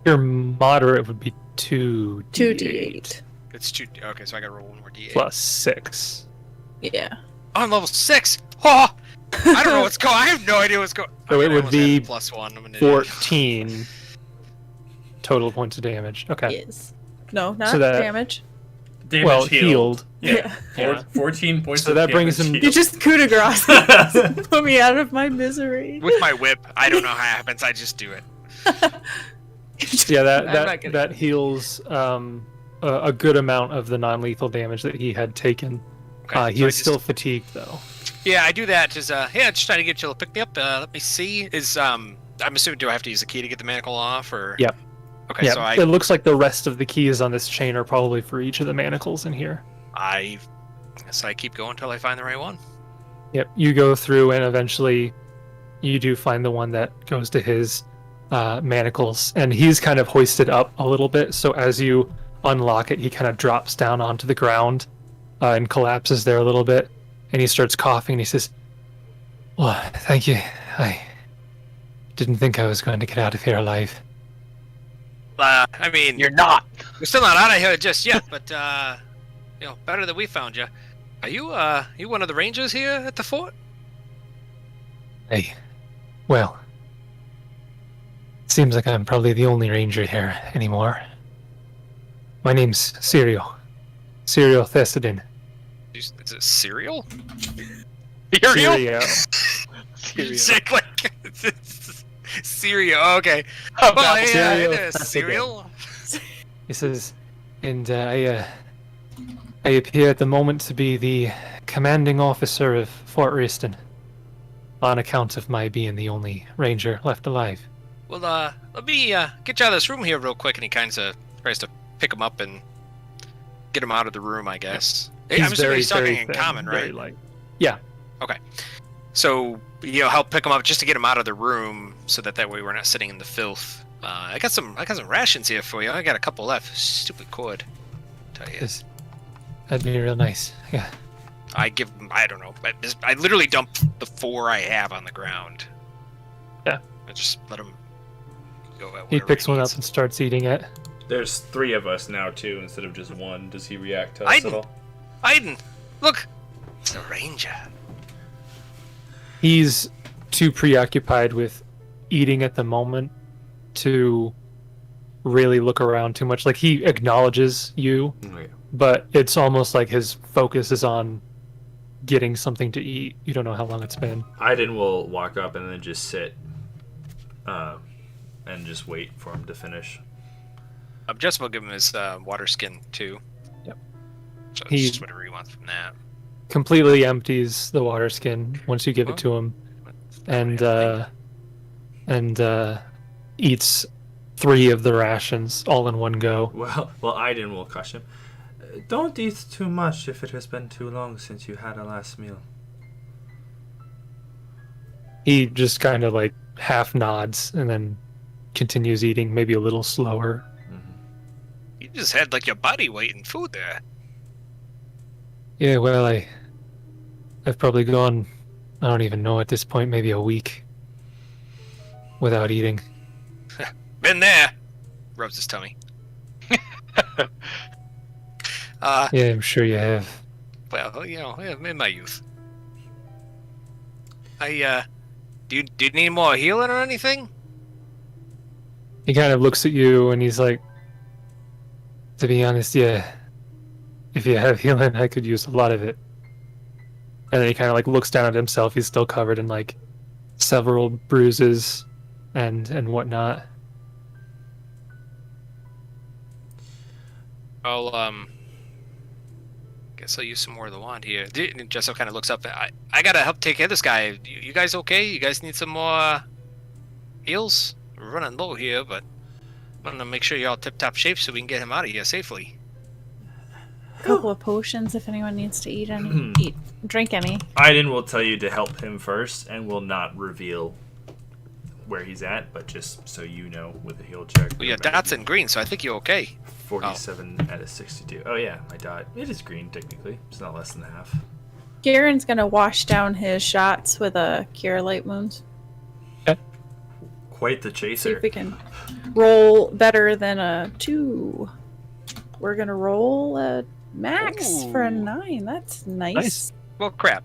Your moderate would be 2d8 2d8. It's 2. Okay, so I gotta roll 1 more d8. plus 6. Yeah. On level 6! Oh! I don't know what's going on. I have no idea what's going on. So it would be +1. I'm an idiot. 14 total points of damage. Okay. Yes. No, not So that- damage. Damage Well, healed. healed. Yeah. Yeah. 14 points So of that brings damage him- You healed. just coup de grace. Put me out of my misery. With my whip. I don't know how it happens. I just do it. Yeah, I'm not that gonna- heals a good amount of the non-lethal damage that he had taken. Okay, He so I is just- still fatigued though. Yeah, I do that. Just yeah, just trying to get you to pick me up. Let me see. I'm assuming, do I have to use a key to get the manacle off, or? Yep. Okay, Yeah, so it looks like the rest of the keys on this chain are probably for each of the manacles in here. I guess I keep going until I find the right one. Yep, you go through and eventually you do find the one that goes to his manacles, and he's kind of hoisted up a little bit, so as you unlock it, he kind of drops down onto the ground and collapses there a little bit, and he starts coughing, and he says, "Well, thank you. I didn't think I was going to get out of here alive." I mean, You're not. we're still not out of here just yet, but better that we found you. Are you one of the rangers here at the fort? Hey, well, seems like I'm probably the only ranger here anymore. My name's Serial Thessadin. Is it cereal? Cereal. Sick, like cereal. Okay. Oh, Well, God. yeah, Cereal. cereal. He says, and I appear at the moment to be the commanding officer of Fort Riston, on account of my being the only ranger left alive. Well, let me get you out of this room here real quick, and he kind of tries to pick him up and get him out of the room, I guess. I'm assuming he's talking in thin, common, very right? light. Yeah. Okay. So, help pick him up just to get him out of the room, so that way we're not sitting in the filth. I got some rations here for you. I got a couple left. Stupid cord. Tell you. That'd be real nice. Yeah. I give him, I don't know. I literally dump the 4 I have on the ground. Yeah. I just let him go at He whatever picks one needs. up and starts eating it. There's 3 of us now too, instead of just 1. Does he react to us at all? Aaidan, look! It's a ranger. He's too preoccupied with eating at the moment to really look around too much. Like, he acknowledges you, but it's almost like his focus is on getting something to eat. You don't know how long it's been. Aaidan will walk up and then just sit and just wait for him to finish. Jessup will give him his water skin too. Yep. So He- it's just whatever he wants from that. Completely empties the water skin once you give it to him, and eats 3 of the rations all in one go. Well, Aaidan will crush him. Don't eat too much if it has been too long since you had a last meal. He just kind of like half nods and then continues eating, maybe a little slower. You just had like your body weight in food there. Yeah, well, I've probably gone, I don't even know at this point, maybe a week without eating. Been there. Rubs his tummy. Yeah, I'm sure you have. Well, in my youth. Do you need more healing or anything? He kind of looks at you and he's like, to be honest, yeah, if you have healing, I could use a lot of it. And then he kind of like looks down at himself. He's still covered in like several bruises and whatnot. I'll guess I'll use some more of the wand here. Jessup kind of looks up. I gotta help take care of this guy. You guys okay? You guys need some more heals? We're running low here, but I want to make sure you're all tip-top shape so we can get him out of here safely. A couple of potions if anyone needs to eat any, drink any. Aaidan will tell you to help him first and will not reveal where he's at, but just so you know with a heal check. Well, yeah, dots in green, so I think you're okay. 47 out of 62. Oh yeah, my dot. It is green technically. It's not less than half. Kieran's gonna wash down his shots with a Cure Light Wounds. Quite the See chaser. if we can roll better than a 2. We're gonna roll a max for a Ooh. 9. That's nice. Nice. Well, crap.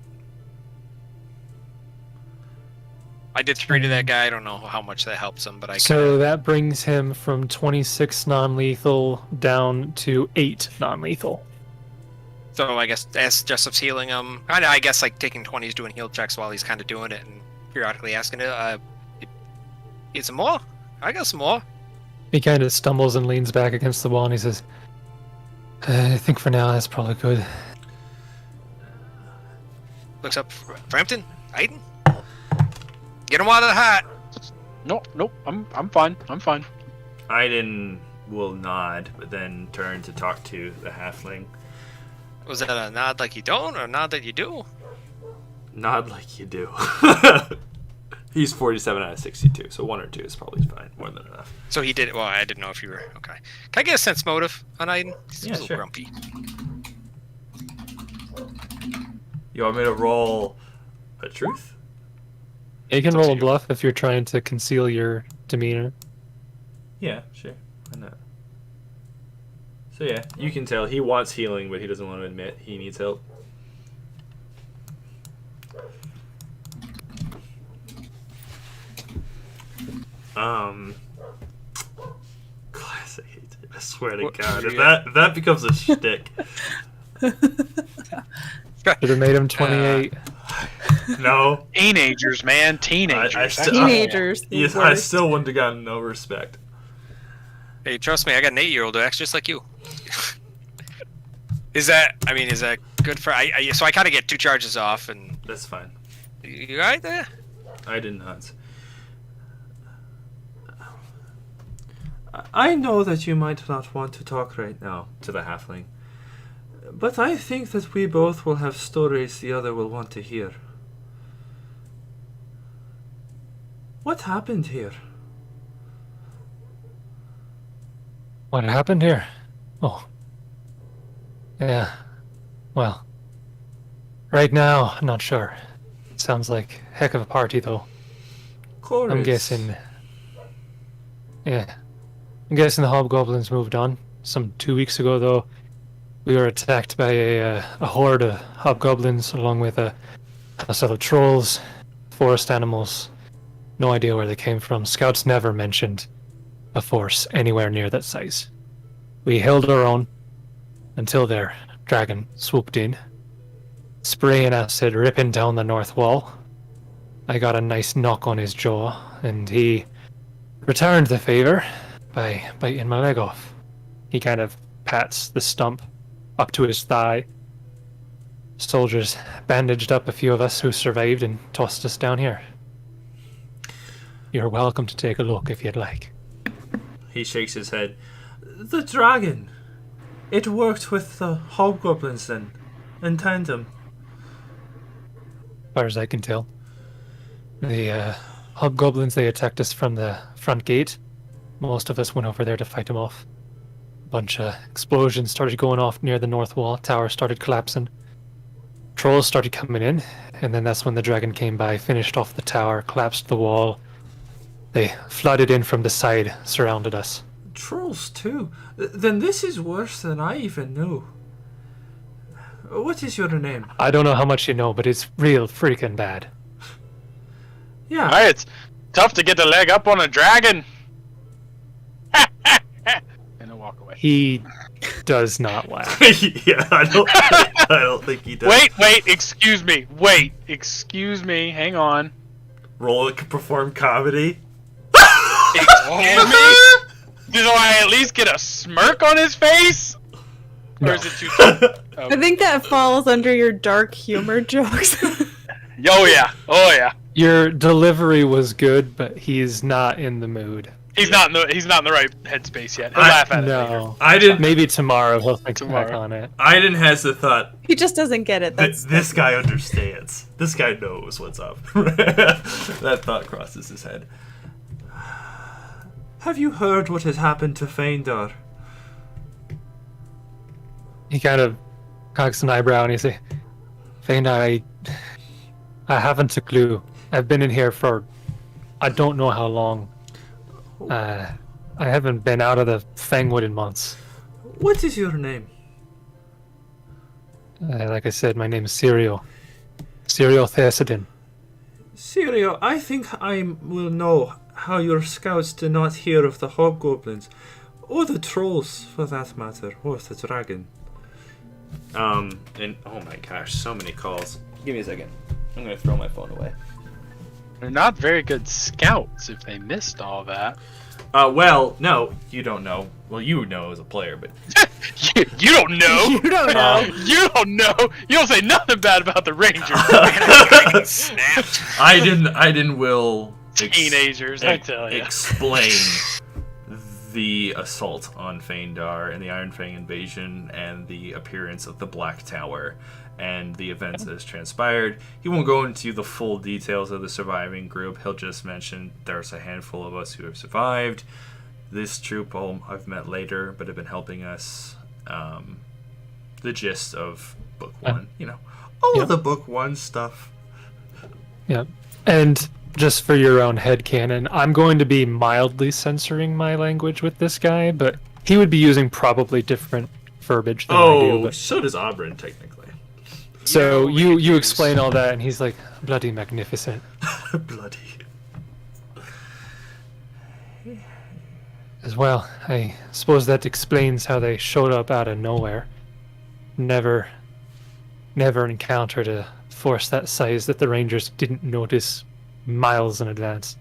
I did 3 to that guy. I don't know how much that helps him, but I So that brings him from 26 non-lethal down to 8 non-lethal. So I guess as Jessup's healing him, I guess like taking 20s, doing heal checks while he's kind of doing it, and periodically asking it, "Need some more? I got some more." He kind of stumbles and leans back against the wall and he says, I think for now that's probably good. Looks up, Frampton, Aaidan, get him out of the hut. Nope. I'm fine. I'm fine. Aaidan will nod, but then turn to talk to the halfling. Was that a nod like you don't, or a nod that you do? Nod like you do. He's 47 out of 62, so 1 or 2 is probably fine. More than enough. So he did it. Well, I didn't know if you were okay. Can I get a sense motive on Aaidan? He's Yeah, a little sure. grumpy. You want me to roll a truth? You can It's up roll to a you. bluff if you're trying to conceal your demeanor. Yeah, sure. Why not? So yeah, you can tell he wants healing, but he doesn't want to admit he needs help. Classic. I swear to What- God, if yeah. that becomes a shtick. Should have made him 28. No, Teenagers, man. Teenagers. I That's still- all. Teenagers. the yes, I worst. still wouldn't have gotten no respect. Hey, trust me, I got an 8-year-old who acts just like you. Is that good for? So I kind of get 2 charges off, and That's fine. you right there? I did not. I know that you might not want to talk right now, to the halfling. But I think that we both will have stories the other will want to hear. What happened here? What happened here? Oh. Yeah. Well. Right now, I'm not sure. Sounds like a heck of a party, though. Chorus. I'm guessing... Yeah. I'm guessing the hobgoblins moved on. Some 2 weeks ago, though, we were attacked by a horde of hobgoblins, along with a set of trolls, forest animals. No idea where they came from. Scouts never mentioned a force anywhere near that size. We held our own until their dragon swooped in, spraying acid, ripping down the north wall. I got a nice knock on his jaw, and he returned the favor by biting my leg off. He kind of pats the stump up to his thigh. Soldiers bandaged up a few of us who survived and tossed us down here. You're welcome to take a look if you'd like. He shakes his head. The dragon. It worked with the hobgoblins then, in tandem. As far as I can tell. The hobgoblins, they attacked us from the front gate. Most of us went over there to fight them off. A bunch of explosions started going off near the north wall. Tower started collapsing. Trolls started coming in, and then that's when the dragon came by, finished off the tower, collapsed the wall. They flooded in from the side, surrounded us. Trolls too? Then this is worse than I even knew. What is your name? I don't know how much you know, but it's real freaking bad. Yeah. Alright, it's tough to get the leg up on a dragon. And I walk away. He does not laugh. Yeah, I don't think he does. Wait, excuse me, hang on. Roll perform comedy. Excuse me? Do I at least get a smirk on his face? Or No. is it too tough? I think that falls under your dark humor jokes. Oh yeah. Your delivery was good, but he's not in the mood. He's not in the right headspace yet. He'll laugh at it later. No. I didn't. Maybe tomorrow he'll think back Tomorrow. on it. Aiden has the thought. He just doesn't get it. This guy understands. This guy knows what's up. That thought crosses his head. Have you heard what has happened to Phaendar? He kind of cocks an eyebrow and he says, Phaendar, I haven't a clue. I've been in here for I don't know how long. I haven't been out of the Fangwood in months. What is your name? Like I said, my name is Serial. Serial Theosidin. Sirio, I think I will know how your scouts did not hear of the hobgoblins, or the trolls, for that matter, or the dragon. And oh my gosh, so many calls. Give me a second. I'm gonna throw my phone away. They're not very good scouts if they missed all that. Well, no, you don't know. Well, you know as a player, but you don't know. You don't know. You don't know. You don't say nothing bad about the Rangers. Snapped. Aiden will Teenagers, I tell you. explain the assault on Phaendar and the Iron Fang invasion and the appearance of the Black Tower and the events that has transpired. He won't go into the full details of the surviving group. He'll just mention there's a handful of us who have survived. This troop I've met later, but have been helping us. The gist of book one, all of the book one stuff. Yeah. And just for your own headcanon, I'm going to be mildly censoring my language with this guy, but he would be using probably different verbiage than I do. But... so does Oberyn, technically. So you explain all that, and he's like, bloody magnificent. Bloody. As well, I suppose that explains how they showed up out of nowhere. Never encountered a force that size that the Rangers didn't notice miles in advance.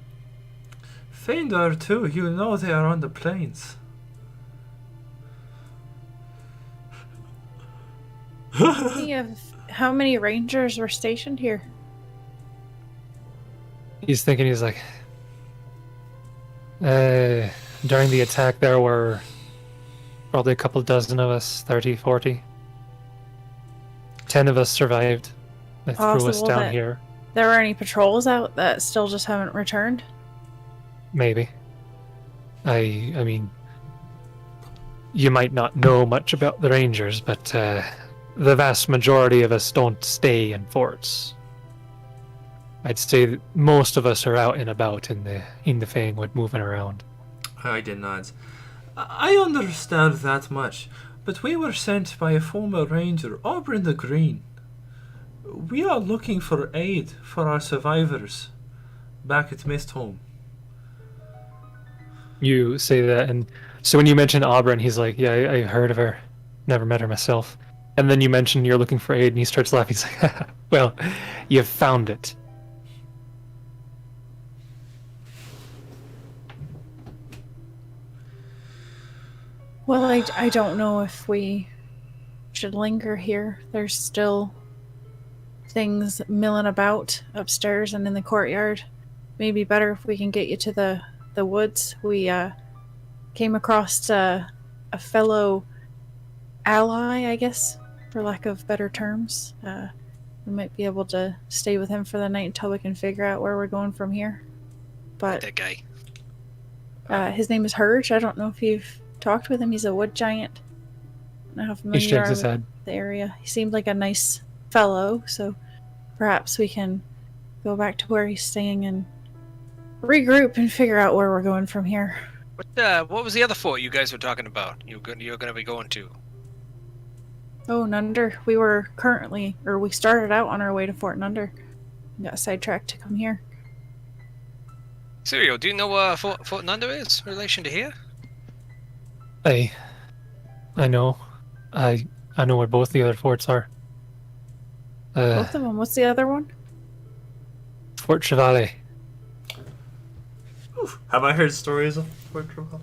Phaendar too, they are on the plains. How many rangers were stationed here? He's thinking, he's like, during the attack there were probably a couple dozen of us, 30, 40. 10 of us survived. They threw us Possible down that- here. There were any patrols out that still just haven't returned? Maybe. I mean, you might not know much about the Rangers, but the vast majority of us don't stay in forts. I'd say that most of us are out and about in the Fangwood, moving around. Aaidan nods. I understand that much, but we were sent by a former ranger, Aaidan the Green. We are looking for aid for our survivors back at Mistholm. You say that, and so when you mention Aaidan, he's like, "Yeah, I heard of her. Never met her myself." And then you mention you're looking for aid, and he starts laughing. He's like, "Well, you found it." Well, I don't know if we should linger here. There's still things milling about upstairs and in the courtyard. Maybe better if we can get you to the woods. We came across a fellow ally, I guess, for lack of better terms. We might be able to stay with him for the night until we can figure out where we're going from here. But That guy. his name is Hurge. I don't know if you've talked with him. He's a wood giant. I don't know how He familiar you shakes are his with head. the area. He seemed like a nice fellow, so perhaps we can go back to where he's staying and regroup and figure out where we're going from here. What was the other fort you guys were talking about? You're gonna be going to? Oh, Nunder. We started out on our way to Fort Nunder. Got sidetracked to come here. Serial, do you know where Fort Nunder is in relation to here? I know. I know where both the other forts are. Both of them. What's the other one? Fort Chevalier. Have I heard stories of Fort Trevally?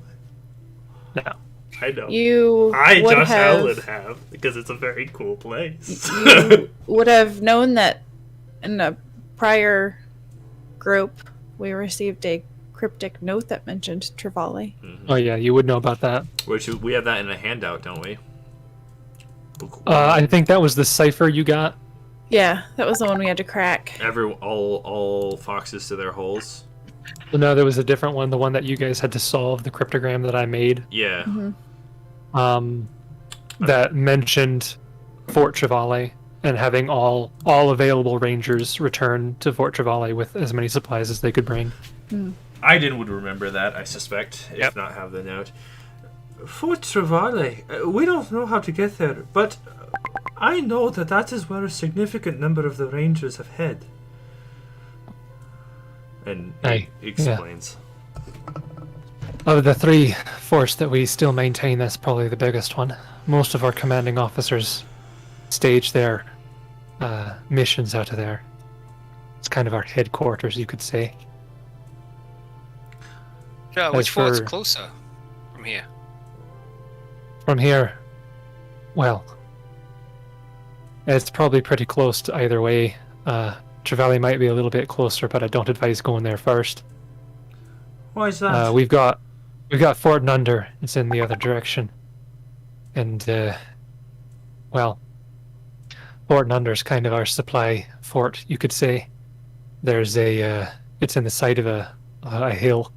No. I know. You I, would Josh have, Allen, have, because it's a very cool place. you would have known that in a prior group we received a cryptic note that mentioned Trevally. Oh yeah, you would know about that. Which we have that in a handout, don't we? I think that was the cipher you got. Yeah, that was the one we had to crack. All foxes to their holes. No, there was a different one. The one that you guys had to solve, the cryptogram that I made. Yeah. That mentioned Fort Chevalier and having all available rangers return to Fort Chevalier with as many supplies as they could bring. Aaidan would remember that, I suspect, if Yep. not have the note. Fort Trevally. We don't know how to get there, but I know that is where a significant number of the Rangers have hid. And Aye, he explains. Of the three forts that we still maintain, that's probably the biggest one. Most of our commanding officers stage their missions out of there. It's kind of our headquarters, you could say. Which As fort's for- closer from here? From here, well, it's probably pretty close to either way. Trevally might be a little bit closer, but I don't advise going there first. Why is that? We've got Fort Nunder. It's in the other direction, and well, Fort Nunder's kind of our supply fort, you could say. There's it's in the side of a hill.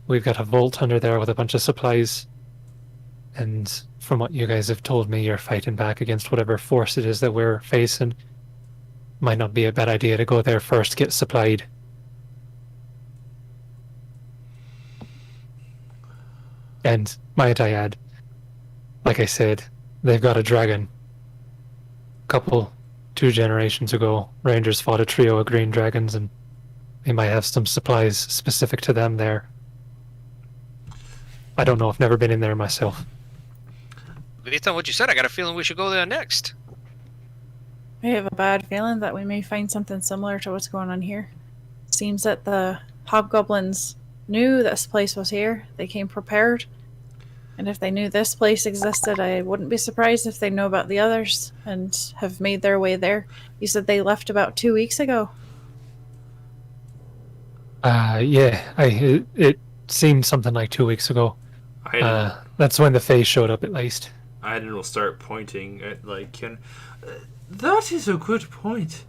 We've got a vault under there with a bunch of supplies. And from what you guys have told me, you're fighting back against whatever force it is that we're facing. Might not be a bad idea to go there first, get supplied. And might I add, like I said, they've got a dragon. Two generations ago, Rangers fought a trio of green dragons, and they might have some supplies specific to them there. I don't know, I've never been in there myself. Based on what you said, I got a feeling we should go there next. I have a bad feeling that we may find something similar to what's going on here. Seems that the hobgoblins knew this place was here. They came prepared. And if they knew this place existed, I wouldn't be surprised if they know about the others and have made their way there. You said they left about 2 weeks ago. Yeah, seemed something like 2 weeks ago. That's when the face showed up, at least. Aaidan will start pointing at Kieran. That is a good point.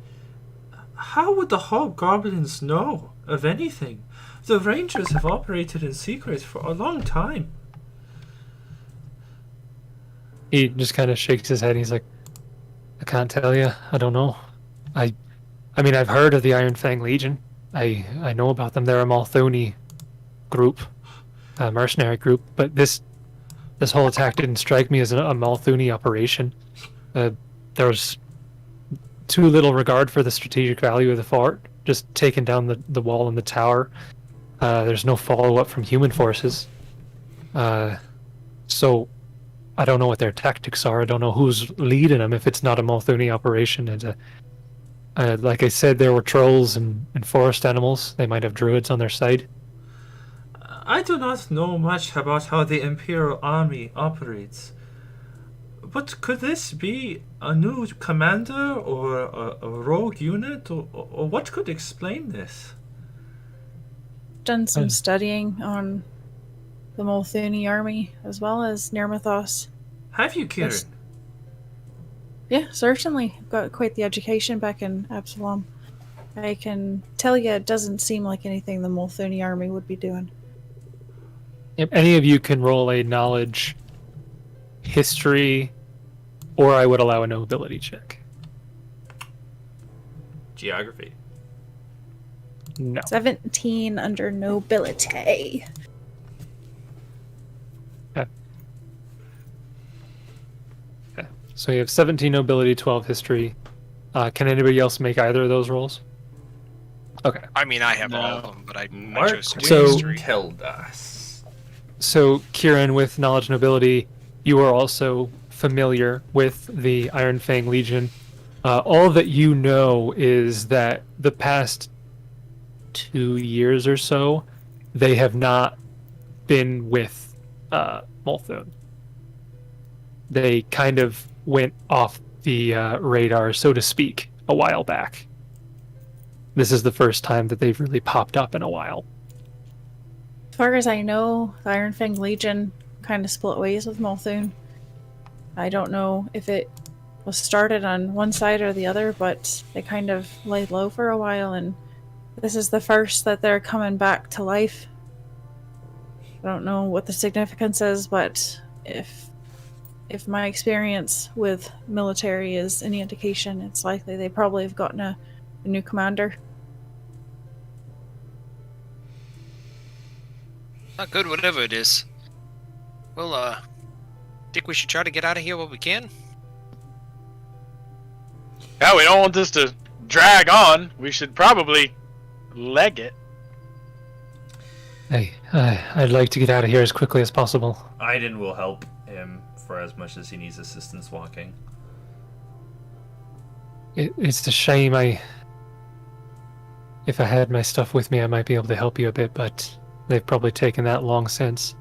How would the hobgoblins know of anything? The Rangers have operated in secret for a long time. He just kind of shakes his head. And he's like, I can't tell you. I don't know. I mean, I've heard of the Iron Fang Legion. I know about them. They're a Malthoni group, a mercenary group. But this whole attack didn't strike me as a Malthoni operation. There's too little regard for the strategic value of the fort. Just taking down the wall and the tower. There's no follow-up from human forces. So I don't know what their tactics are. I don't know who's leading them if it's not a Malthoni operation. And like I said, there were trolls and forest animals. They might have druids on their side. I do not know much about how the Imperial Army operates. But could this be a new commander or a rogue unit? Or what could explain this? Done some studying on the Malthuni army as well as Nirmathos. Have you, Kieran? Yes. Yeah, certainly. Got quite the education back in Absalom. I can tell you it doesn't seem like anything the Malthuni army would be doing. If any of you can roll a knowledge, history, or I would allow a nobility check. Geography. No. 17 under nobility. Okay. So you have 17 nobility, 12 history. Can anybody else make either of those rolls? Okay. I mean, I have all No. of them, but I Mark chose to do So- history. told us. So, Kieran, with knowledge nobility, you are also familiar with the Iron Fang Legion. All that you know is that the past 2 years or so, they have not been with Multhune. They kind of went off the radar, so to speak, a while back. This is the first time that they've really popped up in a while. As far as I know, the Iron Fang Legion kind of split ways with Multhune. I don't know if it was started on one side or the other, but they kind of laid low for a while, and this is the first that they're coming back to life. I don't know what the significance is, but if my experience with military is any indication, it's likely they probably have gotten a new commander. Not good, whatever it is. Well, think we should try to get out of here while we can? Yeah, we don't want this to drag on. We should probably leg it. Hey, I'd like to get out of here as quickly as possible. Aaidan will help him for as much as he needs assistance walking. It's a shame. If I had my stuff with me, I might be able to help you a bit, but they've probably taken that long since.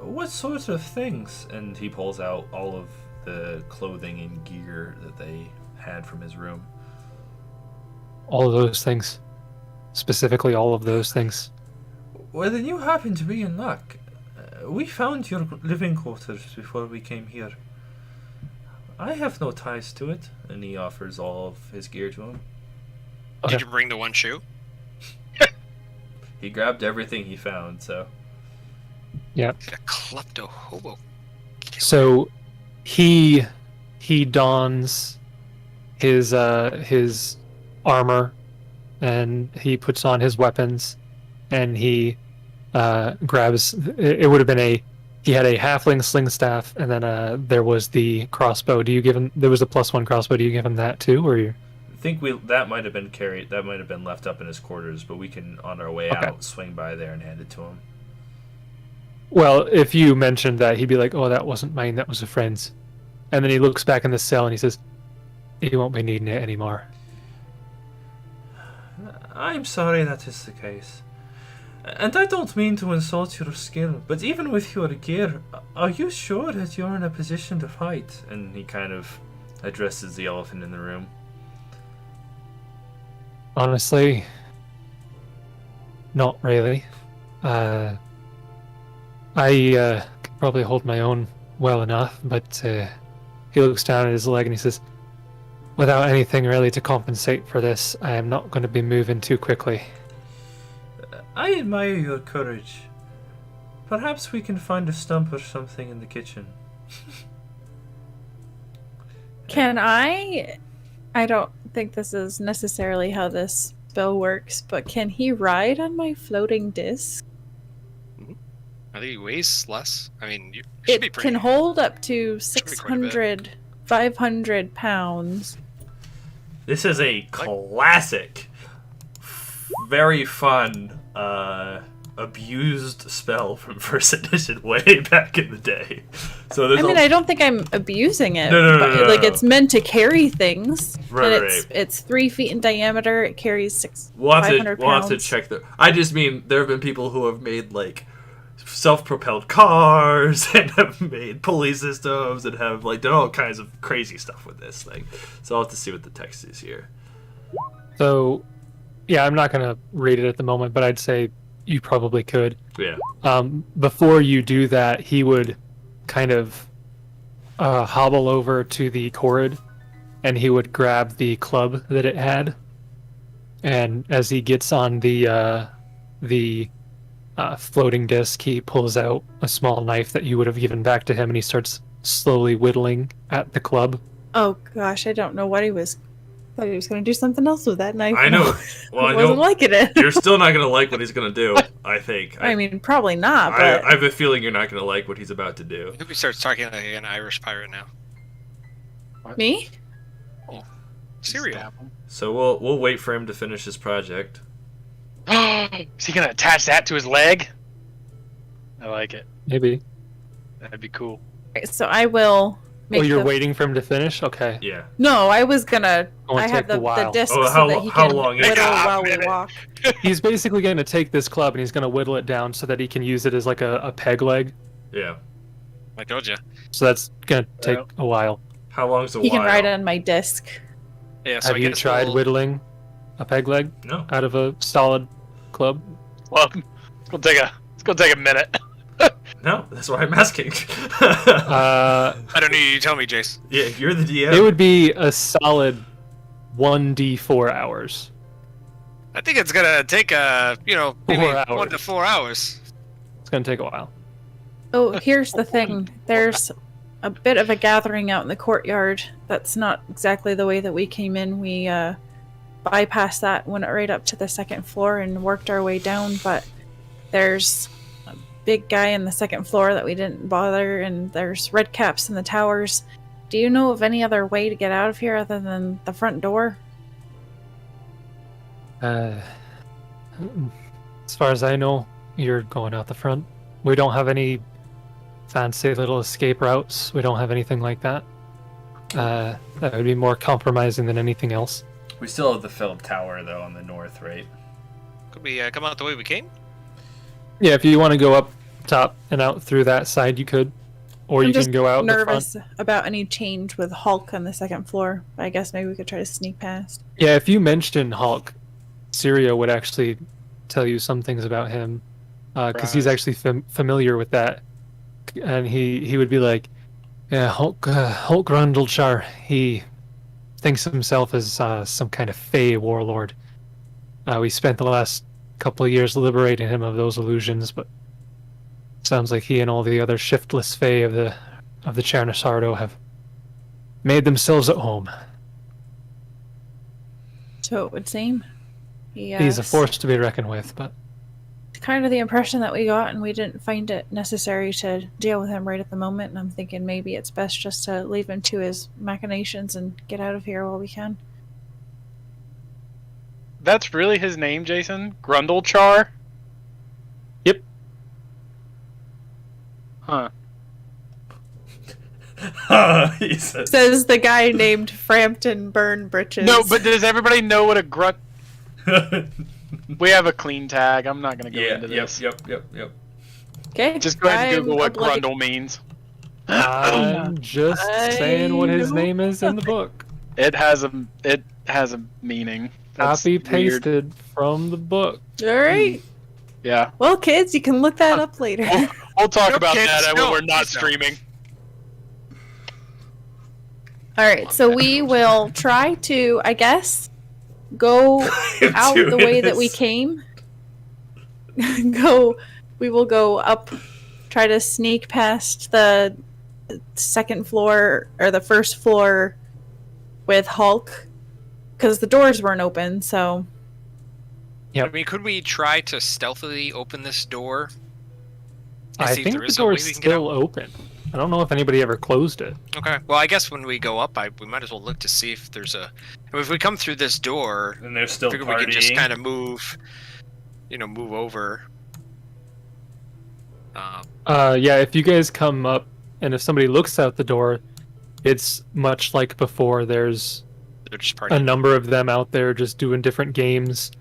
What sort of things? And he pulls out all of the clothing and gear that they had from his room. All of those things. Specifically, all of those things. Well, then you happen to be in luck. We found your living quarters before we came here. I have no ties to it. And he offers all of his gear to him. Okay. Did you bring the one shoe? He grabbed everything he found, so... Yeah. A klepto hobo. So he dons his armor and he puts on his weapons and he grabs. It would have been he had a halfling sling staff and then there was the crossbow. Do you give him? There was a +1 crossbow. Do you give him that too, or you? I think that might have been carried. That might have been left up in his quarters, but we can, on our way Okay. out, swing by there and hand it to him. Well, if you mentioned that, he'd be like, "Oh, that wasn't mine. That was a friend's." And then he looks back in the cell and he says, "He won't be needing it anymore." I'm sorry that is the case. And I don't mean to insult your skill, but even with your gear, are you sure that you're in a position to fight? And he kind of addresses the elephant in the room. Honestly, not really. I could probably hold my own well enough, but he looks down at his leg and he says, without anything really to compensate for this, I am not going to be moving too quickly. I admire your courage. Perhaps we can find a stump or something in the kitchen. Can I don't think this is necessarily how this spell works, but can he ride on my floating disc? I think he weighs less. I mean, you should be It pretty. can hold up to Should be quite a bit. 500 pounds. This is a classic, very fun, abused spell from first edition way back in the day. So there's I don't think I'm abusing it. No, but, no, like no. it's meant to carry things. Right, and right. it's 3 feet in diameter. It carries We'll have 500 to pounds. check the. I just mean there have been people who have made like self-propelled cars and have made pulley systems and have like done all kinds of crazy stuff with this thing. So I'll have to see what the text is here. So, yeah, I'm not going to read it at the moment, but I'd say you probably could. Yeah. Before you do that, he would kind of hobble over to the cord, and he would grab the club that it had. And as he gets on the floating disc, he pulls out a small knife that you would have given back to him, and he starts slowly whittling at the club. Oh gosh, I don't know what he was. Thought he was going to do something else with that knife. I know. Well, I wasn't know. liking it. You're still not gonna like what he's gonna do. I think. I mean, probably not. But I have a feeling you're not gonna like what he's about to do. I think he starts talking like an Irish pirate now. me? Cereal. So we'll wait for him to finish his project. Is he gonna attach that to his leg? I like it. Maybe. That'd be cool. Right, so I will. Make Oh, you're the- waiting for him to finish? Okay. Yeah. No, I was gonna. It'll I take have a the while. disc Oh, so that he how can long is it? whittle Ah, while we minute. walk. He's basically going to take this club and he's going to whittle it down so that he can use it as like a peg leg. Yeah. I told you. So that's going to take Well. a while. How long's a He while? can ride on my disc. Yeah. So Have I you guess tried we'll- whittling a peg leg No. out of a solid club? Well, it's gonna take a minute. No. That's why I'm asking. Uh, I don't need you to tell me, Jace. Yeah, you're the DM. it would be a solid 1d4 hours. I think it's gonna take maybe 4 hours. 1 to 4 hours. It's going to take a while. Oh, here's the thing. There's a bit of a gathering out in the courtyard. That's not exactly the way that we came in. We bypassed that, went right up to the second floor and worked our way down. But there's a big guy on the second floor that we didn't bother, and there's red caps in the towers. Do you know of any other way to get out of here other than the front door? As far as I know, you're going out the front. We don't have any fancy little escape routes. We don't have anything like that. That would be more compromising than anything else. We still have the Philip Tower though on the north, right? Could we come out the way we came? Yeah, if you want to go up top and out through that side, you could. Or I'm you just can go out the front. nervous about any change with Hulk on the second floor. I guess maybe we could try to sneak past. Yeah, if you mention Hulk, Syria would actually tell you some things about him. Because he's Right. actually familiar with that. And he would be like, yeah, Hulk Grundlechar, he thinks himself as some kind of Fey warlord. We spent the last couple of years liberating him of those illusions, but sounds like he and all the other shiftless Fey of the Charnisardo have made themselves at home. So it would seem. He's a force to be reckoned with, but Kind of the impression that we got, and we didn't find it necessary to deal with him right at the moment. And I'm thinking maybe it's best just to leave him to his machinations and get out of here while we can. That's really his name, Jason? Grundlechar? Yep. Huh. He says. Says the guy named Frampton Burn Britches. No, but does everybody know what a grunt... We have a clean tag. I'm not gonna go Yeah. into Yep. this. Yep. Just go ahead and Google what obliged. Grundle means. I'm just saying what his name is in the book. It has a meaning. That's Copy weird. pasted from the book. All right. Yeah. Well, kids, you can look that up later. We'll talk No, about kids, that no, when we're not please no. streaming. All right, so we will try to, I guess, go I'm out the doing way that we this. came. We will go up, try to sneak past the second floor or the first floor with Hulk, because the doors weren't open. So Yep. I mean, could we try to stealthily open this door? And I see if think there the is a way door's we can get still out? open. I don't know if anybody ever closed it. Okay. Well, I guess when we go up, we might as well look to see if there's a. If we come through this door, And they're I still figure we can just partying. kind of move over. Yeah, if you guys come up and if somebody looks out the door, it's much like before. There's They're just a partying. number of them out there just doing different games.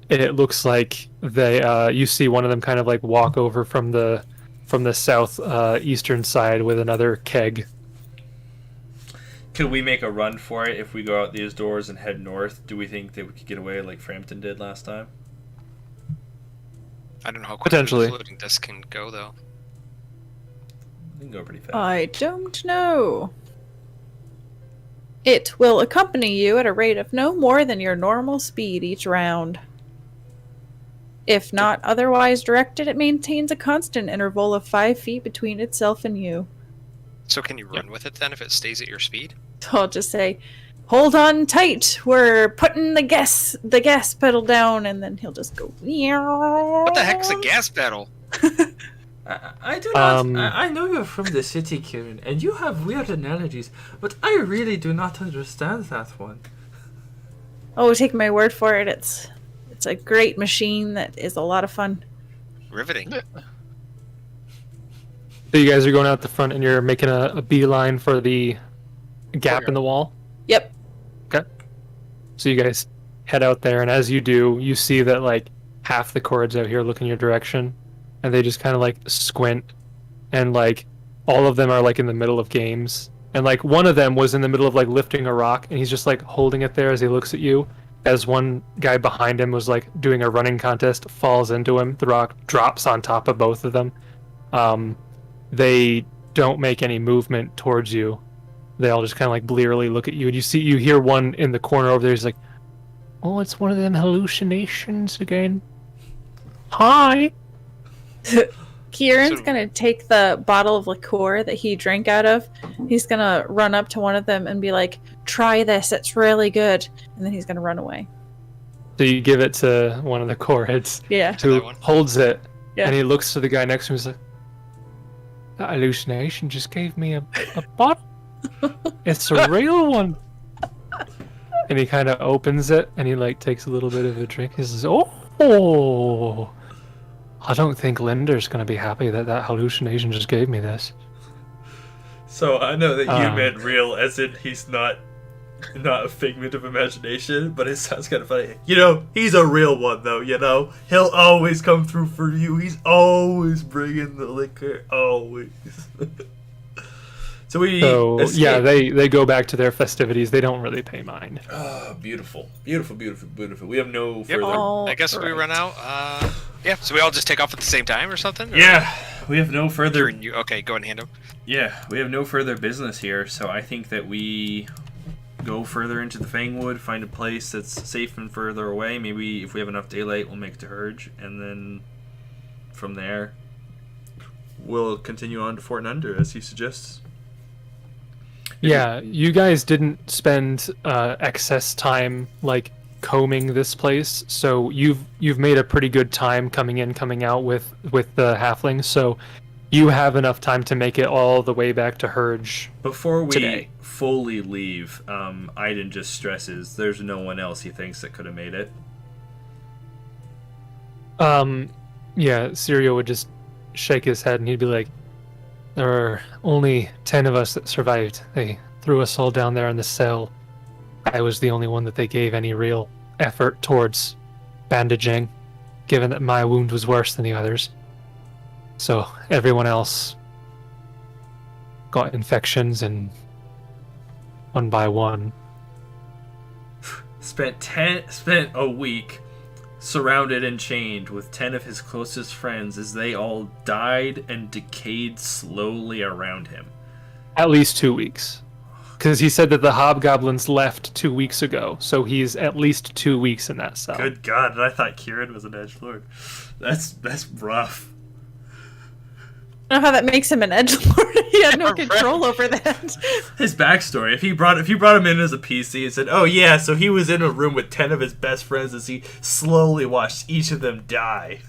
It looks like they you see one of them kind of like walk over from the south eastern side with another keg. Could we make a run for it if we go out these doors and head north? Do we think that we could get away like Frampton did last time? I don't know how quickly Potentially. the floating disc can go, though. We can go pretty fast. I don't know. It will accompany you at a rate of no more than your normal speed each round. If not otherwise directed, it maintains a constant interval of 5 feet between itself and you. So can you run with it then if it stays at your speed? So I'll just say, hold on tight. We're putting the gas pedal down, and then he'll just go. What the heck's a gas pedal? I do not. Um, I know you're from the city, Kieran, and you have weird analogies, but I really do not understand that one. Oh, take my word for it. It's a great machine that is a lot of fun. Riveting. So you guys are going out the front and you're making a beeline for the gap in the wall. Yep. Okay. So you guys head out there, and as you do, you see that like half the cords out here look in your direction, and they just kind of like squint, and like all of them are like in the middle of games, and like one of them was in the middle of like lifting a rock, and he's just like holding it there as he looks at you. As one guy behind him was like doing a running contest, falls into him, the rock drops on top of both of them. They don't make any movement towards you. They all just kind of like blearily look at you, and you hear one in the corner over there. He's like, "Oh, it's one of them hallucinations again." Hi. Kieran's So- gonna take the bottle of liqueur that he drank out of. He's gonna run up to one of them and be like, "Try this. It's really good." And then he's gonna run away. So you give it to one of the cords, Yeah. who That one. holds it, Yeah. and he looks to the guy next to him. He's like, "That hallucination just gave me a bottle. It's a real one." And he kind of opens it, and he like takes a little bit of a drink. He says, "Oh, I don't think Linder's gonna be happy that hallucination just gave me this." So I know that you Um, meant real, as in he's not a figment of imagination, but it sounds kind of funny. You know, he's a real one, though. You know, he'll always come through for you. He's always bringing the liquor, always. So we So yeah, escape. they go back to their festivities. They don't really pay mind. Oh, beautiful, beautiful, beautiful, beautiful. We have no Yep. further. All I guess we right. run out. Yeah. So we all just take off at the same time or something? Or- Yeah, we have no further. Kieran, you okay? Go and hand him. Yeah, we have no further business here, so I think that we go further into the Fangwood, find a place that's safe and further away. Maybe if we have enough daylight, we'll make it to Hurge, and then from there, we'll continue on to Fort Nunder, as he suggests. Yeah, you guys didn't spend excess time like combing this place, so you've made a pretty good time coming in, coming out with the halflings. So you have enough time to make it all the way back to Hurge. Before we Today. fully leave, Aaidan just stresses there's no one else he thinks that could have made it. Yeah, Sirio would just shake his head and he'd be like, "There are only 10 of us that survived. They threw us all down there in the cell. I was the only one that they gave any real effort towards bandaging, given that my wound was worse than the others. So everyone else got infections, and one by one." Spent a week surrounded and chained with 10 of his closest friends as they all died and decayed slowly around him. At least 2 weeks. Because he said that the hobgoblins left 2 weeks ago, so he's at least 2 weeks in that cell. Good God, and I thought Kieran was an edgelord. That's rough. I don't know how that makes him an edgelord. He had no control over that. His backstory, if you brought him in as a PC and said, oh yeah, so he was in a room with 10 of his best friends as he slowly watched each of them die.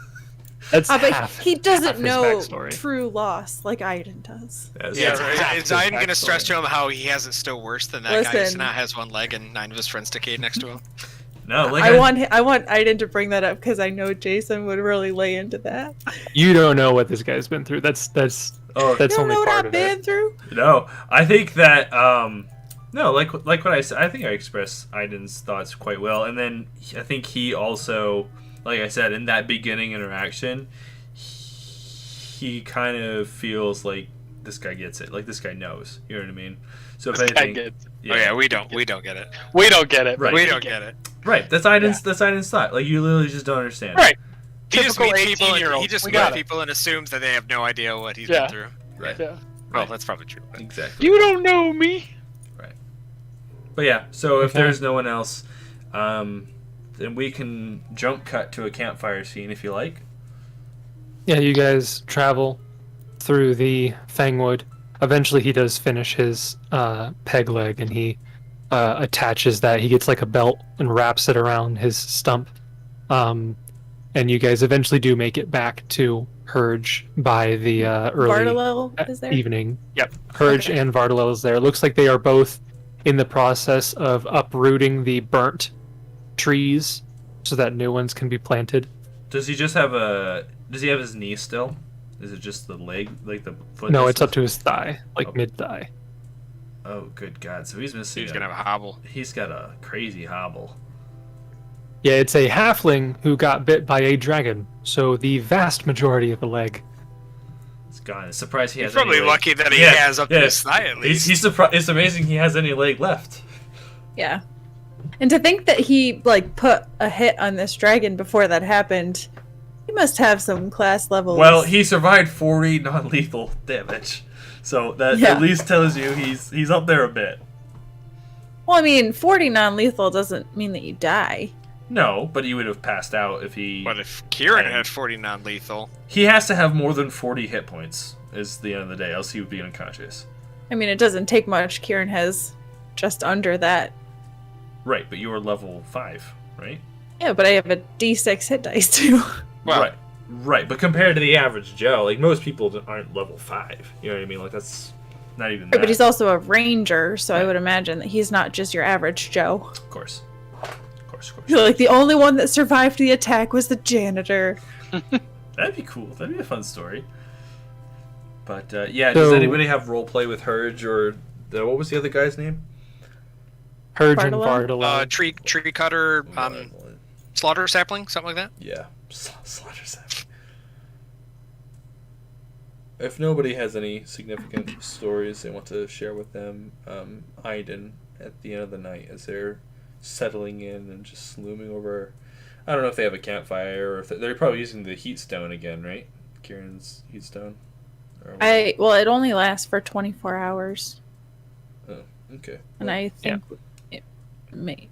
That's But half, he doesn't half his know backstory. true loss like Aaidan does. Yeah, half is his Aaidan going to stress backstory. to him how he has it still worse than that guy who Listen. now has one leg and 9 of his friends decayed next to him? No, like I want Aaidan to bring that up because I know Jason would really lay into that. You don't know what this guy's been through. That's Oh, You don't only know what part I've of been it. through. no, I think that no, like what I said, I think I expressed Aiden's thoughts quite well, and then I think he also, like I said, in that beginning interaction, he kind of feels like this guy gets it, like this guy knows, you know what I mean? So if This guy anything, gets- Oh yeah, we don't get it. We don't get it. Right. We don't get it. right? That's Aiden's thought. Like you literally just don't understand. Right. He just Typical meets people. 18-year-old. He just We meets got it. people and assumes that they have no idea what he's Yeah. been through. Right. Yeah. Well, that's probably true. But. Exactly. You don't know me. But yeah, so if Okay. there's no one else, then we can jump cut to a campfire scene if you like. Yeah, you guys travel through the Fangwood. Eventually, he does finish his peg leg, and he attaches that. He gets like a belt and wraps it around his stump. And you guys eventually do make it back to Herge by the early Bartolel is there? evening. Yep, Herge Okay. and Vardalel is there. Looks like they are both in the process of uprooting the burnt trees so that new ones can be planted. Does he just have Does he have his knee still? Is it just the leg, like the foot? No, that's- it's up to his thigh, like Oh. mid-thigh. Oh, good God! So he's missing. He's gonna have a hobble. He's got a crazy hobble. Yeah, it's a halfling who got bit by a dragon, so the vast majority of the leg. It's gone. It's surprised he He's has. probably any leg. lucky that he Yeah, has up yeah. to his thigh at least. He's surprised. It's amazing he has any leg left. Yeah. And to think that he like put a hit on this dragon before that happened, he must have some class levels. Well, he survived 40 non-lethal damage, so that Yeah. at least tells you he's up there a bit. Well, I mean, 40 non-lethal doesn't mean that you die. No, but he would have passed out if he. But if Kieran And- had 40 non-lethal, He has to have more than 40 hit points. Is the end of the day, else he would be unconscious. I mean, it doesn't take much. Kieran has just under that. Right, but you were level 5, right? Yeah, but I have a D6 hit dice too. well, Right, but compared to the average Joe, like most people aren't level 5. You know what I mean? Like that's not even. That. But he's also a ranger, so I Right. would imagine that he's not just your average Joe. Of course. You're like the only one that survived the attack was the janitor. That'd be cool. That'd be a fun story. But yeah, does So- anybody have role play with Herge or what was the other guy's name? Herge and Bartolel? Vardalel. tree cutter, slaughter sapling, something like that. Yeah, Slaughter Sapling. If nobody has any significant stories they want to share with them, Aaidan at the end of the night as they're settling in and just looming over. I don't know if they have a campfire or if they're probably using the heat stone again, right? Kieran's heat stone. Or what? Well, it only lasts for 24 hours, Oh, okay. and I think it may.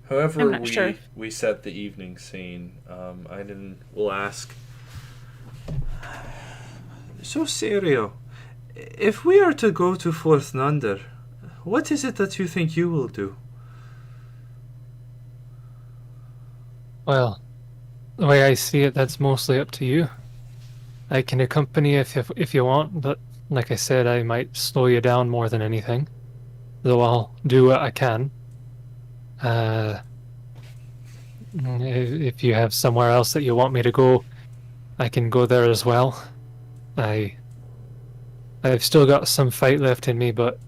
However, I'm not sure. we set the evening scene. Aaidan will ask. So, Serio, if we are to go to Fourth Nunder, what is it that you think you will do? Well, the way I see it, that's mostly up to you. I can accompany if you want, but like I said, I might slow you down more than anything. Though I'll do what I can. If you have somewhere else that you want me to go, I can go there as well. I've still got some fight left in me, but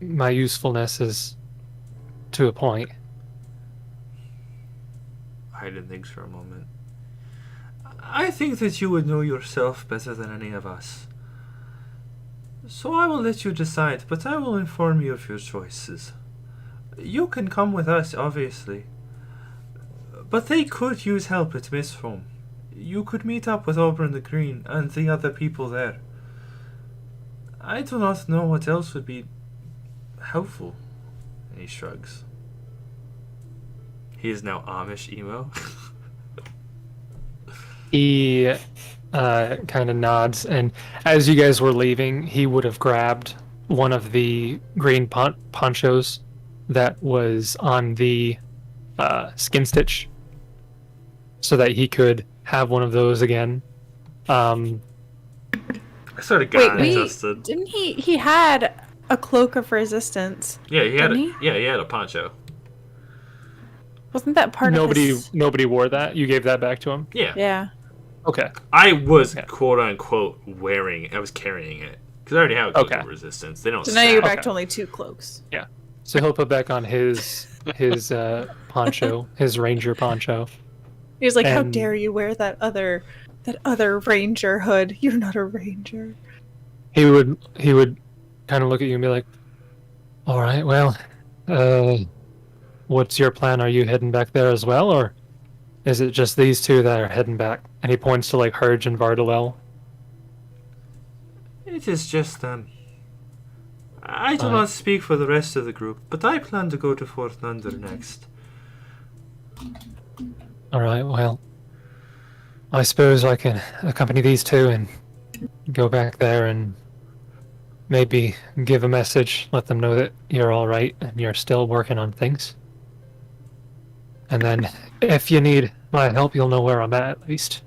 my usefulness is to a point. Aaidan thinks for a moment. I think that you would know yourself better than any of us. So I will let you decide, but I will inform you of your choices. You can come with us, obviously. But they could use help at Mistholm. You could meet up with Oberon the Green and the other people there. I do not know what else would be helpful. And he shrugs. He is now Amish emo. He kind of nods, and as you guys were leaving, he would have grabbed one of the green ponchos that was on the skin stitch, so that he could have one of those again. I sort of got Wait, interested. didn't he had a cloak of resistance? Yeah, he had. Didn't He had a poncho. Wasn't that part of his... Nobody wore that. You gave that back to him. Yeah. Yeah. Okay. I was Yeah. quote unquote wearing. I was carrying it because I already have a cloak Okay. of resistance. They don't. So now you're stack. back to only 2 cloaks. So he'll put back on his poncho, his ranger poncho. He was like, "How And- dare you wear that other ranger hood? You're not a ranger." He would kind of look at you and be like, "All right, well, what's your plan? Are you heading back there as well, or is it just these two that are heading back?" And he points to like Herge and Vardalel. It is just them. I do Aye. not speak for the rest of the group, but I plan to go to Fort Thunder next. All right, well, I suppose I can accompany these two and go back there and maybe give a message, let them know that you're all right and you're still working on things. And then, if you need my help, you'll know where I'm at least.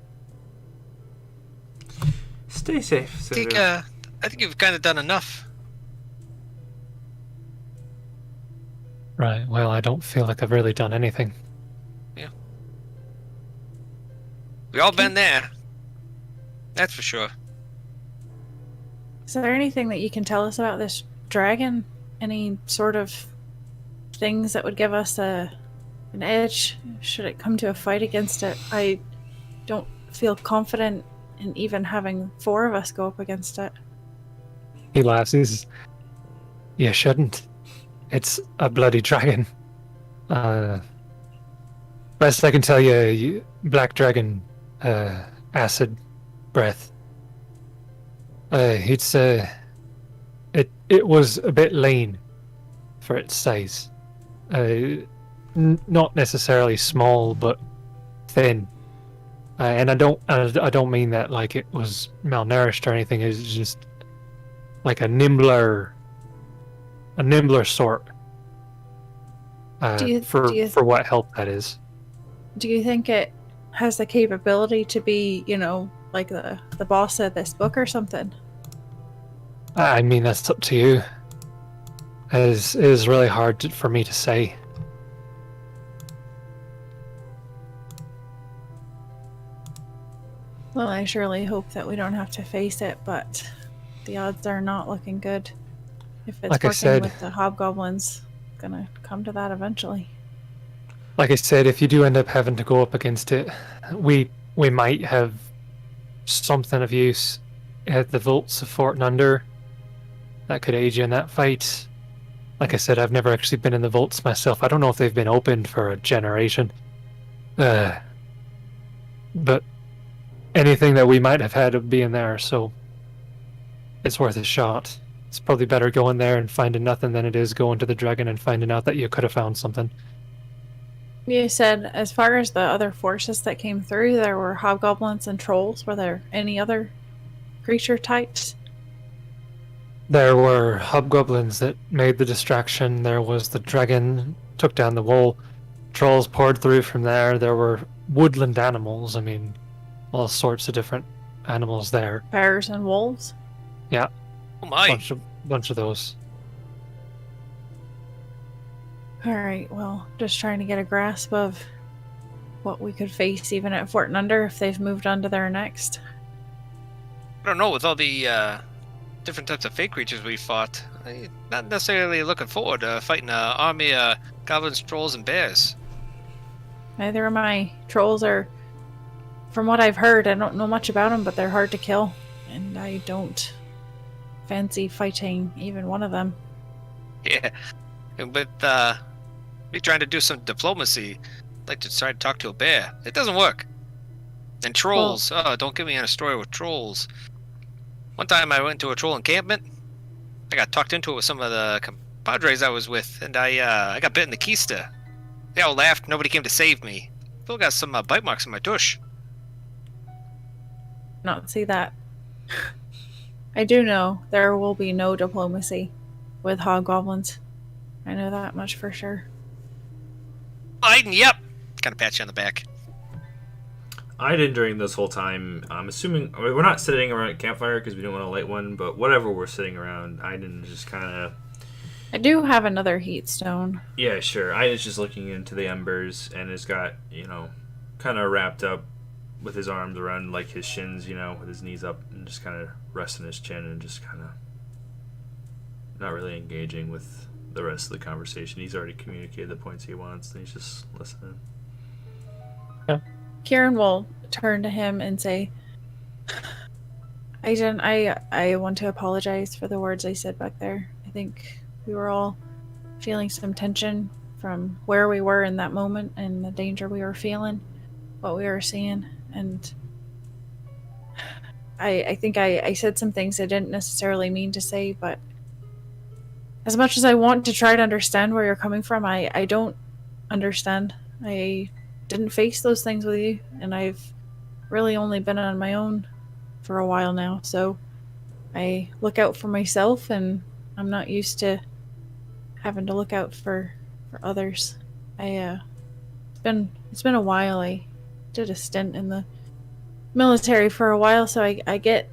Stay safe, I think you've kind of done enough. Right, well, I don't feel like I've really done anything. We all been there. That's for sure. Is there anything that you can tell us about this dragon? Any sort of things that would give us an edge should it come to a fight against it? I don't feel confident in even having 4 of us go up against it. He laughs. He's, "You shouldn't. It's a bloody dragon. Best I can tell you, black dragon, acid breath. It was a bit lean for its size. Not necessarily small, but thin. And I don't mean that like it was malnourished or anything. It's just like a nimbler sort. For what help that is. Do you think it has the capability to be, like the boss of this book or something? I mean, that's up to you. It is really hard for me to say. Well, I surely hope that we don't have to face it, but the odds are not looking good. If it's Like I working said- with the hobgoblins, it's gonna come to that eventually. Like I said, if you do end up having to go up against it, we might have something of use at the vaults of Fort Thunder that could aid you in that fight. Like I said, I've never actually been in the vaults myself. I don't know if they've been opened for a generation. But anything that we might have had would be in there, so it's worth a shot. It's probably better going there and finding nothing than it is going to the dragon and finding out that you could have found something. You said as far as the other forces that came through, there were hobgoblins and trolls. Were there any other creature types? There were hobgoblins that made the distraction. There was the dragon, took down the wall. Trolls poured through from there. There were woodland animals. I mean, all sorts of different animals there. Bears and wolves? Yeah, Oh my! bunch of those. Alright, well, just trying to get a grasp of what we could face even at Fort Thunder if they've moved on to their next. I don't know, with all the different types of fake creatures we fought, I'm not necessarily looking forward to fighting an army of goblins, trolls, and bears. Neither am I. Trolls are, from what I've heard, I don't know much about them, but they're hard to kill. And I don't fancy fighting even one of them. Yeah, and with me trying to do some diplomacy, like to try to talk to a bear. It doesn't work. And trolls. Oh, don't get me in a story with trolls. One time I went to a troll encampment. I got talked into it with some of the compadres I was with, and I got bit in the keister. They all laughed. Nobody came to save me. Still got some bite marks on my tush. Not see that. I do know there will be no diplomacy with hobgoblins. I know that much for sure. Aaidan, yep. Kind of pat you on the back. Aaidan, during this whole time, I'm assuming we're not sitting around a campfire because we don't want to light one, but whatever we're sitting around, Aaidan is just kind of. I do have another heat stone. Yeah, sure. Aiden's just looking into the embers and has got, kind of wrapped up with his arms around, like, his shins, with his knees up, and just kind of resting his chin and just kind of not really engaging with the rest of the conversation. He's already communicated the points he wants, and he's just listening. Kieran will turn to him and say, Aaidan, I want to apologize for the words I said back there. I think we were all feeling some tension from where we were in that moment and the danger we were feeling, what we were seeing, and I think I said some things I didn't necessarily mean to say, but as much as I want to try to understand where you're coming from, I don't understand. I didn't face those things with you, and I've really only been on my own for a while now, so I look out for myself, and I'm not used to having to look out for others. It's been a while. I did a stint in the military for a while, so I get,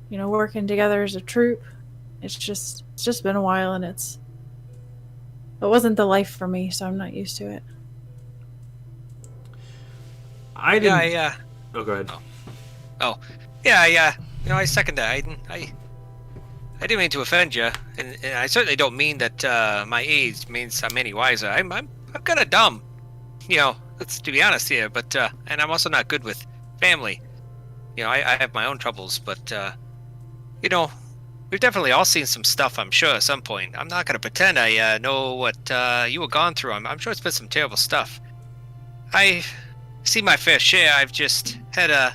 working together as a troop. It's just been a while, and it wasn't the life for me, so I'm not used to it. I didn't. Yeah. Oh, go ahead. Oh. Yeah. I second that, Aaidan. I didn't mean to offend you, and I certainly don't mean that my age means I'm any wiser. I'm kind of dumb, let's to be honest here. But and I'm also not good with family. I have my own troubles, but we've definitely all seen some stuff. I'm sure at some point. I'm not gonna pretend I know what you were gone through. I'm sure it's been some terrible stuff. I see my fair share. I've just had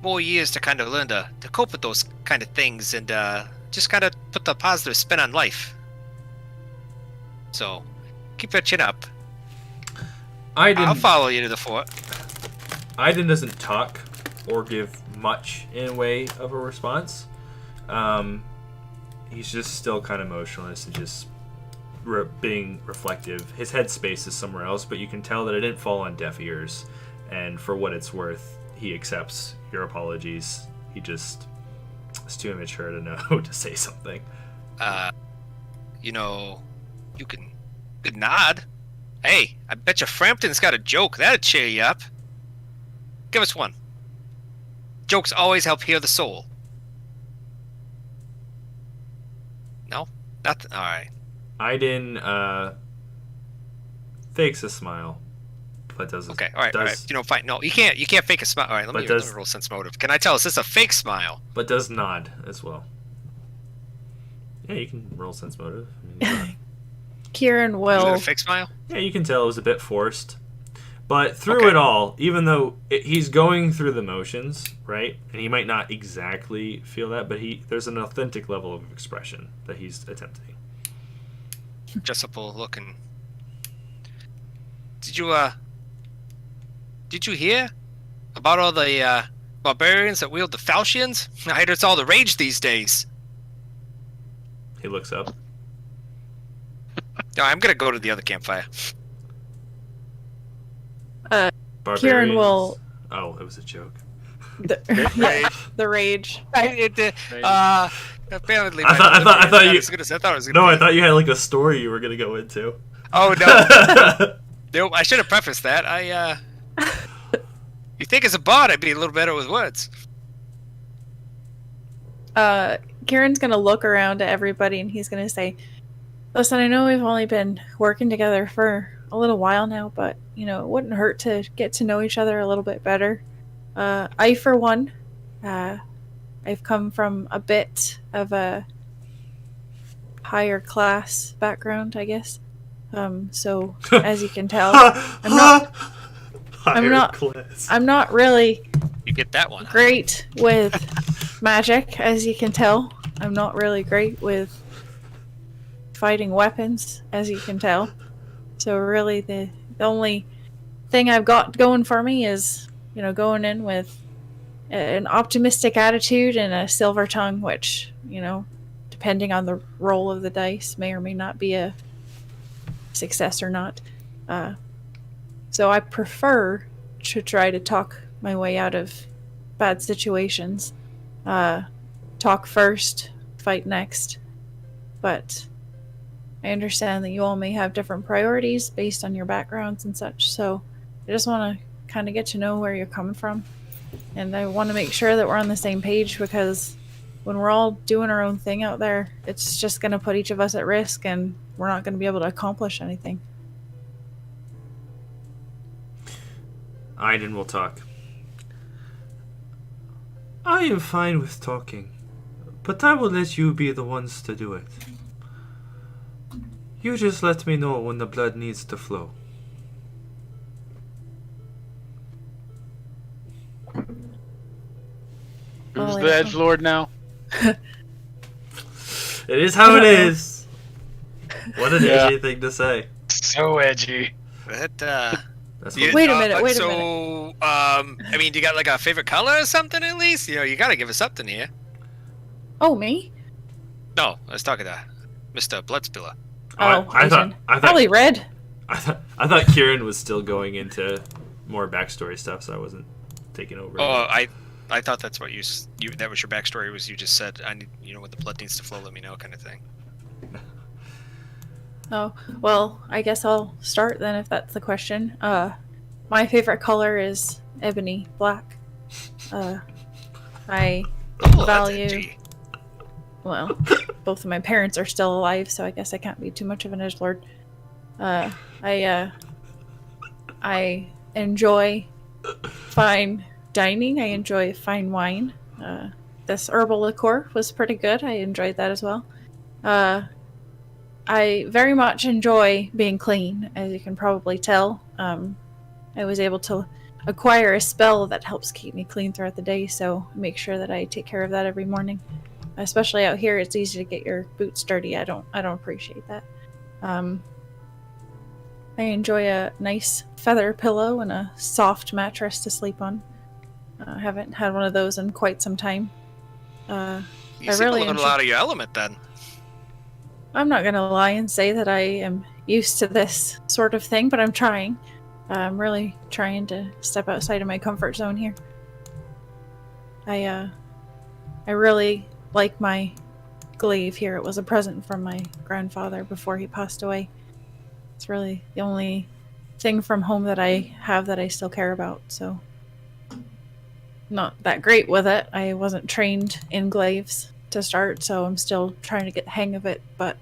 more years to kind of learn to cope with those kind of things and just kind of put the positive spin on life. So, keep your chin up. I'll follow you to the fort. Aaidan doesn't talk or give much in way of a response. He's just still kind of motionless and just being reflective. His headspace is somewhere else, but you can tell that it didn't fall on deaf ears. And for what it's worth, he accepts your apologies. He just is too immature to know to say something. You can nod. Hey, I bet you Frampton's got a joke. That'd cheer you up. Give us one. Jokes always help heal the soul. No? Nothing? Alright. Aaidan fakes a smile, but doesn't. Okay, all right. Fine. No, you can't fake a smile. All right, let me roll sense motive. Can I tell? Is this a fake smile? But does nod as well. Yeah, you can roll sense motive. Kieran Is will. it a fake smile? Yeah, you can tell it was a bit forced. But through it all, even though he's going through the motions, right? And he might not exactly feel that, but there's an authentic level of expression that he's attempting. Jessup will look and... Did you hear about all the barbarians that wield the falchions? I heard it's all the rage these days. He looks up. No, I'm gonna go to the other campfire. Kieran will. Oh, it was a joke. The rage. Apparently, I thought you. I thought it was gonna. No, I thought you had like a story you were gonna go into. Oh no. No, I should have prefaced that. You think as a bard I'd be a little better with words. Kieran's gonna look around at everybody and he's gonna say, listen, I know we've only been working together for a little while now, but it wouldn't hurt to get to know each other a little bit better. I, for one, I've come from a bit of a higher class background, I guess. So as you can tell, I'm not Higher class. I'm not really You get that one. great with magic, as you can tell. I'm not really great with fighting weapons, as you can tell. So really, the only thing I've got going for me is, going in with an optimistic attitude and a silver tongue, which, depending on the roll of the dice, may or may not be a success or not. So I prefer to try to talk my way out of bad situations. Talk first, fight next. But I understand that you all may have different priorities based on your backgrounds and such, so I just want to kind of get to know where you're coming from. And I want to make sure that we're on the same page, because when we're all doing our own thing out there, it's just going to put each of us at risk, and we're not going to be able to accomplish anything. Aaidan will talk. I am fine with talking, but I will let you be the ones to do it. You just let me know when the blood needs to flow. Who's the edgelord now? It is how it is. What an edgy thing to say. So edgy. But, That's you- what Wait a minute, wait a so, I mean, do you got like a favorite color or something at least? You gotta give us something here. Oh, me? No, I was talking to Mr. Bloodspiller. Oh, I thought probably red. I thought Kieran was still going into more backstory stuff, so I wasn't taking over. Oh, I thought that's what you that was your backstory. Was you just said I need when the blood needs to flow, let me know, kind of thing. Oh, well, I guess I'll start then if that's the question. My favorite color is ebony black. I Oh, value. that's edgy. Well, both of my parents are still alive, so I guess I can't be too much of an edgelord. I enjoy fine dining. I enjoy fine wine. This herbal liqueur was pretty good. I enjoyed that as well. I very much enjoy being clean, as you can probably tell. I was able to acquire a spell that helps keep me clean throughout the day, so I make sure that I take care of that every morning. Especially out here, it's easy to get your boots dirty. I don't appreciate that. I enjoy a nice feather pillow and a soft mattress to sleep on. I haven't had one of those in quite some time. You I seem really a little enjoy- out of your element then. I'm not gonna lie and say that I am used to this sort of thing, but I'm trying. I'm really trying to step outside of my comfort zone here. I really like my glaive here. It was a present from my grandfather before he passed away. It's really the only thing from home that I have that I still care about, so not that great with it. I wasn't trained in glaives to start, so I'm still trying to get the hang of it, but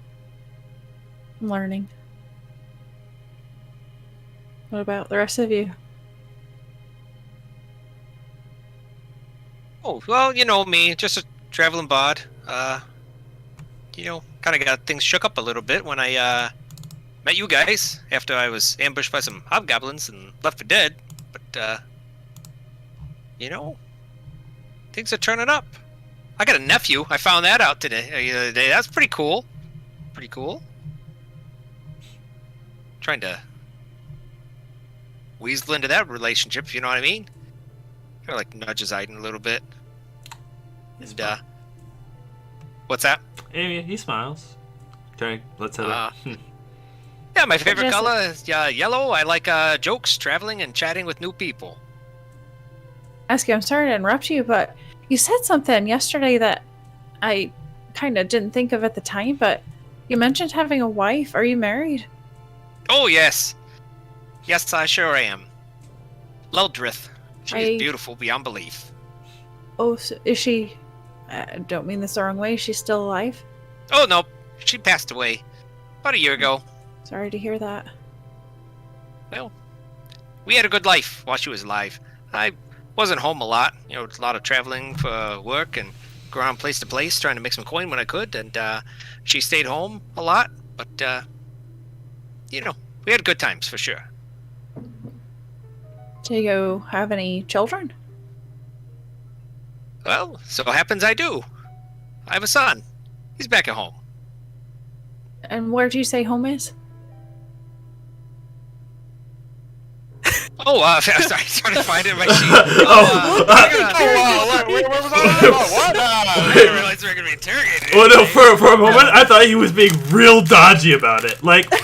I'm learning. What about the rest of you? Oh, well, you know me, just a traveling bard. Kind of got things shook up a little bit when I met you guys after I was ambushed by some hobgoblins and left for dead. But things are turning up. I got a nephew. I found that out the other day. That's pretty cool. Pretty cool. Trying to weasel into that relationship, if you know what I mean. Kind of like nudges Aaidan a little bit. And what's that? Amy, he smiles. Okay, let's head up. Yeah, my favorite Jessup. color is yellow. I like jokes, traveling, and chatting with new people. Asking, I'm sorry to interrupt you, but you said something yesterday that I kind of didn't think of at the time, but you mentioned having a wife. Are you married? Oh, yes. Yes, I sure am. Loldrith. She's beautiful beyond belief. Oh, so is she... I don't mean this the wrong way. She's still alive? Oh, no. She passed away about a year ago. Sorry to hear that. Well, we had a good life while she was alive. I wasn't home a lot. It's a lot of traveling for work and go around place to place trying to make some coin when I could. And she stayed home a lot. But we had good times for sure. Do you have any children? Well, so happens I do. I have a son. He's back at home. And where do you say home is? Oh, sorry, trying to find it in my sheet. Where was I? What? I didn't realize we were going to be interrogated. Oh no! For a moment, I thought he was being real dodgy about it. Like, around.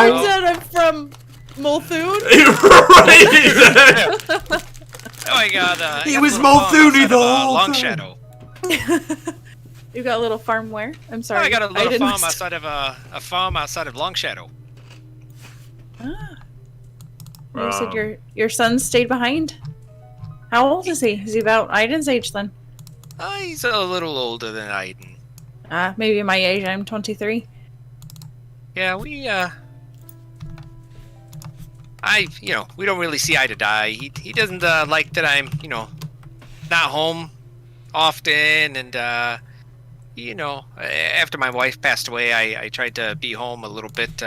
Turns out I'm from Multhoon. Right. Oh my god, He was Multhoony the whole Long time. Shadow. You got a little farm where? I'm Oh, sorry. I got a little didn't- farm outside of a farm outside of Long Shadow. Ah. You said your son stayed behind? How old is he? Is he about Aiden's age then? He's a little older than Aaidan. Maybe my age. I'm 23. Yeah, we don't really see eye to eye. He doesn't like that I'm, not home often, and after my wife passed away, I tried to be home a little bit,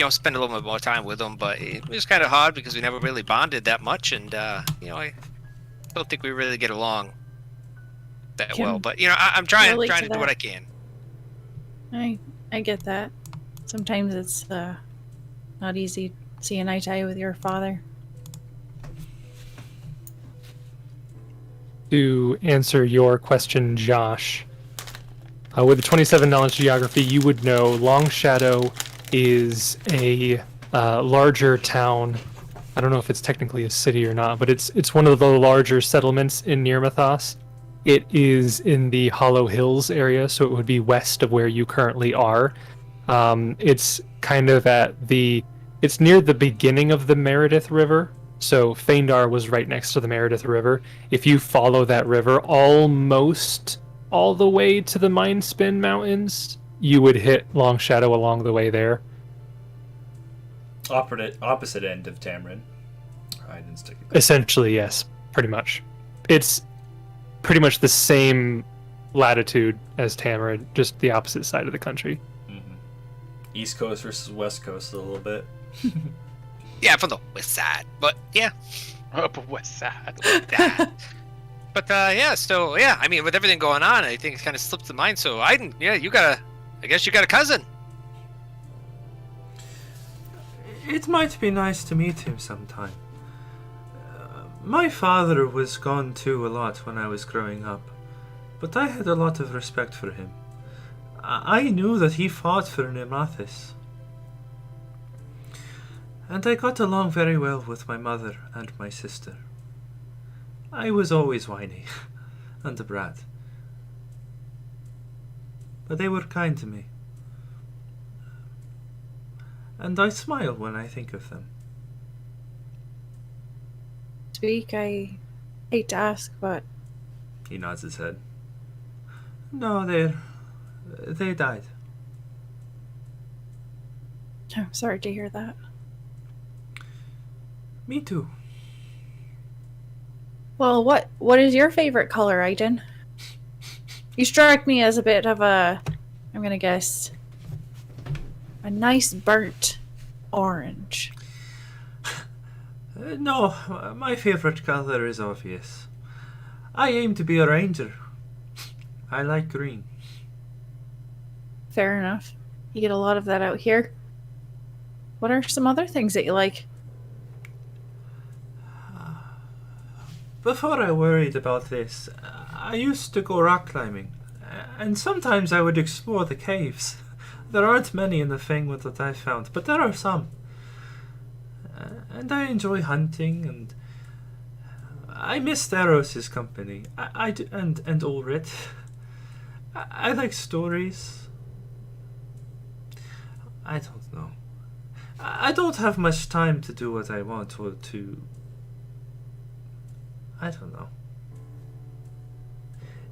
spend a little bit more time with him, but it was kind of hard because we never really bonded that much, and I don't think we really get along that well. But I'm trying relate to to do that. what I can. I get that. Sometimes it's not easy seeing eye to eye with your father. To answer your question, Josh, with a 27 knowledge geography, you would know Long Shadow is a larger town. I don't know if it's technically a city or not, but it's one of the larger settlements in Nirmathos. It is in the Hollow Hills area, so it would be west of where you currently are. It's kind of it's near the beginning of the Meredith River. So Phaendar was right next to the Meredith River. If you follow that river almost all the way to the Mindspin Mountains, you would hit Long Shadow along the way there. Opposite end of Tamarin. I didn't stick it. Essentially, yes, pretty much. It's pretty much the same latitude as Tamarin, just the opposite side of the country. Mm-hmm. East Coast versus West Coast a little bit. Yeah, from the west side, but yeah. Up west side. But so I mean, with everything going on, I think it kind of slipped the mind. So I guess you got a cousin. It might be nice to meet him sometime. My father was gone too a lot when I was growing up, but I had a lot of respect for him. I knew that he fought for Nirmathis. And I got along very well with my mother and my sister. I was always whiny and a brat. But they were kind to me. And I smile when I think of them. Speak, I hate to ask, but He nods his head. No, they died. I'm sorry to hear that. Me too. Well, what is your favorite color, Aaidan? You strike me as a bit of I'm gonna guess, a nice burnt orange. No, my favorite color is obvious. I aim to be a ranger. I like green. Fair enough. You get a lot of that out here. What are some other things that you like? Before I worried about this, I used to go rock climbing, and sometimes I would explore the caves. There aren't many in the Fangwood that I've found, but there are some. And I enjoy hunting, and I miss Theros' company. And Ulrit. I like stories. I don't know. I don't have much time to do what I want or to... I don't know.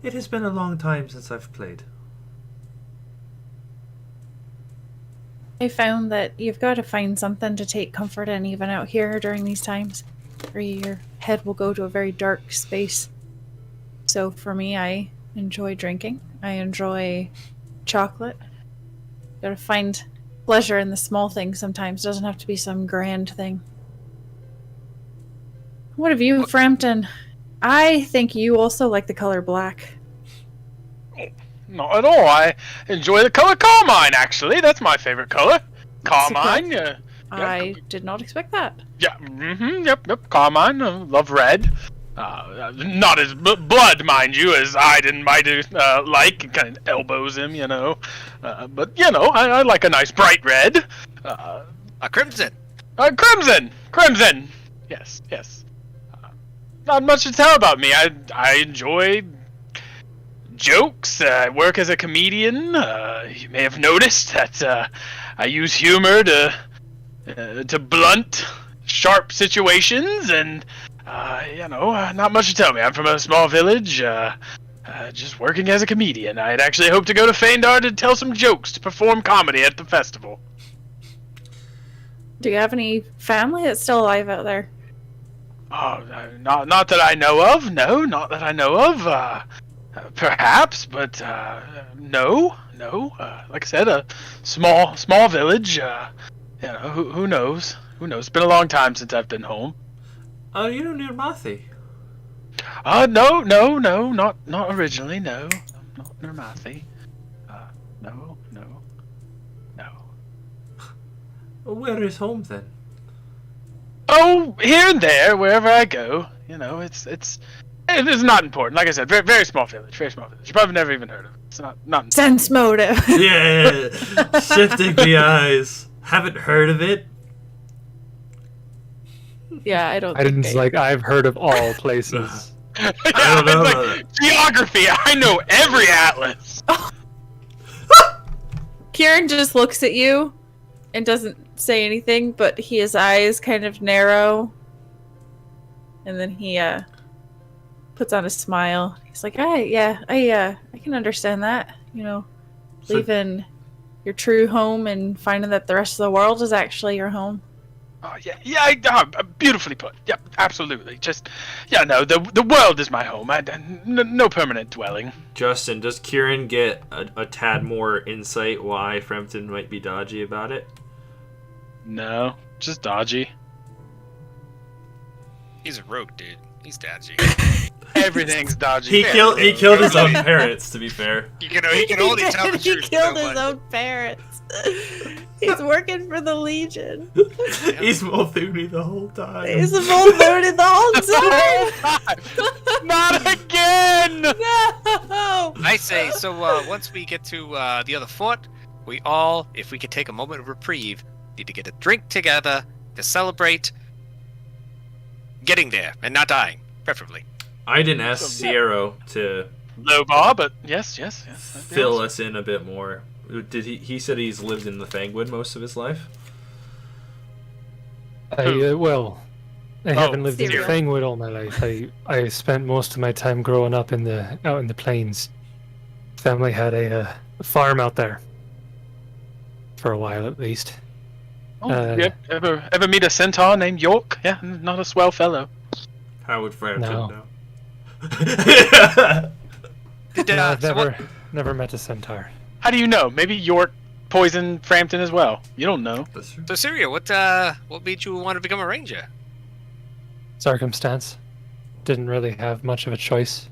It has been a long time since I've played. I found that you've got to find something to take comfort in even out here during these times, or your head will go to a very dark space. So for me, I enjoy drinking. I enjoy chocolate. Gotta find pleasure in the small things sometimes. It doesn't have to be some grand thing. What have you, Frampton? I think you also like the color black. Not at all. I enjoy the color carmine, actually. That's my favorite color. Carmine. I did not expect that. Yeah, yep. Carmine. Love red. Not as blood, mind you, as Aaidan might like. It kind of elbows him, you know. But, you know, I like a nice bright red. A crimson. Crimson. Yes. Not much to tell about me. I enjoy jokes. I work as a comedian. You may have noticed that I use humor to blunt sharp situations, and you know, not much to tell me. I'm from a small village, just working as a comedian. I'd actually hoped to go to Phaendar to tell some jokes, to perform comedy at the festival. Do you have any family that's still alive out there? Oh, not that I know of. No, not that I know of. Perhaps, but no. Like I said, a small village. You know, who knows? Who knows? It's been a long time since I've been home. Are you near Mathi? No, not originally. No, not near Mathi. No. Where is home then? Oh, here and there, wherever I go. You know, it's not important. Like I said, very, very small village. Very small village. You probably never even heard of it. It's not. Sense motive. Yeah, shifting the eyes. Haven't heard of it. Yeah, I don't. Aiden's think like, I've heard of all places. Yeah, I don't know it's about like geography. I know every atlas. Kieran just looks at you and doesn't say anything, but his eyes kind of narrow, and then he puts on a smile. He's like, I can understand that. You know, So- leaving your true home and finding that the rest of the world is actually your home. Oh yeah, beautifully put. Yeah, absolutely. Just, yeah, no, the world is my home. No permanent dwelling. Justin, does Kieran get a tad more insight why Frampton might be dodgy about it? No, just dodgy. He's a rogue, dude. He's dodgy. Everything's dodgy. He killed his own parents, to be fair. He can only tell the He truth. killed so his much. own parents. He's working for the Legion. He's Multhuni the whole time. He's the most voted the whole time. Not again! No. I say, so once we get to the other fort, we all, if we could take a moment of reprieve, need to get a drink together to celebrate getting there and not dying, preferably. I didn't ask Sierra to Low bar, but yes. fill us in a bit more. Did he said he's lived in the Fangwood most of his life? I haven't lived in Syria. Fangwood all my life. I spent most of my time growing up out in the plains. Family had a farm out there for a while, at least. You ever meet a centaur named York? Yeah, not a swell fellow. How would Frampton No. know? Did, No, I've so what- never met a centaur. How do you know? Maybe York poisoned Frampton as well. You don't know. That's true. So Syria, what made you want to become a ranger? Circumstance. Didn't really have much of a choice.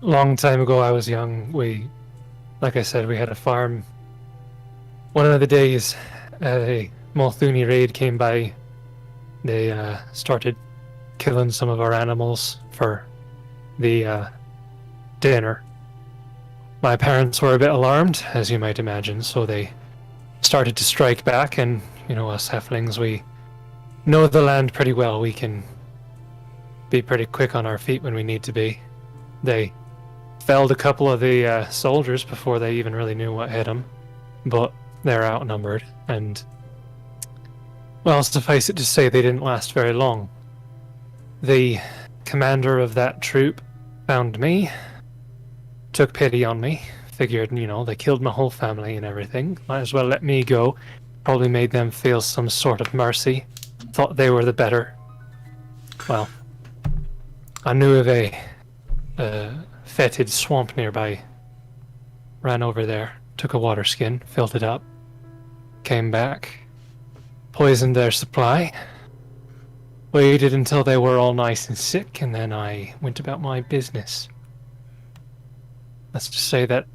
Long time ago, I was young. Like I said, we had a farm. One of the days, a Multhuni raid came by. They started killing some of our animals for the dinner. My parents were a bit alarmed, as you might imagine, so they started to strike back, and, you know, us halflings, we know the land pretty well. We can be pretty quick on our feet when we need to be. They felled a couple of the soldiers before they even really knew what hit them, but they're outnumbered, and, well, suffice it to say, they didn't last very long. The commander of that troop found me, took pity on me, figured, you know, they killed my whole family and everything, might as well let me go. Probably made them feel some sort of mercy, thought they were the better. Well, I knew of a fetid swamp nearby, ran over there, took a water skin, filled it up, came back, poisoned their supply, waited until they were all nice and sick, and then I went about my business. Let's just say that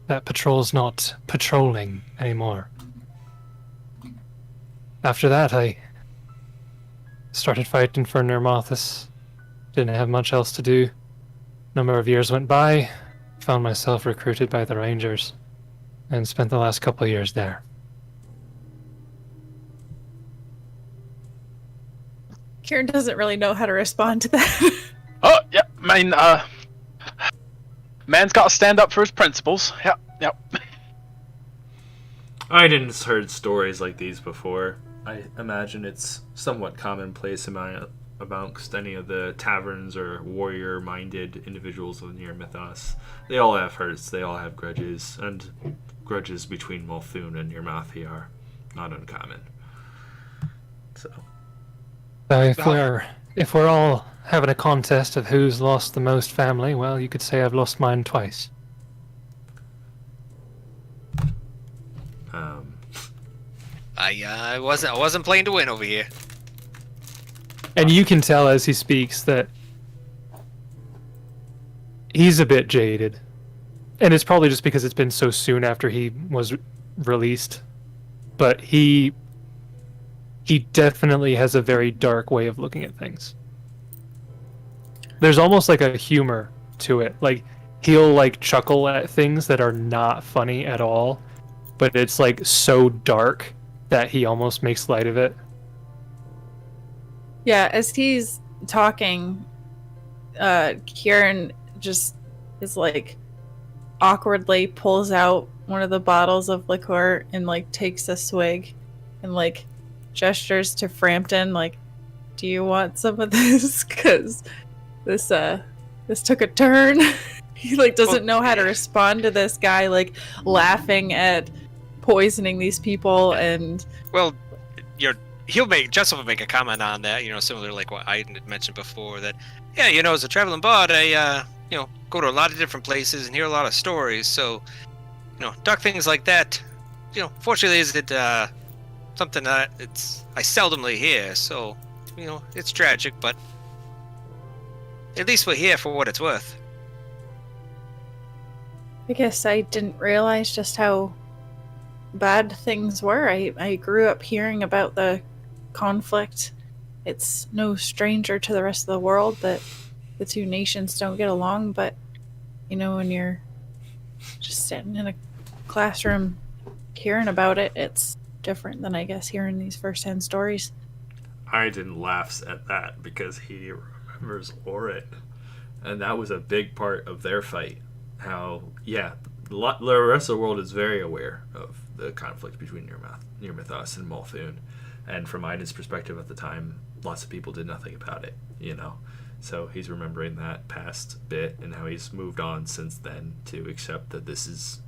patrol's not patrolling anymore. After that, I started fighting for Nermathus. Didn't have much else to do. Number of years went by, found myself recruited by the Rangers, and spent the last couple of years there. Kieran doesn't really know how to respond to that. Oh, yeah, I mean, man's got to stand up for his principles. Yep, yep. I didn't heard stories like these before. I imagine it's somewhat commonplace amongst any of the taverns or warrior-minded individuals of near Mythos. They all have hurts, they all have grudges, and grudges between Multhun and Nirmathi are not uncommon. So, If we're all having a contest of who's lost the most family, well, you could say I've lost mine twice. I wasn't playing to win over here. And you can tell as he speaks that he's a bit jaded. And it's probably just because it's been so soon after he was released. But he definitely has a very dark way of looking at things. There's almost like a humor to it. Like, he'll like chuckle at things that are not funny at all, but it's like so dark that he almost makes light of it. Yeah, as he's talking, Kieran just is like awkwardly pulls out one of the bottles of liqueur and like takes a swig and like gestures to Frampton like, do you want some of this? Because this took a turn. He like doesn't know how to respond to this guy like laughing at poisoning these people. And Well, Jessup will make a comment on that, similar like what Aaidan had mentioned before, that, yeah, as a traveling bard, I, go to a lot of different places and hear a lot of stories, so, dark things like that, fortunately is it, something that I seldomly hear, so, it's tragic, but at least we're here for what it's worth. I guess I didn't realize just how bad things were. I grew up hearing about the conflict. It's no stranger to the rest of the world that the two nations don't get along, but when you're just sitting in a classroom hearing about it, it's different than I guess hearing these first-hand stories. Aaidan laughs at that because he remembers Orit, and that was a big part of their fight. How, yeah, the rest of the world is very aware of the conflict between Near Mythos and Multhun, and from Aaidan's perspective at the time, lots of people did nothing about it, So he's remembering that past bit and how he's moved on since then to accept that this is...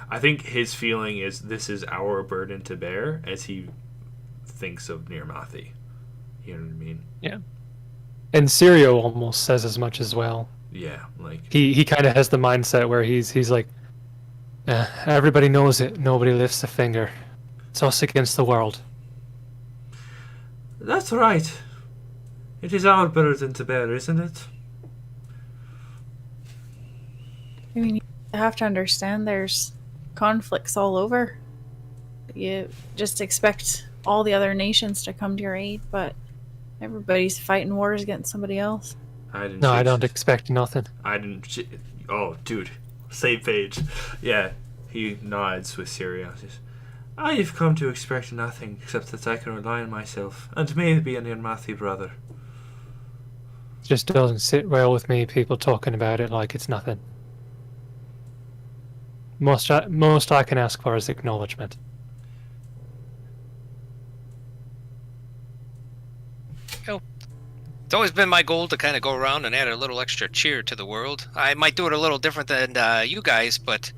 I think his feeling is this is our burden to bear as he thinks of Nirmathi. You know what I mean? Yeah. And Sirio almost says as much as well. Yeah, like... He kind of has the mindset where he's like, everybody knows it, nobody lifts a finger. It's us against the world. That's right. It is our burden to bear, isn't it? I mean, you have to understand there's conflicts all over. You just expect all the other nations to come to your aid, but everybody's fighting wars against somebody else. I don't expect nothing. Oh, dude. Same page. Yeah. He nods with seriousness. I've come to expect nothing except that I can rely on myself, and maybe an Nirmathi brother. It just doesn't sit well with me, people talking about it like it's nothing. Most I can ask for is acknowledgement. It's always been my goal to kind of go around and add a little extra cheer to the world. I might do it a little different than you guys, but,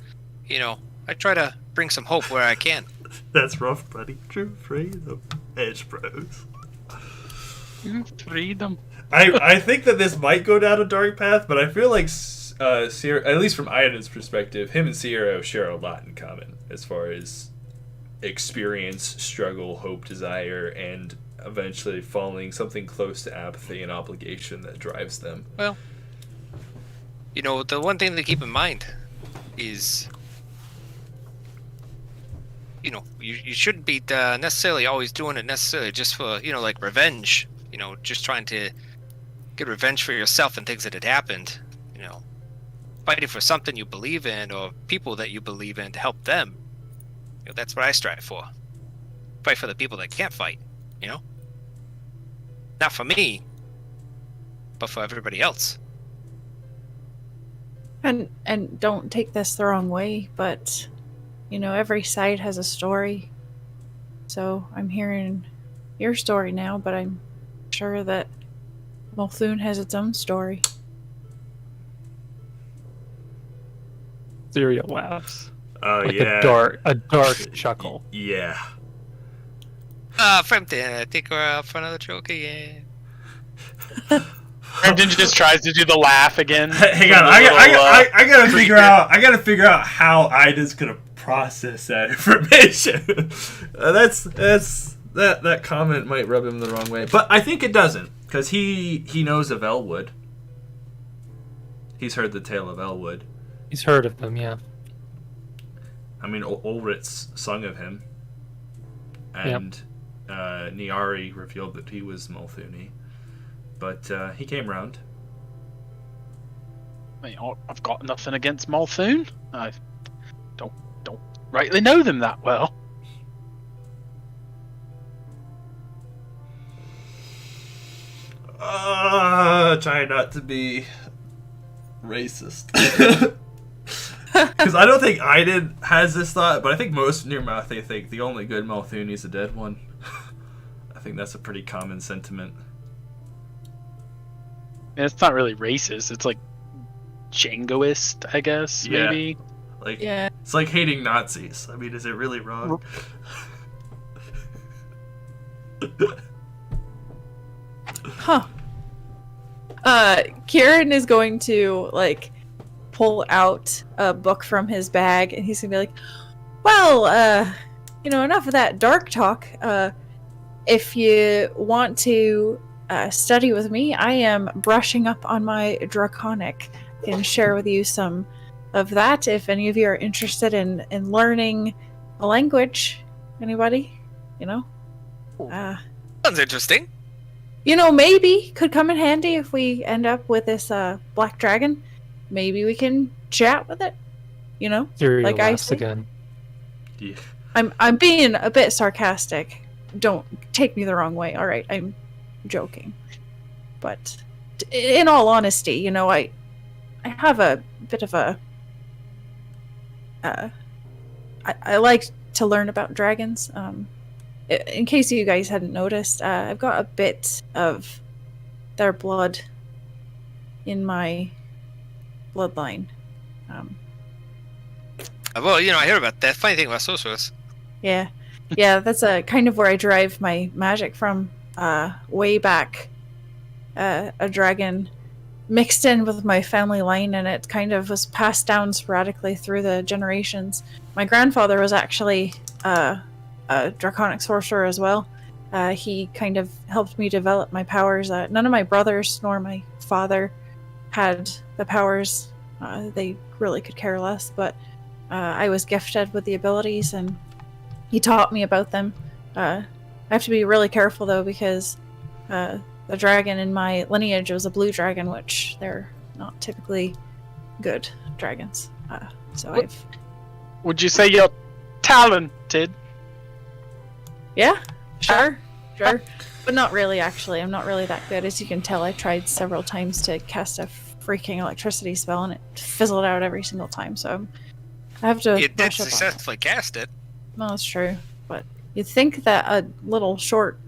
I try to bring some hope where I can. That's rough, buddy. True freedom. Edge bros. Freedom. I think that this might go down a dark path, but I feel like Sierra, at least from Aaidan's perspective, him and Sierra share a lot in common as far as experience, struggle, hope, desire, and eventually falling something close to apathy and obligation that drives them. Well, you know, the one thing to keep in mind is, you know, you shouldn't be necessarily always doing it necessarily just for, you know, like revenge. You know, just trying to get revenge for yourself and things that had happened. You know, fighting for something you believe in or people that you believe in to help them. You know, that's what I strive for. Fight for the people that can't fight, you know? Not for me, but for everybody else. And don't take this the wrong way, but you know, every side has a story. So I'm hearing your story now, but I'm sure that Multhoon has its own story. Syria laughs. Oh, Like yeah. a dark chuckle. Yeah. Frampton, I think we're up for another joke again. Frampton just tries to do the laugh again. Hang on, I gotta figure out. I gotta figure out how Aidan's gonna process that information. That comment might rub him the wrong way, but I think it doesn't, because he knows of Elwood. He's heard the tale of Elwood. He's heard of them, yeah. I mean, Ulritz sung of him, and Niari revealed that he was Multhuni, but he came round. I mean, I've got nothing against Multhoon. I don't rightly know them that well. Try not to be racist. Because I don't think Aaidan has this thought, but I think most near mouth they think the only good Multhuni is a dead one. I think that's a pretty common sentiment. And it's not really racist. It's like jingoist, I guess. Yeah. Maybe. Like, Yeah. it's like hating Nazis. I mean, is it really wrong? Huh. Kieran is going to like pull out a book from his bag, and he's gonna be like, well, you know, enough of that dark talk. If you want to study with me, I am brushing up on my draconic. I can share with you some of that if any of you are interested in learning a language. Anybody? You know? Sounds interesting. You know, maybe could come in handy if we end up with this black dragon. Maybe we can chat with it. You know? Syria Like I laughs say. again. Yeah. I'm being a bit sarcastic. Don't take me the wrong way. All right, I'm joking. But in all honesty, you know, I have a bit of a I like to learn about dragons. In case you guys hadn't noticed, I've got a bit of their blood in my bloodline. Well, you know, I hear about that. Funny thing about sorcerers. Yeah, that's kind of where I derive my magic from. Way back, a dragon mixed in with my family line, and it kind of was passed down sporadically through the generations. My grandfather was actually a draconic sorcerer as well. He kind of helped me develop my powers. None of my brothers nor my father had the powers. They really could care less, but I was gifted with the abilities, and he taught me about them. I have to be really careful, though, because the dragon in my lineage was a blue dragon, which they're not typically good dragons. Would you say you're talented? Yeah, sure. But not really, actually. I'm not really that good. As you can tell, I tried several times to cast a freaking electricity spell, and it fizzled out every single time, so I have to You did brush up on it. successfully cast it. No, that's true. But you'd think that a little short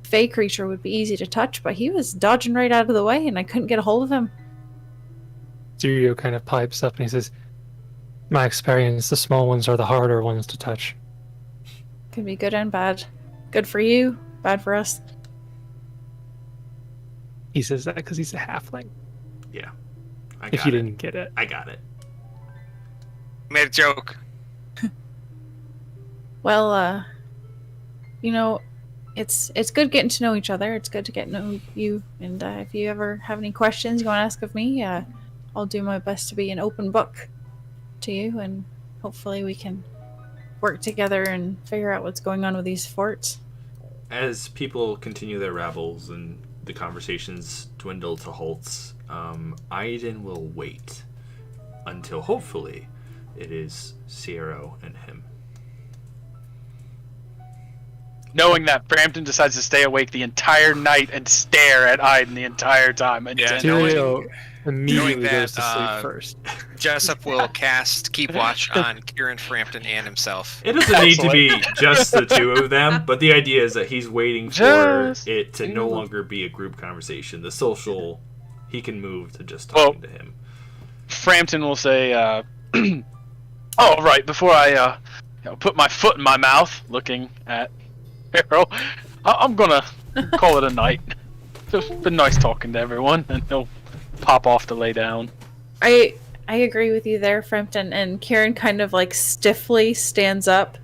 fey creature would be easy to touch, but he was dodging right out of the way, and I couldn't get a hold of him. Syria kind of pipes up and he says, my experience, the small ones are the harder ones to touch. Can be good and bad. Good for you, bad for us. He says that because he's a halfling. Yeah. if you didn't get it. I got it. Made a joke. Well, you know, it's good getting to know each other. It's good to get to know you. And if you ever have any questions you want to ask of me, I'll do my best to be an open book to you. And hopefully we can work together and figure out what's going on with these forts. As people continue their rabbles and the conversations dwindle to halts, Aaidan will wait until hopefully it is Ciero and him. Knowing that Frampton decides to stay awake the entire night and stare at Aaidan the entire time. Yeah, Tyrio immediately knowing that, goes to sleep first. Jessup will keep watch on Kieran, Frampton, and himself. It doesn't need to be just the two of them, but the idea is that he's waiting for it to no longer be a group conversation. The social, he can move to just talking to him. Frampton will say, "Oh, right, before I put my foot in my mouth," looking at Pharaoh, "I'm gonna call it a night. It's been nice talking to everyone," and he'll pop off to lay down. I agree with you there, Frampton. And Kieran kind of like stiffly stands up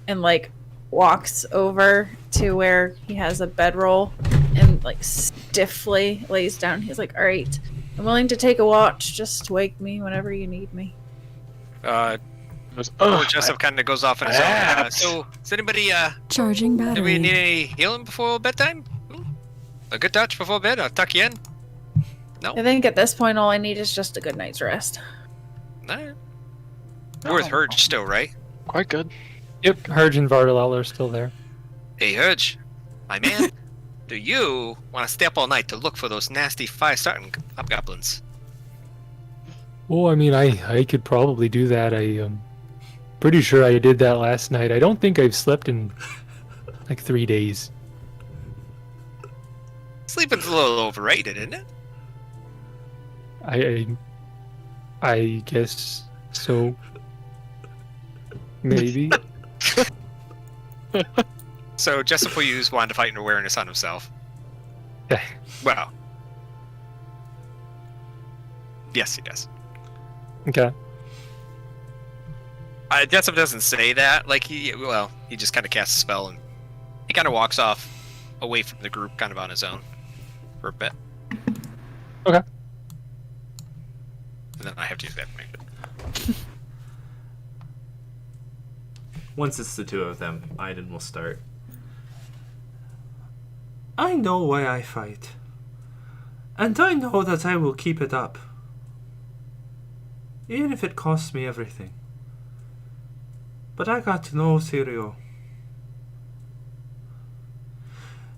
and like walks over to where he has a bedroll and like stiffly lays down. He's like, "All right, I'm willing to take a watch. Just wake me whenever you need me." Jessup kind of goes off on his own. So, does anybody Charging do we battery. need any healing before bedtime? A good touch before bed? I'll tuck you in. No? I think at this point all I need is just a good night's rest. Nah. We're with Hurge still, right? Quite good. Yep, Hurge and Vardalel are still there. Hey, Hurge, my man, do you want to stay up all night to look for those nasty fire-starting hobgoblins? Oh, I mean, I could probably do that. Pretty sure I did that last night. I don't think I've slept in like 3 days. Sleeping's a little overrated, isn't it? I guess so. Maybe. So Jessup will use Wand of Heightened Awareness on himself. Yeah. Well. Yes, he does. Okay. Jessup doesn't say that. Like, he just kind of casts a spell and he kind of walks off away from the group kind of on his own for a bit. Okay. And then I have to use that for me. Once it's the two of them, Aaidan will start. I know why I fight. And I know that I will keep it up. Even if it costs me everything. But I got to know Ciero.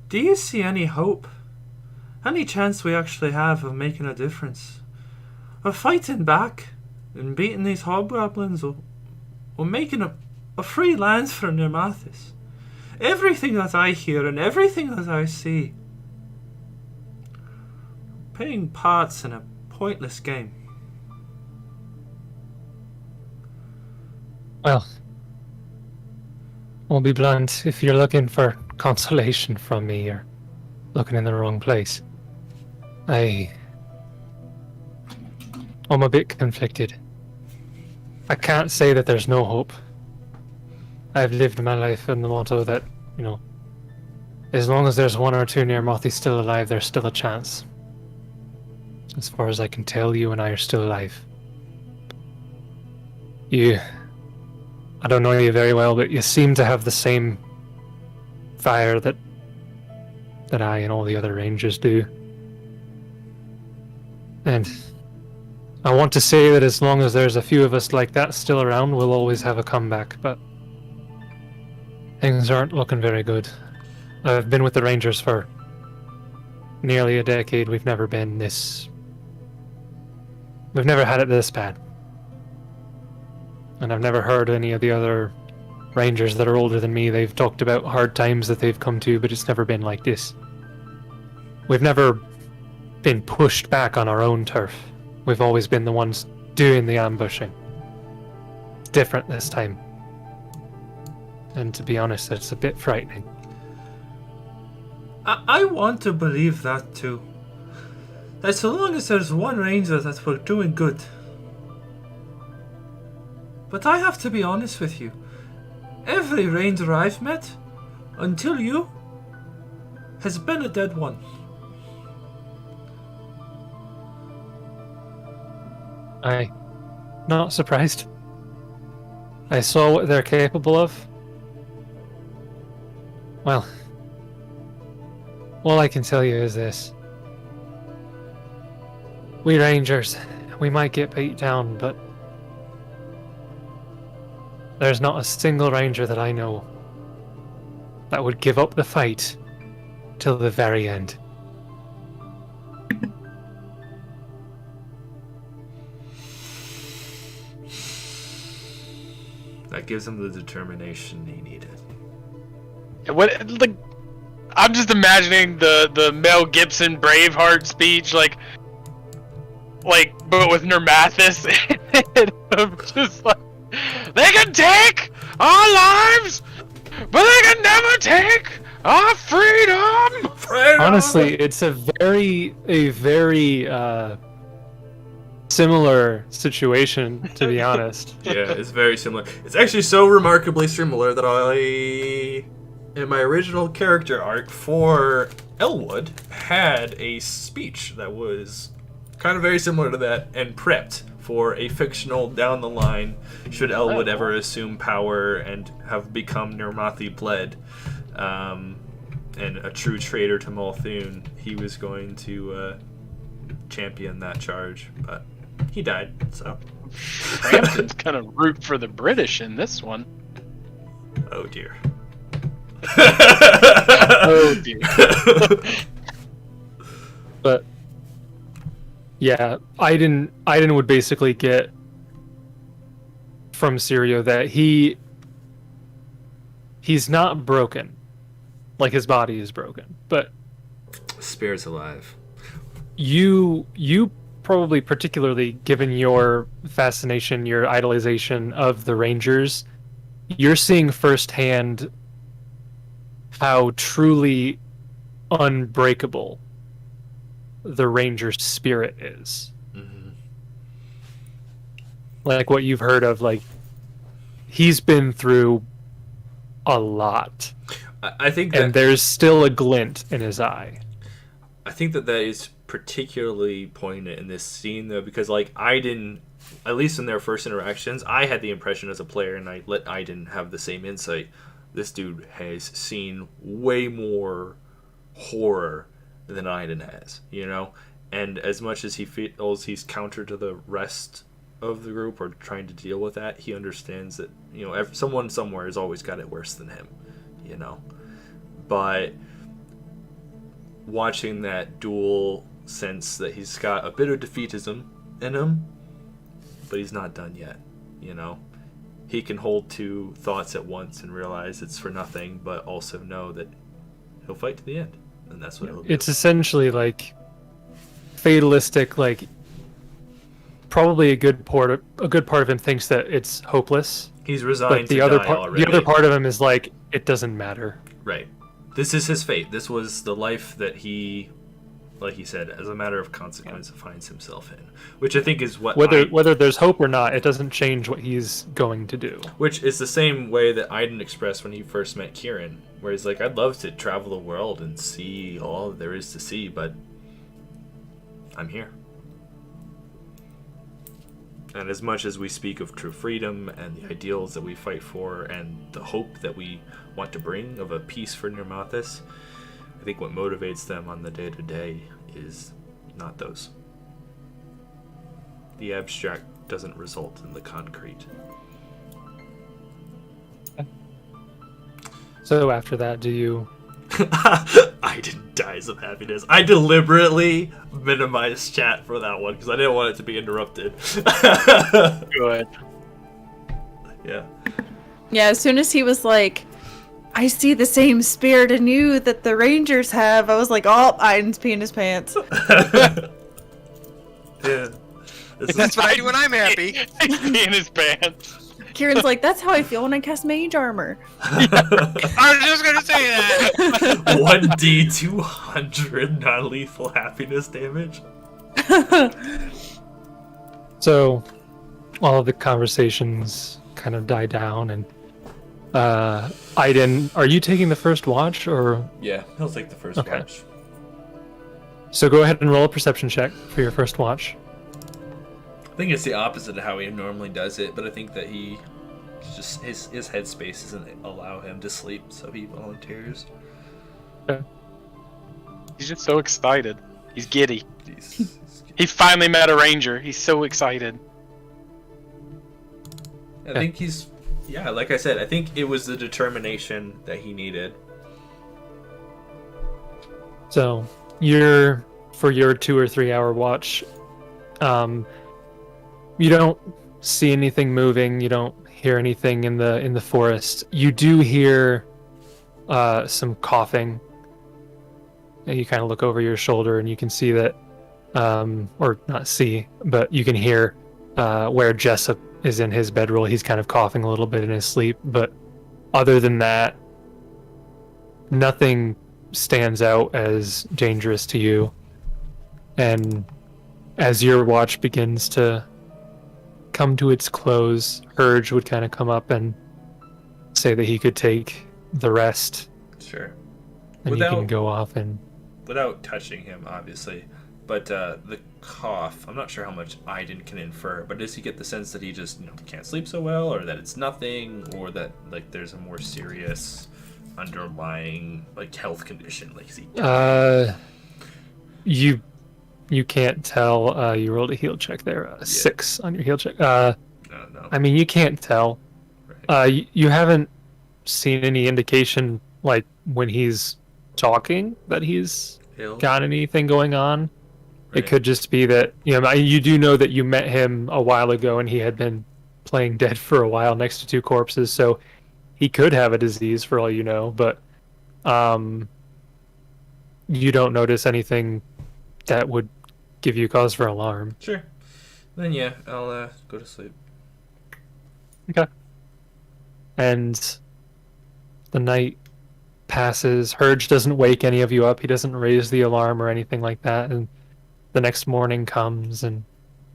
Do you see any hope? Any chance we actually have of making a difference? Of fighting back and beating these hobgoblins, or making a free land for Nermathis? Everything that I hear and everything that I see, playing parts in a pointless game. Well, I'll be blunt. If you're looking for consolation from me, you're looking in the wrong place. I'm a bit conflicted. I can't say that there's no hope. I've lived my life in the motto that, as long as there's one or two Nermathis still alive, there's still a chance. As far as I can tell, you and I are still alive. I don't know you very well, but you seem to have the same fire that I and all the other rangers do. And I want to say that as long as there's a few of us like that still around, we'll always have a comeback, but things aren't looking very good. I've been with the Rangers for nearly a decade. We've never had it this bad. And I've never heard any of the other Rangers that are older than me. They've talked about hard times that they've come to, but it's never been like this. We've never been pushed back on our own turf. We've always been the ones doing the ambushing. It's different this time. And to be honest, it's a bit frightening. I want to believe that too. that so long as there's one ranger that we're doing good. But I have to be honest with you. Every ranger I've met, until you, has been a dead one. I'm not surprised. I saw what they're capable of. Well, all I can tell you is this. We Rangers, we might get beat down, but there's not a single Ranger that I know that would give up the fight till the very end. That gives him the determination he needed. What? Like, I'm just imagining the Mel Gibson Braveheart speech, like, but with Nermathis, and I'm just like, they can take our lives, but they can never take our freedom. Honestly, it's a very similar situation, to be honest. Yeah, it's very similar. It's actually so remarkably similar that in my original character arc for Elwood, had a speech that was kind of very similar to that and prepped for a fictional down the line, should Elwood ever assume power and have become Nermathi bled, and a true traitor to Multhune, he was going to champion that charge, but he died, so. Frampton's kind of root for the British in this one. Oh dear. Oh dear. But yeah, Aaidan would basically get from Sirio that he's not broken, like his body is broken, but Spirit's alive. you probably, particularly given your fascination, your idolization of the Rangers, you're seeing firsthand how truly unbreakable the Ranger's spirit is. Mm-hmm. Like what you've heard of, like, he's been through a lot. I think that, and there's still a glint in his eye. I think that is particularly poignant in this scene, though, because, like, Aaidan, at least in their first interactions, I had the impression as a player, and I let Aaidan have the same insight, this dude has seen way more horror than Aaidan has, you know? And as much as he feels he's counter to the rest of the group or trying to deal with that, he understands that, you know, someone somewhere has always got it worse than him, you know? But watching that duel sense that he's got a bit of defeatism in him, but he's not done yet, you know? He can hold two thoughts at once and realize it's for nothing, but also know that he'll fight to the end, and that's what he'll do. It's essentially like fatalistic. Like, probably a good part of him thinks that it's hopeless. He's resigned but the to other die part, already. the other part of him is like, it doesn't matter. Right. This is his fate. This was the life that he, like he said, as a matter of consequence, finds himself in. Which I think is what whether there's hope or not, it doesn't change what he's going to do. Which is the same way that Aaidan expressed when he first met Kieran, where he's like, I'd love to travel the world and see all there is to see, but I'm here. And as much as we speak of true freedom and the ideals that we fight for and the hope that we want to bring of a peace for Nermathis, I think what motivates them on the day-to-day is not those. The abstract doesn't result in the concrete. So after that, do you... Aaidan dies of happiness. I deliberately minimized chat for that one because I didn't want it to be interrupted. Good. Yeah. Yeah, as soon as he was like, I see the same spirit in you that the Rangers have, I was like, oh, Aiden's peeing his pants. Yeah. That's what I do when I'm happy. In his pants. Kieran's like, that's how I feel when I cast mage armor. I was just gonna say that. 1d 200 non-lethal happiness damage. So, all of the conversations kind of die down, and Aaidan, are you taking the first watch, or? Yeah, he'll take the first Okay. watch. So go ahead and roll a perception check for your first watch. I think it's the opposite of how he normally does it, but I think that he just his headspace doesn't allow him to sleep, so he volunteers. He's just so excited. He's giddy. Jeez. He finally met a ranger. He's so excited. I think he's, yeah, like I said, I think it was the determination that he needed. So for your 2 or 3 hour watch, you don't see anything moving. You don't hear anything in the forest. You do hear some coughing. And you kind of look over your shoulder and you can see that, or not see, but you can hear where Jessup is in his bedroll. He's kind of coughing a little bit in his sleep. But other than that, nothing stands out as dangerous to you. And as your watch begins to come to its close, Urge would kind of come up and say that he could take the rest. Sure. And you can go off and... Without touching him, obviously. But the cough, I'm not sure how much Aaidan can infer, but does he get the sense that he just can't sleep so well, or that it's nothing, or that like there's a more serious underlying like health condition? Like, is he... You can't tell. You rolled a heal check there. 6 on your heal check. No. I mean, you can't tell. Right. You haven't seen any indication, like, when he's talking, that he's Ill? got anything going on. Right. It could just be that, you do know that you met him a while ago and he had been playing dead for a while next to 2 corpses, so he could have a disease for all you know, but you don't notice anything that would give you cause for alarm. Sure. Then yeah, I'll go to sleep. Okay. And the night passes. Hurge doesn't wake any of you up. He doesn't raise the alarm or anything like that. And the next morning comes, and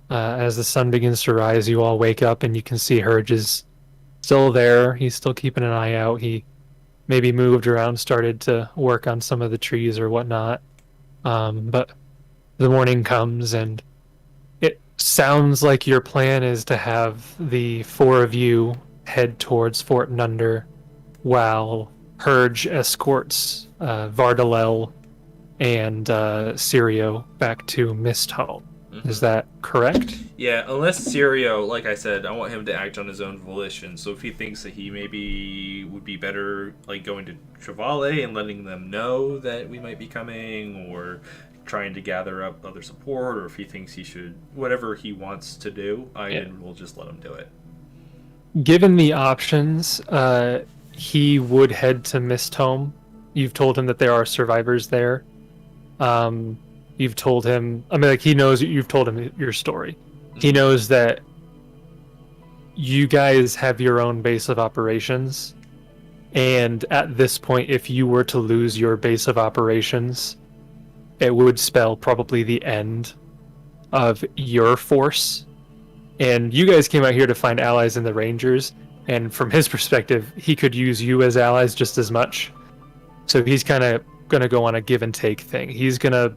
as the sun begins to rise, you all wake up and you can see Hurge is still there. He's still keeping an eye out. He maybe moved around, started to work on some of the trees or whatnot. But the morning comes, and it sounds like your plan is to have the 4 of you head towards Fort Nunder while Hurge escorts Vardalel and Sirio back to Mistholm. Mm-hmm. Is that correct? Yeah, unless Sirio, like I said, I want him to act on his own volition. So if he thinks that he maybe would be better, like going to Trevale and letting them know that we might be coming, or trying to gather up other support, or if he thinks he should, whatever he wants to do, Aaidan will just let him do it. Given the options, he would head to Mistholm. You've told him that there are survivors there. You've told him, he knows you've told him your story. Mm-hmm. He knows that you guys have your own base of operations. And at this point, if you were to lose your base of operations, it would spell probably the end of your force. And you guys came out here to find allies in the Rangers, and from his perspective, he could use you as allies just as much. So he's kind of going to go on a give and take thing. He's going to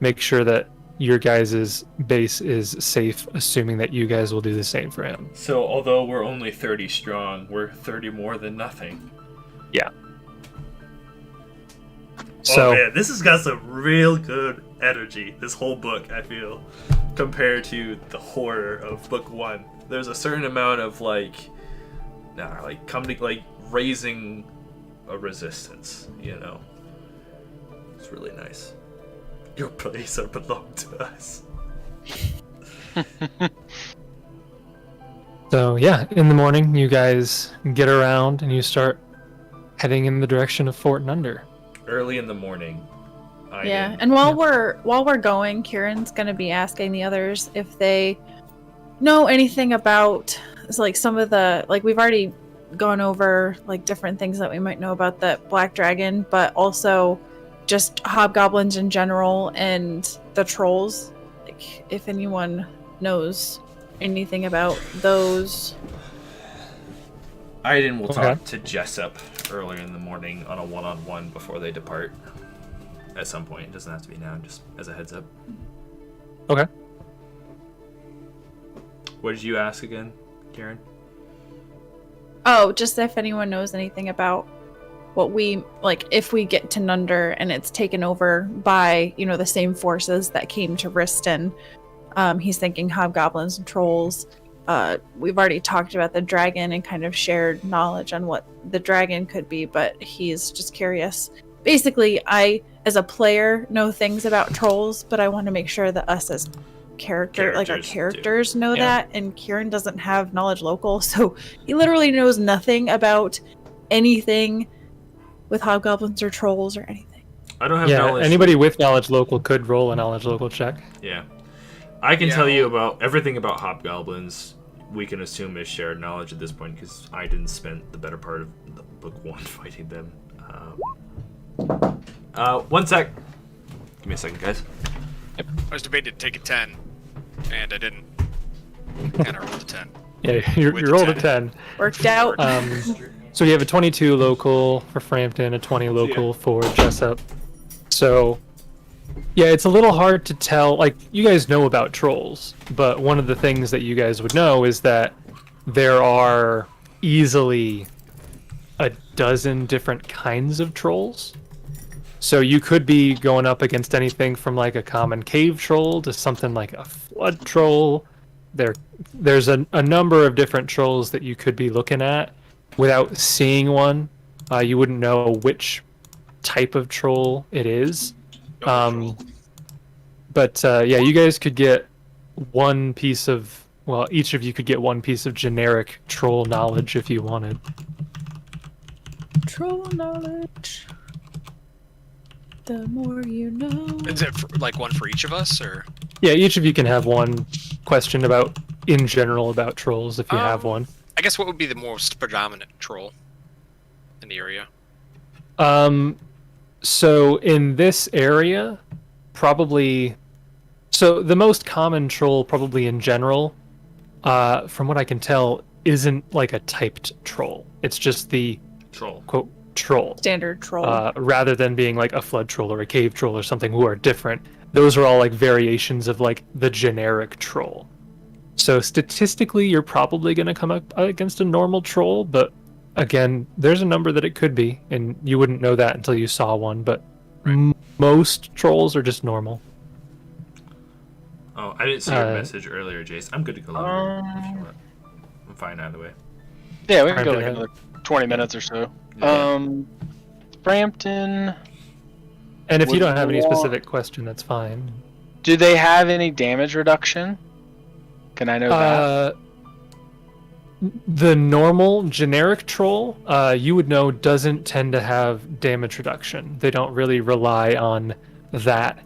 make sure that your guys' base is safe, assuming that you guys will do the same for him. So although we're only 30 strong, we're 30 more than nothing. Yeah. So, oh man, this has got some real good energy, this whole book, I feel, compared to the horror of book 1. There's a certain amount of raising a resistance, It's really nice. Your place belong to us. So yeah, in the morning, you guys get around and you start heading in the direction of Fort Nunder. Early in the morning. And while we're going, Kieran's gonna be asking the others if they know anything about some of the we've already gone over different things that we might know about the Black Dragon, but also just hobgoblins in general and the trolls. like if anyone knows anything about those. Aaidan will Okay. talk to Jessup earlier in the morning on a one-on-one before they depart. At some point. It doesn't have to be now, just as a heads up. Okay. What did you ask again, Kieran? Oh, just if anyone knows anything about what we like if we get to Nunder and it's taken over by, the same forces that came to Riston. He's thinking hobgoblins and trolls. We've already talked about the dragon and kind of shared knowledge on what the dragon could be, but he's just curious. Basically, I, as a player, know things about trolls, but I want to make sure that us as our characters know that, and Kieran doesn't have knowledge local, so he literally knows nothing about anything with hobgoblins or trolls or anything. I don't have Yeah, knowledge. anybody with knowledge local could roll a knowledge local check. Yeah. I can tell you about everything about hobgoblins. We can assume is shared knowledge at this point because I didn't spend the better part of the book 1 fighting them. 1 sec. Give me a second, guys. I was debating to take a 10, and I didn't. Kind of rolled a 10. Yeah, you With the rolled a 10. 10. Worked out. So you have a 22 local for Frampton, a 20 local for Jessup. So, yeah, it's a little hard to tell. Like, you guys know about trolls, but one of the things that you guys would know is that there are easily a dozen different kinds of trolls. So you could be going up against anything from like a common cave troll to something like a flood troll. There's a number of different trolls that you could be looking at. Without seeing one, you wouldn't know which type of troll it is. But yeah, you guys could get one piece of, well, each of you could get one piece of generic troll knowledge if you wanted. Troll knowledge. The more you know. Is it like one for each of us, or? Yeah, each of you can have one question about, in general, about trolls if you have one. I guess what would be the most predominant troll in the area? So in this area, probably, so the most common troll probably in general, from what I can tell, isn't like a typed troll. It's just the Troll. quote troll. Standard troll. Rather than being like a flood troll or a cave troll or something who are different. Those are all like variations of like the generic troll. So statistically, you're probably going to come up against a normal troll, but again, there's a number that it could be, and you wouldn't know that until you saw one, but most trolls are just normal. Oh, I didn't see your message earlier, Jace. I'm good to go later. I'm fine either way. Yeah, we can go Frampton like had- another 20 minutes or so. Yeah. Frampton, And if you Would don't have any want- specific question, that's fine. do they have any damage reduction? Can I know that? The normal generic troll, you would know, doesn't tend to have damage reduction. They don't really rely on that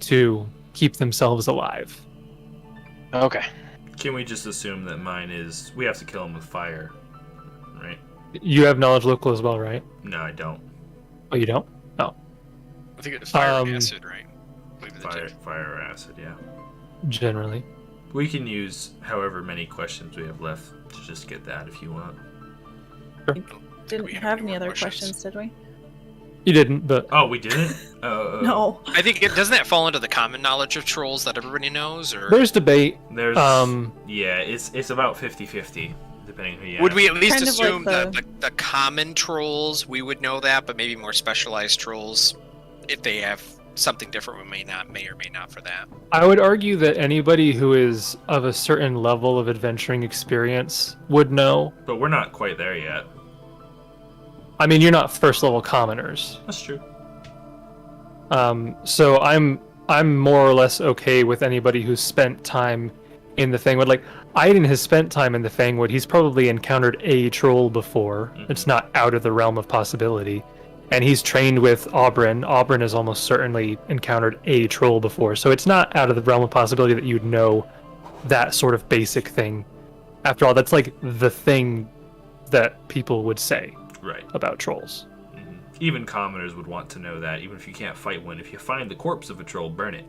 to keep themselves alive. Okay. Can we just assume that mine is we have to kill him with fire, right? You have knowledge local as well, right? No, I don't. Oh, you don't? Oh, I think it's fire and Um, acid, right? I believe they're Fire or acid, yeah. generally. We can use however many questions we have left to just get that if you want. Didn't we have have any any more other questions. questions, did we? You didn't, but Oh, we didn't? No. I think doesn't that fall into the common knowledge of trolls that everybody knows, or there's debate. There's yeah, it's about 50-50 depending who you would ask. we at least Kind of like assume that the common trolls we would know that, but maybe more specialized trolls, if they have something different, we may or may not for that. I would argue that anybody who is of a certain level of adventuring experience would know. But we're not quite there yet. I mean, you're not first level commoners. That's true. So I'm more or less okay with anybody who's spent time in the Fangwood. Like, Aaidan has spent time in the Fangwood. He's probably encountered a troll before. It's not out of the realm of possibility. And he's trained with Aaidan. Aaidan has almost certainly encountered a troll before. So it's not out of the realm of possibility that you'd know that sort of basic thing. After all, that's like the thing that people would say Right. about trolls. Even commoners would want to know that, even if you can't fight one. If you find the corpse of a troll, burn it.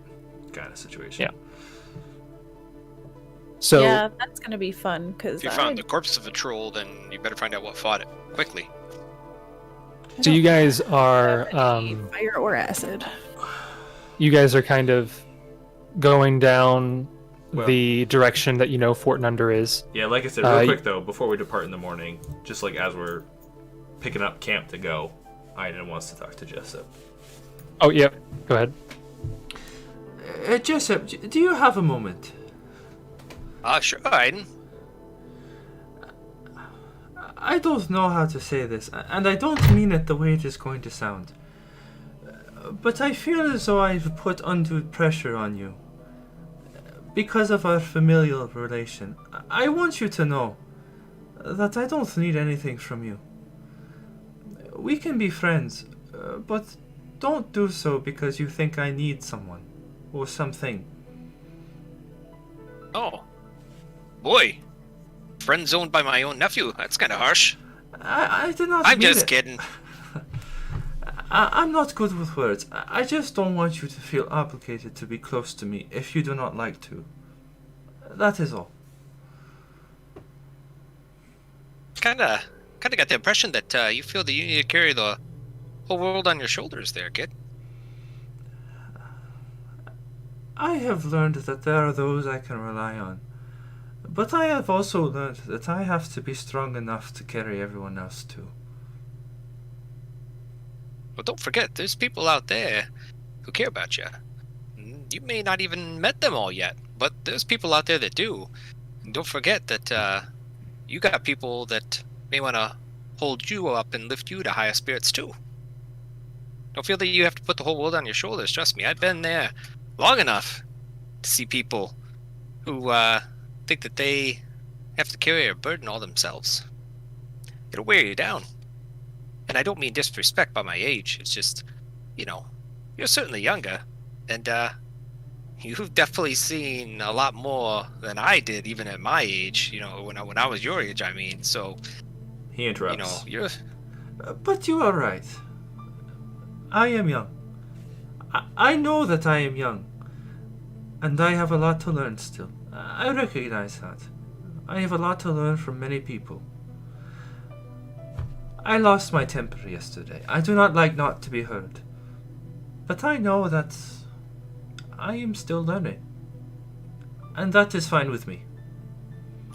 kind of situation. Yeah. So yeah, that's gonna be fun because If you found the corpse of a troll, then you better find out what fought it quickly. so you guys are fire or acid. you guys are kind of going down Well- the direction that you know Fort Nunder is. Yeah, like I said, real quick though, before we depart in the morning, just like as we're picking up camp to go, Aaidan wants to talk to Jessup. Oh, yep. Go ahead. Jessup, do you have a moment? Sure, Aiden. I don't know how to say this, and I don't mean it the way it is going to sound. But I feel as though I've put undue pressure on you. Because of our familial relation. I want you to know that I don't need anything from you. We can be friends, but don't do so because you think I need someone or something. Oh. Boy. Friend zoned by my own nephew. That's kind of harsh. I did not I'm mean just it. kidding. I'm not good with words. I just don't want you to feel obligated to be close to me if you do not like to. That is all. Kinda got the impression that you feel that you need to carry the whole world on your shoulders there, kid. I have learned that there are those I can rely on. But I have also learned that I have to be strong enough to carry everyone else too. Well, don't forget, there's people out there who care about you. You may not even met them all yet, but there's people out there that do. And don't forget that you got people that may want to hold you up and lift you to higher spirits too. Don't feel that you have to put the whole world on your shoulders. Trust me, I've been there long enough to see people who think that they have to carry a burden all themselves. It'll wear you down. And I don't mean disrespect by my age. It's just, you're certainly younger. And you've definitely seen a lot more than I did, even at my age. When I was your age, I mean. So, He interrupts. you're. But you are right. I am young. I know that I am young. And I have a lot to learn still. I recognize that. I have a lot to learn from many people. I lost my temper yesterday. I do not like not to be heard. But I know that I am still learning. And that is fine with me.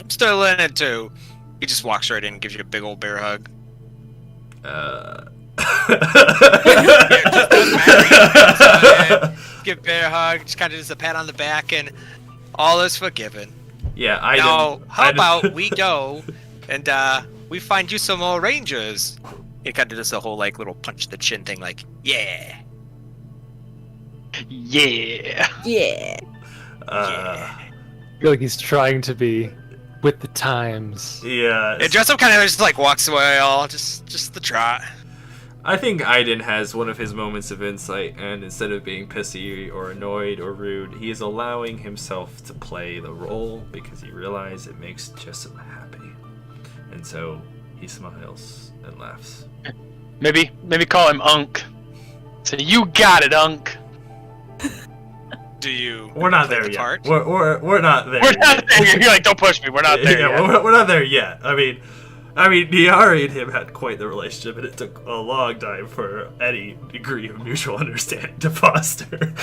I'm still in it too. He just walks right in and gives you a big old bear hug. Give bear hug, just kind of just a pat on the back, and all is forgiven. Yeah, I Now, didn't. how about we go and we find you some more rangers? He kind of does the whole little punch the chin thing, yeah. Yeah. Yeah. I feel like he's trying to be with the times. Yeah. And Jessup kind of just walks away, all just the trot. I think Aaidan has one of his moments of insight, and instead of being pissy or annoyed or rude, he is allowing himself to play the role because he realizes it makes Jessup happy. And so he smiles and laughs. Maybe call him Unk. Say, you got it, Unk. Do you? We're not play there the yet. part? We're not there. We're not there. You're like, don't push me. We're not there Yeah, yet. we're not there yet. I mean, Niari and him had quite the relationship, and it took a long time for any degree of mutual understanding to foster.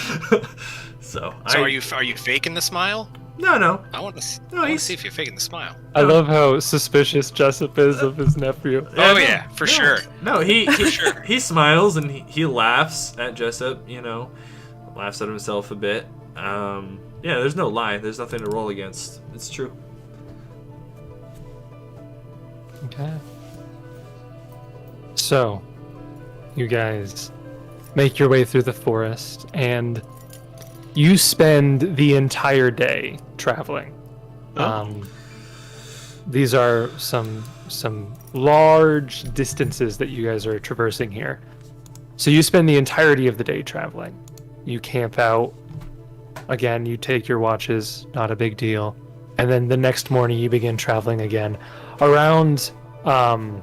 So are you faking the smile? No. I want to he's- see if you're faking the smile. I love how suspicious Jessup is of his nephew. Oh yeah, for sure. No, he sure. he smiles and he laughs at Jessup. Laughs at himself a bit. Yeah, there's no lie. There's nothing to roll against. It's true. Okay. So, you guys make your way through the forest, and you spend the entire day traveling. These are some large distances that you guys are traversing here. So you spend the entirety of the day traveling. You camp out. Again, you take your watches, not a big deal. And then the next morning you begin traveling again. Around 9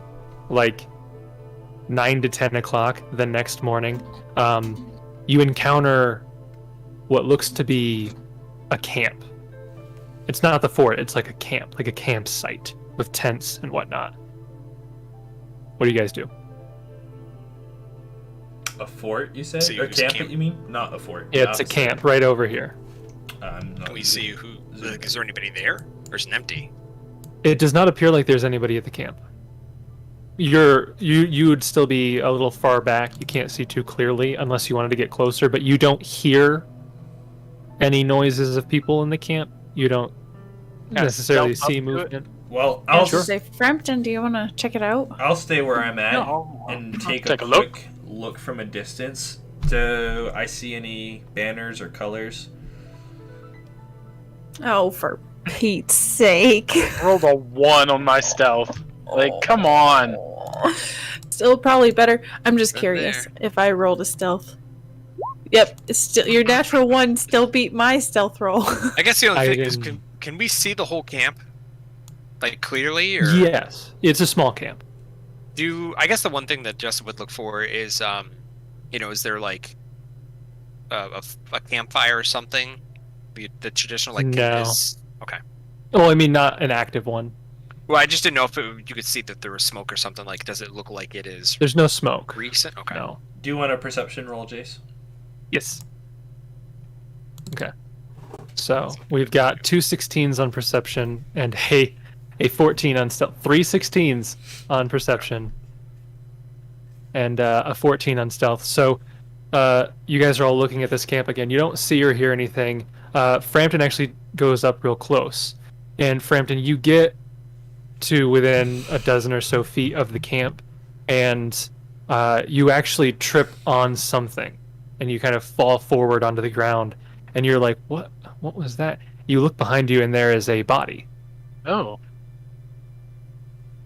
to 10 o'clock the next morning, you encounter what looks to be a camp. It's not the fort, it's like a camp, like a campsite with tents and whatnot. What do you guys do? A fort, you say? So Or use camp, camp. you mean? Not a fort. Yeah, it's a camp right over here. Can we see who? Like, is there anybody there, or is it empty? It does not appear like there's anybody at the camp. You would still be a little far back. You can't see too clearly unless you wanted to get closer, but you don't hear any noises of people in the camp. You don't Kinda necessarily stealth up see to it. movement. Well, I I'll was gonna say, Frampton, do you want to check it out? I'll stay where I'm at No, and I'll take take a a look. quick look from a distance. Do I see any banners or colors? Oh, for Pete's sake. Rolled a 1 on my stealth. Like, come on. Still probably better. I'm just Right curious there. if I rolled a stealth. Yep, it's still your natural 1 still beat my stealth roll. I guess the only thing is, Aaidan- can we see the whole camp, like clearly, or Yes, it's a small camp. I guess the one thing that Jessup would look for is, is there like a campfire or something? The traditional like No. okay. Well, I mean, not an active one. Well, I just didn't know if you could see that there was smoke or something. Like, does it look like it is There's no smoke. recent? Okay. No. Do you want a perception roll, Jace? Yes. Okay. So we've got 2 16s on perception and a 14 on stealth. 3 16s on perception and a 14 on stealth. So you guys are all looking at this camp again. You don't see or hear anything. Frampton actually goes up real close. And Frampton, you get to within a dozen or so feet of the camp, and you actually trip on something, and you kind of fall forward onto the ground, and you're like, "What? What was that?" You look behind you, and there is a body. Oh.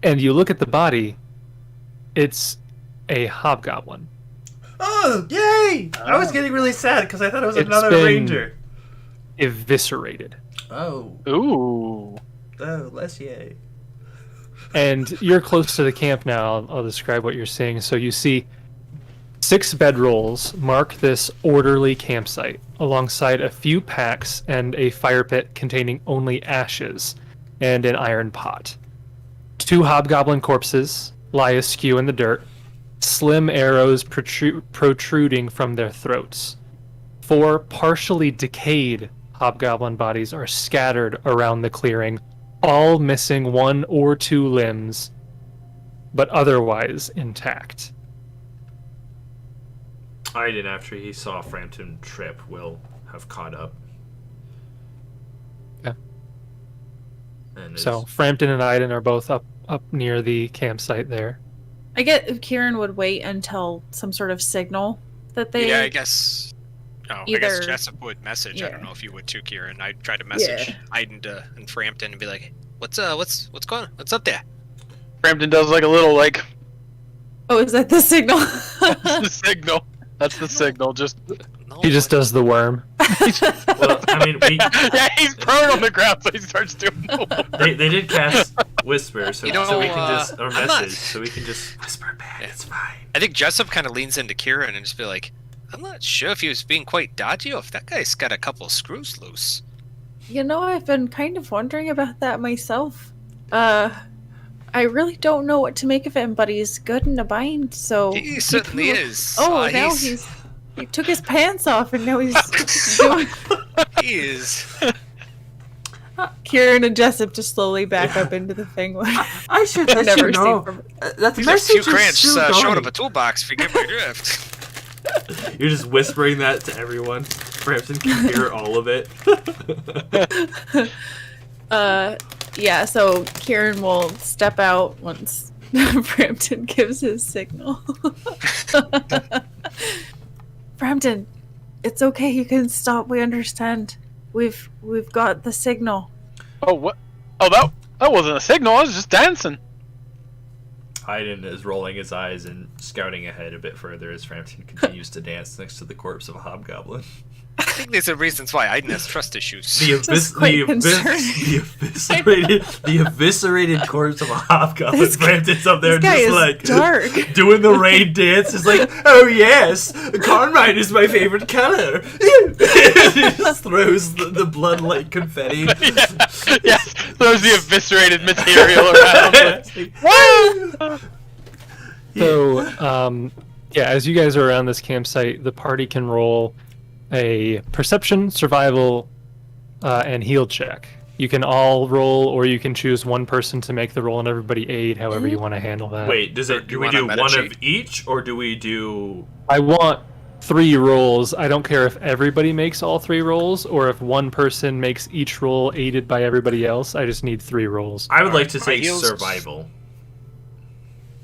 And you look at the body. It's a hobgoblin. Oh, yay! I was getting really sad because I thought it was It's another been- ranger. Eviscerated. Oh. Ooh. Oh, less yay. And you're close to the camp now. I'll describe what you're seeing. So you see 6 bedrolls mark this orderly campsite, alongside a few packs and a fire pit containing only ashes and an iron pot. 2 hobgoblin corpses lie askew in the dirt, slim arrows protruding from their throats. 4 partially decayed hobgoblin bodies are scattered around the clearing, all missing 1 or 2 limbs, but otherwise intact. Aaidan, after he saw Frampton trip, will have caught up. Yeah. And So Frampton and Aaidan are both up near the campsite there. I get if Kieran would wait until some sort of signal that they. Yeah, I guess. Oh, I Either- guess Jessup would message. I yeah. don't know if you would too, Kieran. I'd try to message Aiden and Frampton and be like, what's going on? What's up there? Frampton does like a little like Oh, is that the signal? that's the signal. That's the signal. Just No, He just does the worm. well, I mean, yeah, he's prone on the ground, so he starts doing the they did cast whisper, so, You know, so we can just or I'm not- message, so we can just whisper back. Yeah. It's fine. I think Jessup kind of leans into Kieran and just be like, I'm not sure if he was being quite dodgy or if that guy's got a couple screws loose. You know, I've been kind of wondering about that myself. I really don't know what to make of him, but he's good in a bind, so. He certainly is. Oh, now he took his pants off and now he's doing. He is. Kieran and Jessup just slowly back up into the thing. I should I've let you never seen know from. that These are message few is cramps still short going. of a toolbox if you get my drift. You're just whispering that to everyone. Frampton can hear all of it. Yeah, so Kieran will step out once Frampton gives his signal. Frampton, it's okay, you can stop, we understand. We've got the signal. Oh what? Oh that wasn't a signal. I was just dancing. Aaidan is rolling his eyes and scouting ahead a bit further as Frampton continues to dance next to the corpse of a hobgoblin. I think these are reasons why Aaidan has trust issues. The eviscerated corpse of a hobgoblin. Frampton's up there This guy just is like dark. doing the rain dance. Is like, oh yes, carmine is my favorite color. He just throws the blood like confetti. Yes, throws the eviscerated material around. So, yeah, as you guys are around this campsite, the party can roll a perception, survival, and heal check. You can all roll, or you can choose one person to make the roll and everybody aid, however you want to handle that. Wait, do we do one of each, or do we do... I want 3 rolls. I don't care if everybody makes all 3 rolls, or if one person makes each roll aided by everybody else. I just need 3 rolls. I would like to My take heals- survival.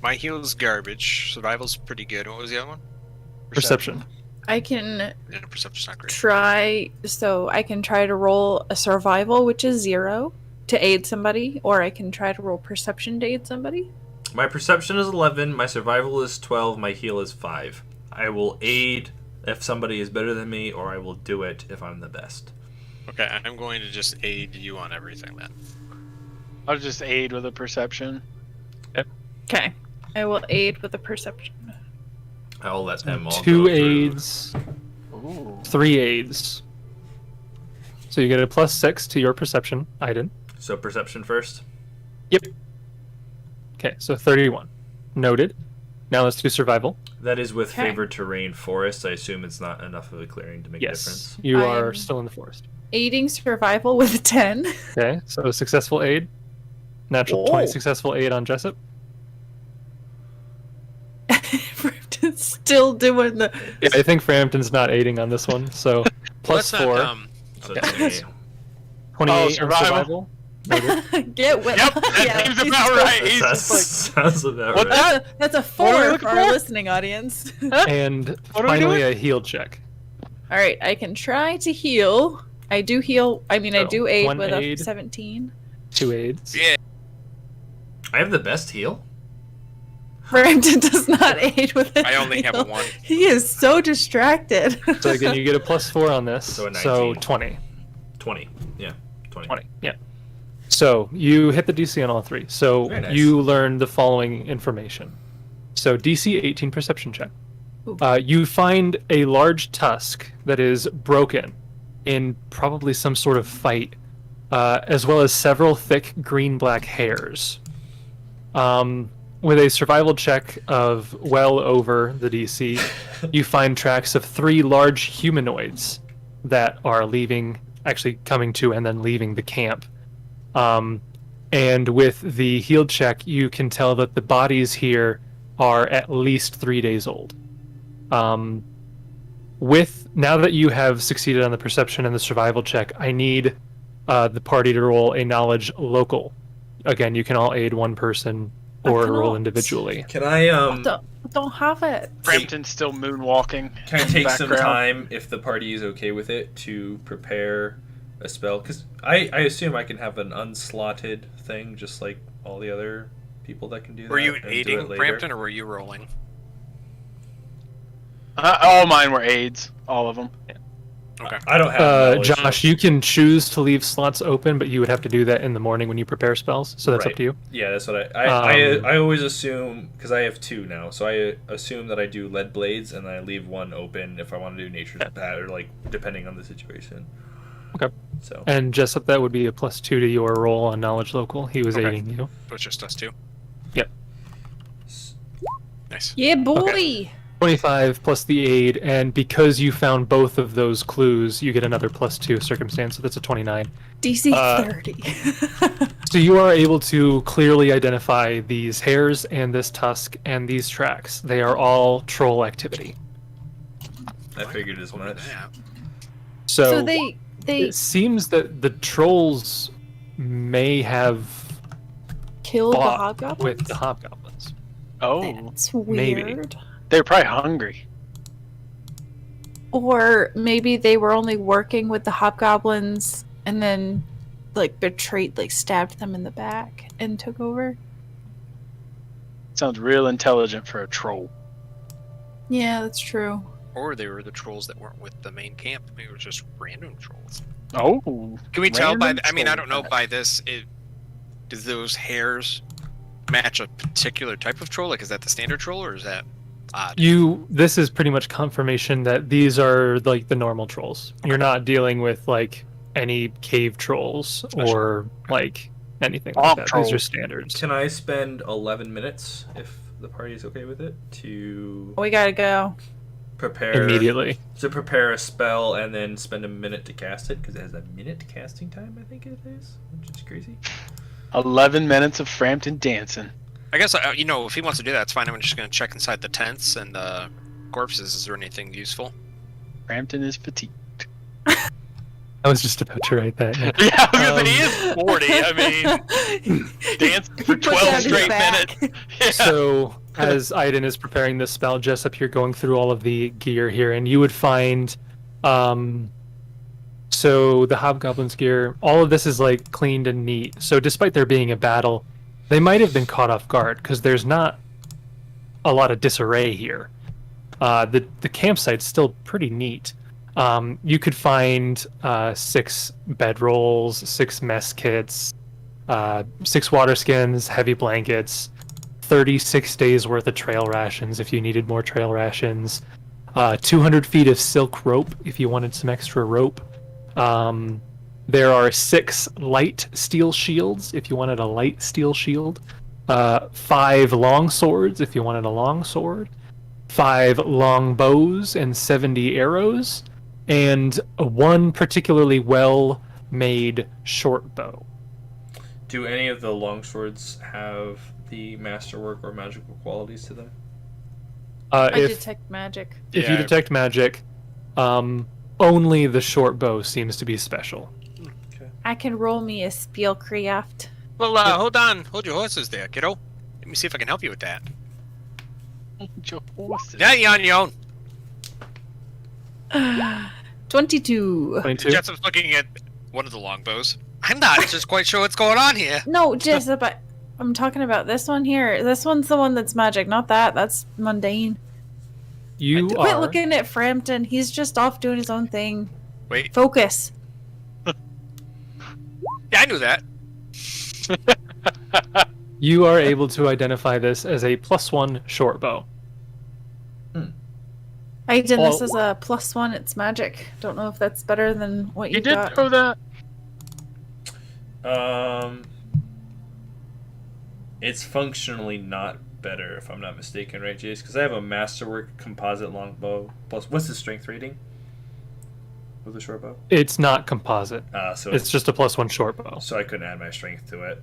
My heal's garbage. Survival's pretty good. What was the other one? Perception. I can Yeah, perception's not great. try to roll a survival, which is 0, to aid somebody, or I can try to roll perception to aid somebody. My perception is 11, my survival is 12, my heal is 5. I will aid if somebody is better than me, or I will do it if I'm the best. Okay, I'm going to just aid you on everything then. I'll just aid with a perception. Okay. I will aid with a perception. I'll let them all 2 go through. aids, 3 aids. So you get a +6 to your perception, Aaidan. So perception first? Yep. Okay, so 31. Noted. Now let's do survival. That is with Okay. favored terrain forest. I assume it's not enough of a clearing to make a Yes, difference. you are I'm- still in the forest. Aiding survival with a 10. Okay, so successful aid. Natural 20 successful aid on Jessup. Frampton's still doing the. Yeah, I think Frampton's not aiding on this one, so plus Let's 4. not, So Okay. 28. 28 on survival. Noted. Get with. Yep, that seems about right. He's That just like, sounds about What right. That's a What are we 4 looking for our for? listening audience. And What are we finally doing? a heal check. All right, I can try to heal. I do heal. I mean, I So, do aid 1 with aid. a 17. 2 aids. Yeah. I have the best heal. Frampton does not aid with it. I only have a 1. He is so distracted. So again, you get a +4 on this. So a So 19. 20. 20. Yeah, 20. 20. Yeah. So you hit the DC on all 3. So Very nice. you learn the following information. So DC 18 perception check. Ooh. You find a large tusk that is broken in probably some sort of fight, as well as several thick green-black hairs. With a survival check of well over the DC, you find tracks of 3 large humanoids that are actually coming to and then leaving the camp. And with the heal check, you can tell that the bodies here are at least 3 days old. Now that you have succeeded on the perception and the survival check, I need the party to roll a knowledge local. Again, you can all aid one person or roll cannot. individually. Can I Don't have it. Frampton's still moonwalking. can I in the take some background. time, if the party is okay with it, to prepare a spell? Because I assume I can have an unslotted thing, just like all the other people that can do that. Were you and do aiding it later. Frampton, or were you rolling? All mine were aids. All of them. Okay. I don't have knowledge, Josh, so- you can choose to leave slots open, but you would have to do that in the morning when you prepare spells. So that's Right. up to you. Yeah, that's what I Um, I always assume, because I have 2 now, so I assume that I do lead blades and I leave 1 open if I want to do nature's bat, or like depending on the situation. Okay. So And Jessup, that would be a +2 to your roll on knowledge local. He was Okay. aiding you. So it's just us 2. Yep. Nice. Yeah, boy. Okay. 25 plus the aid, and because you found both of those clues, you get another +2 circumstance, so that's a 29. DC Uh, 30. So you are able to clearly identify these hairs and this tusk and these tracks. They are all troll activity. I figured as Over much. that. So So they it seems that the trolls may have killed the fought hobgoblins? with the hobgoblins. Oh, That's maybe. weird. they're probably hungry. Or maybe they were only working with the hobgoblins and then stabbed them in the back and took over. Sounds real intelligent for a troll. Yeah, that's true. Or they were the trolls that weren't with the main camp. Maybe it was just random trolls. Oh. Can we tell by? random I mean, I don't troll. know by this. Do those hairs match a particular type of troll? Like, is that the standard troll, or is that odd? This is pretty much confirmation that these are like the normal trolls. You're not dealing with like any cave trolls or like anything like that. These are standards. Can I spend 11 minutes, if the party is okay with it, to We gotta go. prepare Immediately. to prepare a spell and then spend a minute to cast it, because it has a minute casting time, I think it is, which is crazy. 11 minutes of Frampton dancing. I guess if he wants to do that, it's fine. I'm just going to check inside the tents and the corpses. Is there anything useful? Frampton is fatigued. I was just about to write that. Yeah. Yeah, I was gonna say, he is 40. I mean, dancing for 12 straight minutes. Yeah. So, as Aaidan is preparing this spell, Jessup, you're going through all of the gear here, and you would find, so the Hobgoblin's gear, all of this is like cleaned and neat. So, despite there being a battle, they might have been caught off guard because there's not a lot of disarray here. The campsite's still pretty neat. You could find 6 bedrolls, 6 mess kits, 6 water skins, heavy blankets, 36 days worth of trail rations if you needed more trail rations, 200 feet of silk rope if you wanted some extra rope. There are 6 light steel shields if you wanted a light steel shield, 5 long swords if you wanted a long sword, 5 long bows and 70 arrows, and 1 particularly well-made short bow. Do any of the longswords have the masterwork or magical qualities to them? I If detect magic. you Yeah. detect magic, only the short bow seems to be special. I can roll me a Spielkraft. Well, hold on. Hold your horses there, kiddo. Let me see if I can help you with that. Your horses. Yeah, you're on your own. 22. 22. Jessup's looking at one of the longbows. I'm not just quite sure what's going on here. No, Jessup, I'm talking about this one here. This one's the one that's magic, not that. That's mundane. You Quit are looking at Frampton. He's just off doing his own thing. Wait, Focus. yeah, I knew that. you are able to identify this as a +1 short bow. Aaidan, this Well- is a +1. It's magic. Don't know if that's better than what You you did got. throw that. It's functionally not better, if I'm not mistaken, right, Jace? Because I have a masterwork composite longbow. Plus, what's the strength rating with the short bow? It's not composite. So It's just a +1 short bow. so I couldn't add my strength to it.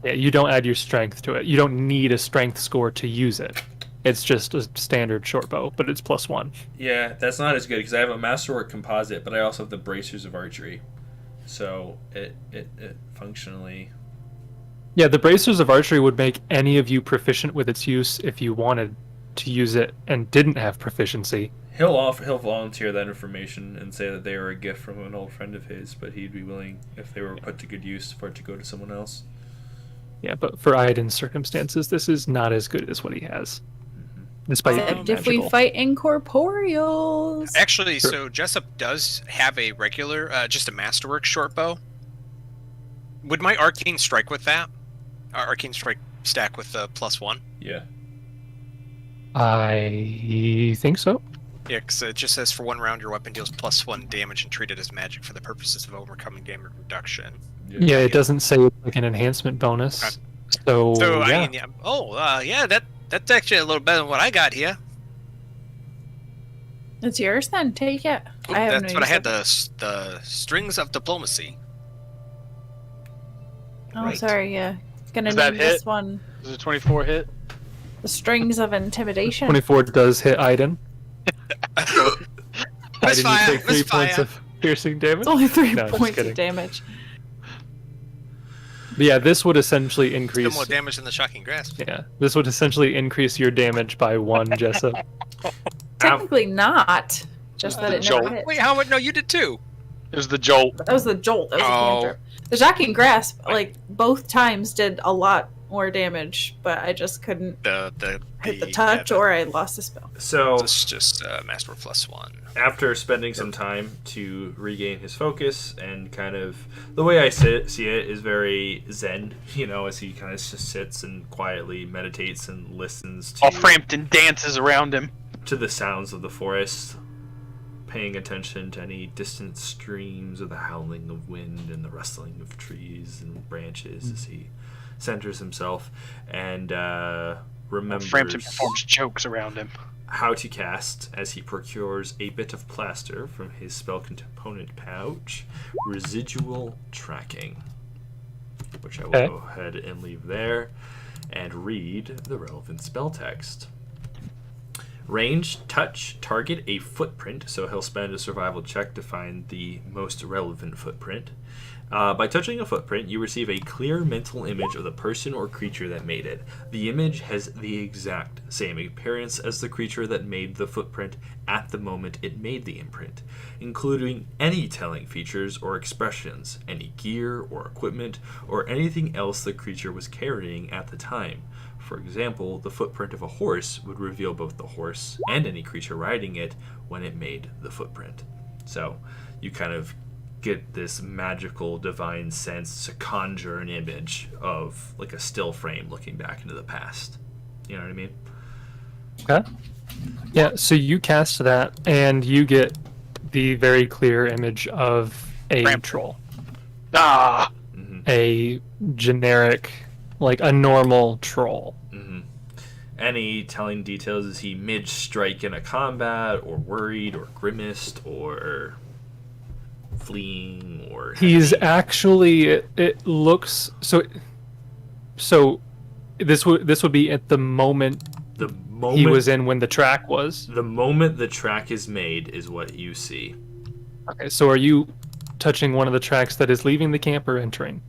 Yeah, you don't add your strength to it. You don't need a strength score to use it. It's just a standard short bow, but it's +1. Yeah, that's not as good because I have a masterwork composite, but I also have the bracers of archery. So it functionally. Yeah, the bracers of archery would make any of you proficient with its use if you wanted to use it and didn't have proficiency. He'll volunteer that information and say that they are a gift from an old friend of his, but he'd be willing, if they were put to good use, for it to go to someone else. Yeah, but for Aaidan's circumstances, this is not as good as what he has. Despite it being Except if we magical. fight incorporeals. Actually, Sure. so Jessup does have a regular, just a masterwork short bow. Would my arcane strike with that? Arcane strike stack with the +1? Yeah. I think so. Yeah, because it just says for 1 round your weapon deals +1 damage and treated as magic for the purposes of overcoming damage reduction. Yeah, it doesn't say it's like an enhancement bonus. Okay. So, So yeah. I mean, yeah, that's actually a little better than what I got here. It's yours then. Take it. Oop, I have that's no what I had. use The strings of diplomacy. Oh, right. sorry. Yeah. Gonna Does that name this hit? one Is it 24 hit? the strings of intimidation. 24 does hit Aaidan. Aaidan, Misfire, you take 3 points misfire. of piercing damage. It's only 3 No, just points kidding. of damage. But yeah, this would essentially Still increase. more damage than the shocking grasp. Yeah, this would essentially increase your damage by 1, Jessup. Technically not. Just that it Jolt. never hit. Wait, how much? No, you did too. There's the jolt. That was the jolt. That was Oh. a cantrip. The shocking grasp, like both times, did a lot more damage, but I just couldn't hit the touch, or I lost the spell. So It's just Master +1. after spending some time to regain his focus and kind of the way I see it is very zen, as he kind of just sits and quietly meditates and listens to While Frampton dances around him. to the sounds of the forest, paying attention to any distant streams or the howling of wind and the rustling of trees and branches as he centers himself and remembers Frampton performs jokes around him. how to cast as he procures a bit of plaster from his spell component pouch, residual tracking, which I will go ahead and leave there and read the relevant spell text. Range, touch, target a footprint, so he'll spend a survival check to find the most relevant footprint. By touching a footprint, you receive a clear mental image of the person or creature that made it. The image has the exact same appearance as the creature that made the footprint at the moment it made the imprint, including any telling features or expressions, any gear or equipment, or anything else the creature was carrying at the time. For example, the footprint of a horse would reveal both the horse and any creature riding it when it made the footprint. So you kind of get this magical divine sense to conjure an image of like a still frame looking back into the past. You know what I mean? Okay. Yeah, so you cast that and you get the very clear image of a troll. Ah! A generic, like a normal troll. Any telling details? Is he mid-strike in a combat, or worried, or grimaced, or fleeing, or He's heavy? actually, it looks, so this would be at the moment The moment he was in when the track was. the moment the track is made is what you see. Okay, so are you touching one of the tracks that is leaving the camp or entering?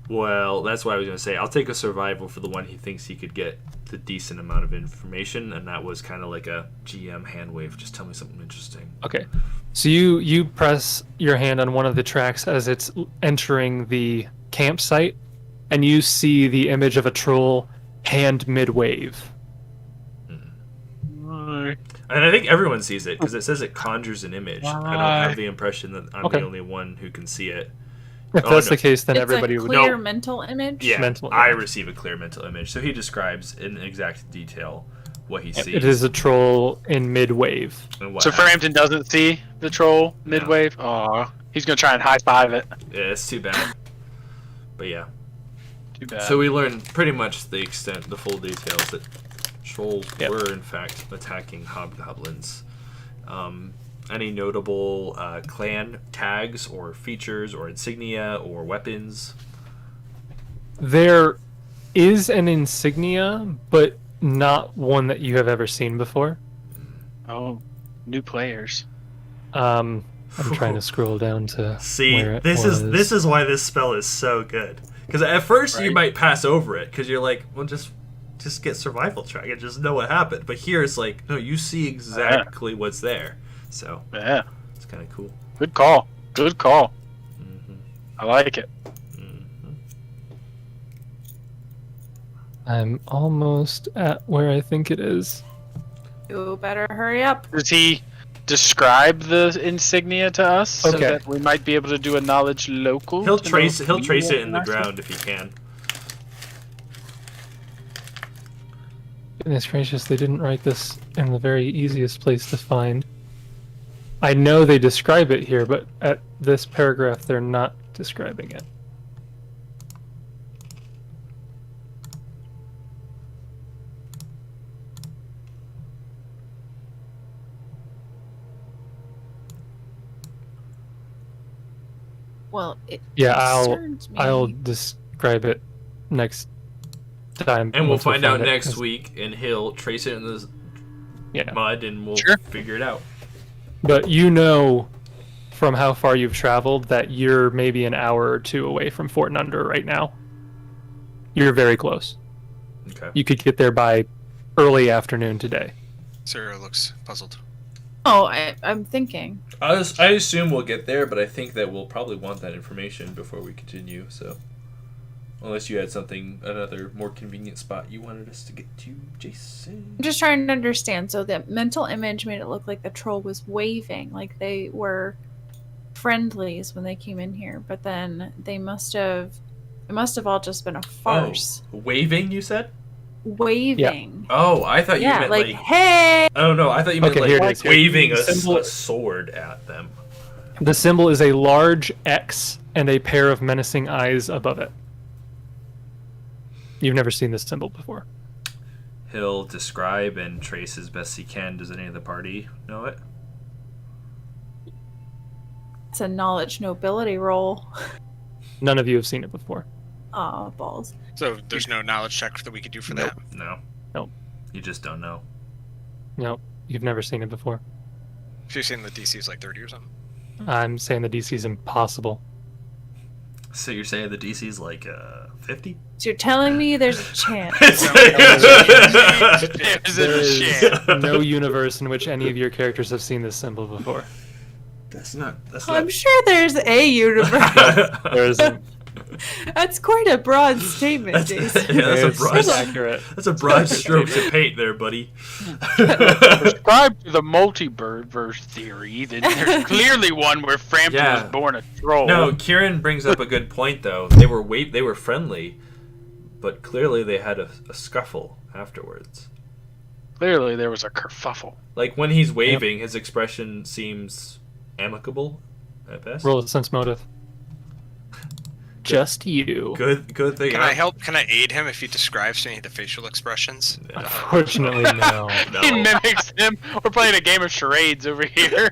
Well, that's what I was going to say. I'll take a survival for the one he thinks he could get the decent amount of information, and that was kind of like a GM hand wave. Just tell me something interesting. Okay, so you press your hand on one of the tracks as it's entering the campsite, and you see the image of a troll hand mid-wave. And I think everyone sees it, because it says it conjures an image. I don't have the impression that I'm the only one who can see it. If that's the case, then It's everybody a would clear No. mental image. Yeah, Mental I image. receive a clear mental image. So he describes in exact detail what he sees. It is a troll in mid-wave. And what So happens. Frampton doesn't see the troll mid-wave? Aw. He's gonna try and high-five it. Yeah, it's too bad. But yeah. Too bad. So we learned pretty much the full details that trolls were in fact attacking hobgoblins. Any notable clan tags or features or insignia or weapons? There is an insignia, but not one that you have ever seen before. Oh, new players. I'm trying to scroll down to See, where it this was. is why this spell is so good. Because at first you might pass over it because you're like, well, just get survival track and just know what happened. But here it's like, no, you see exactly what's there. So Yeah. it's kind of cool. Good call. Good call. I like it. I'm almost at where I think it is. You better hurry up. Does he describe the insignia to us so Okay. that we might be able to do a knowledge local? He'll to trace know it in the Gamemaster? ground if he can. Goodness gracious, they didn't write this in the very easiest place to find. I know they describe it here, but at this paragraph they're not describing it. Well, it Yeah, concerns me. I'll describe it next time. And we'll once we find out it, next 'cause- week, and he'll trace it in the Yeah. mud, and we'll Sure. figure it out. But you know from how far you've traveled that you're maybe an hour or two away from Fort Nunder right now. You're very close. Okay. You could get there by early afternoon today. Sarah looks puzzled. Oh, I'm thinking. I assume we'll get there, but I think that we'll probably want that information before we continue. So Unless you had something, another more convenient spot you wanted us to get to, Jason. I'm just trying to understand. So the mental image made it look like the troll was waving, like they were friendlies when they came in here, but then it must have all just been a farce. Oh, waving, you said? Waving. Oh, I thought you Yeah, meant like, like... hey! Oh, no, I thought you meant Okay, here it like is, here. waving a Symbol- sword at them. The symbol is a large X and a pair of menacing eyes above it. You've never seen this symbol before. He'll describe and trace as best he can. Does any of the party know it? It's a knowledge nobility roll. None of you have seen it before. Aw, balls. So there's no knowledge check that we could do for that. No. Nope. You just don't know. No, you've never seen it before. So you're saying the DC is like 30 or something? I'm saying the DC is impossible. So you're saying the DC is like 50? So you're telling me there's a chance. There's There a is chance. no universe in which any of your characters have seen this symbol before. That's not... I'm sure there's a universe. There isn't. That's quite a broad statement, Jason. Yeah, that's a It's broad, accurate. that's a broad stroke to paint there, buddy. Subscribe to the multiverse theory, then there's clearly one where Frampton Yeah. was born a troll. No, Kieran brings up a good point, though. They were friendly, but clearly they had a scuffle afterwards. Clearly there was a kerfuffle. Like, when he's waving, his expression seems amicable, at best. Roll a sense motive. Just you. Good thing. Can I help? Can I aid him if he describes any of the facial expressions? Unfortunately, no. He No. mimics him. We're playing a game of charades over here.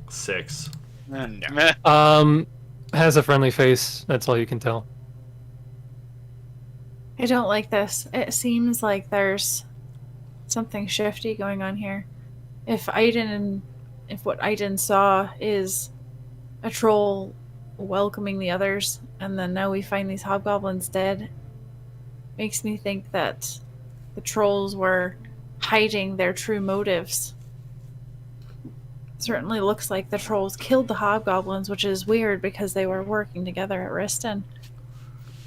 6. Meh. Has a friendly face. That's all you can tell. I don't like this. It seems like there's something shifty going on here. If what Aaidan saw is a troll welcoming the others, and then now we find these hobgoblins dead, makes me think that the trolls were hiding their true motives. Certainly looks like the trolls killed the hobgoblins, which is weird because they were working together at Riston.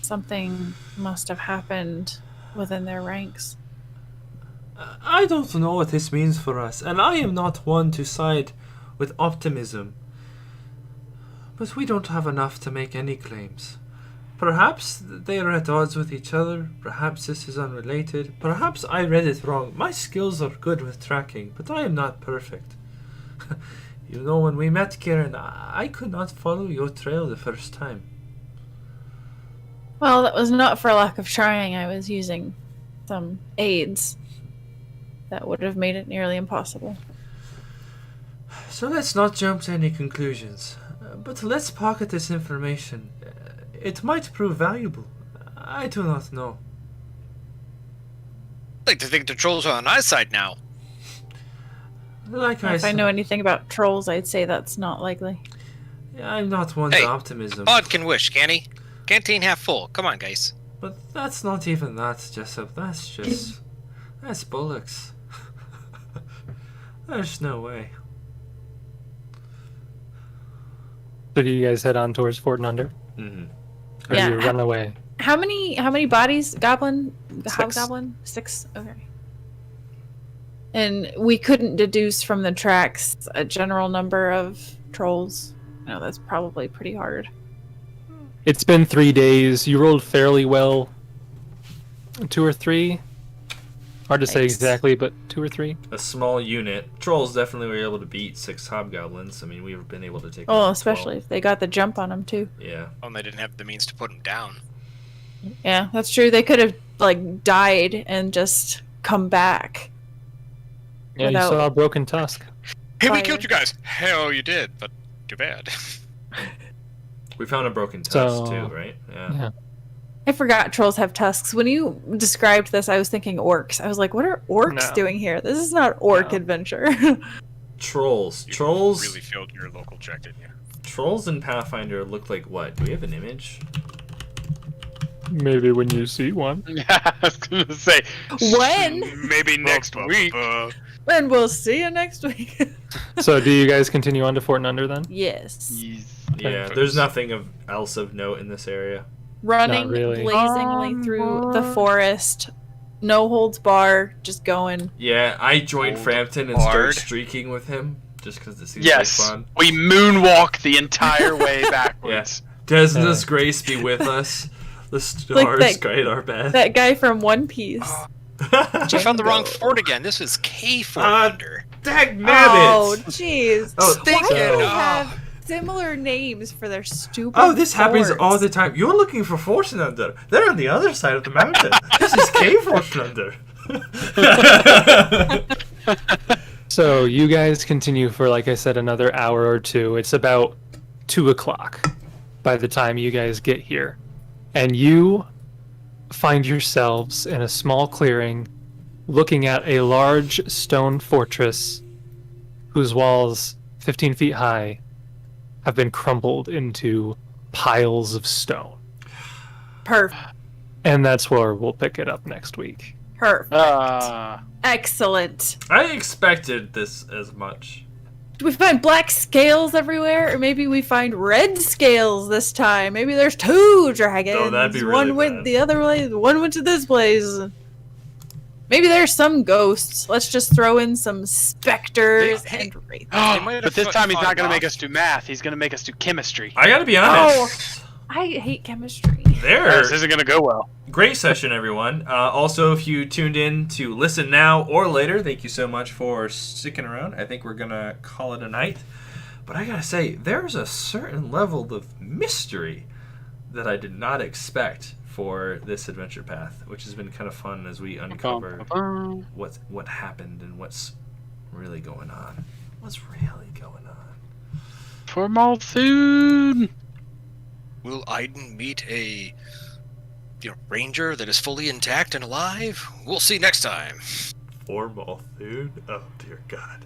Something must have happened within their ranks. I don't know what this means for us, and I am not one to side with optimism. But we don't have enough to make any claims. Perhaps they are at odds with each other, perhaps this is unrelated, perhaps I read it wrong. My skills are good with tracking, but I am not perfect. You know, when we met, Kieran, I could not follow your trail the first time. Well, that was not for lack of trying. I was using some aids that would have made it nearly impossible. So let's not jump to any conclusions. But let's pocket this information. It might prove valuable. I do not know. I like to think the trolls are on our side now. Like I If I said, know anything about trolls, I'd say that's not likely. I'm not one Hey, to optimism. Odd can wish, can he? Canteen half full. Come on, guys. But that's not even that, Jessup. That's bollocks. There's no way. So do you guys head on towards Fort Under? Mm-hmm. Or Yeah. do you run away? How many bodies? Goblin? 6. Hobgoblin? 6? Okay. And we couldn't deduce from the tracks a general number of trolls. No, that's probably pretty hard. It's been 3 days. You rolled fairly well. 2 or 3? Hard to say Thanks. exactly, but 2 or 3. A small unit. Trolls definitely were able to beat 6 hobgoblins. I mean, we've been able to take Oh, on especially if they got the jump on them too. 12. Yeah. Oh, and they didn't have the means to put him down. Yeah, that's true. They could have died and just come back. Yeah, Without- you saw a broken tusk. Hey, we Fire. killed you guys. Hell, you did, but too bad. We found a broken tusk, So- too, right? Yeah. I forgot trolls have tusks. When you described this, I was thinking orcs. I was like, what are orcs No. doing here? This is not orc No. adventure. Trolls. You Trolls. really failed your local check, didn't you? Trolls in Pathfinder look like what? Do we have an image? Maybe when you see one. Yeah, I was gonna say. When? Maybe next week. And we'll see you next week. So do you guys continue on to Fort Under then? Yes. Yes. Yeah, there's nothing else of note in this area. Running Not really. blazingly through the forest, no holds bar, just going. Yeah, I joined Frampton and hard. start streaking with him just because it seems Yes, like fun. we moonwalk the entire way backwards. Does grace be with us? The stars that- guide our path. That guy from One Piece. I found the wrong fort again. This was K Fort Under. Dag Oh, nabbit! jeez. Oh, Why do they so- have similar names for their stupid Oh, this happens forts? all the time. You're looking for Fortune Under. They're on the other side of the mountain. This is Cave Fortune Under. So you guys continue for, like I said, another hour or two. It's about 2 o'clock by the time you guys get here. And you find yourselves in a small clearing looking at a large stone fortress whose walls, 15 feet high, have been crumbled into piles of stone. Perfect. And that's where we'll pick it up next week. Perfect. Uh, Excellent. I expected this as much. Do we find black scales everywhere? Or maybe we find red scales this time? Maybe there's 2 dragons. Oh, that'd be really one went bad. the other way, one went to this place. Maybe there's some ghosts. Let's just throw in some specters Hey, and wraiths. might but this have time he's not fought going to off. make us do math. He's going to make us do chemistry. I gotta be honest. I hate chemistry. This isn't going to go well. Great session, everyone. Also, if you tuned in to listen now or later, thank you so much for sticking around. I think we're going to call it a night. But I gotta say, there's a certain level of mystery that I did not expect for this adventure path, which has been kind of fun as we uncover what happened and what's really going on. What's really going on? For Malthoon! Will Aaidan meet a ranger that is fully intact and alive? We'll see next time. Formal food? Oh dear God.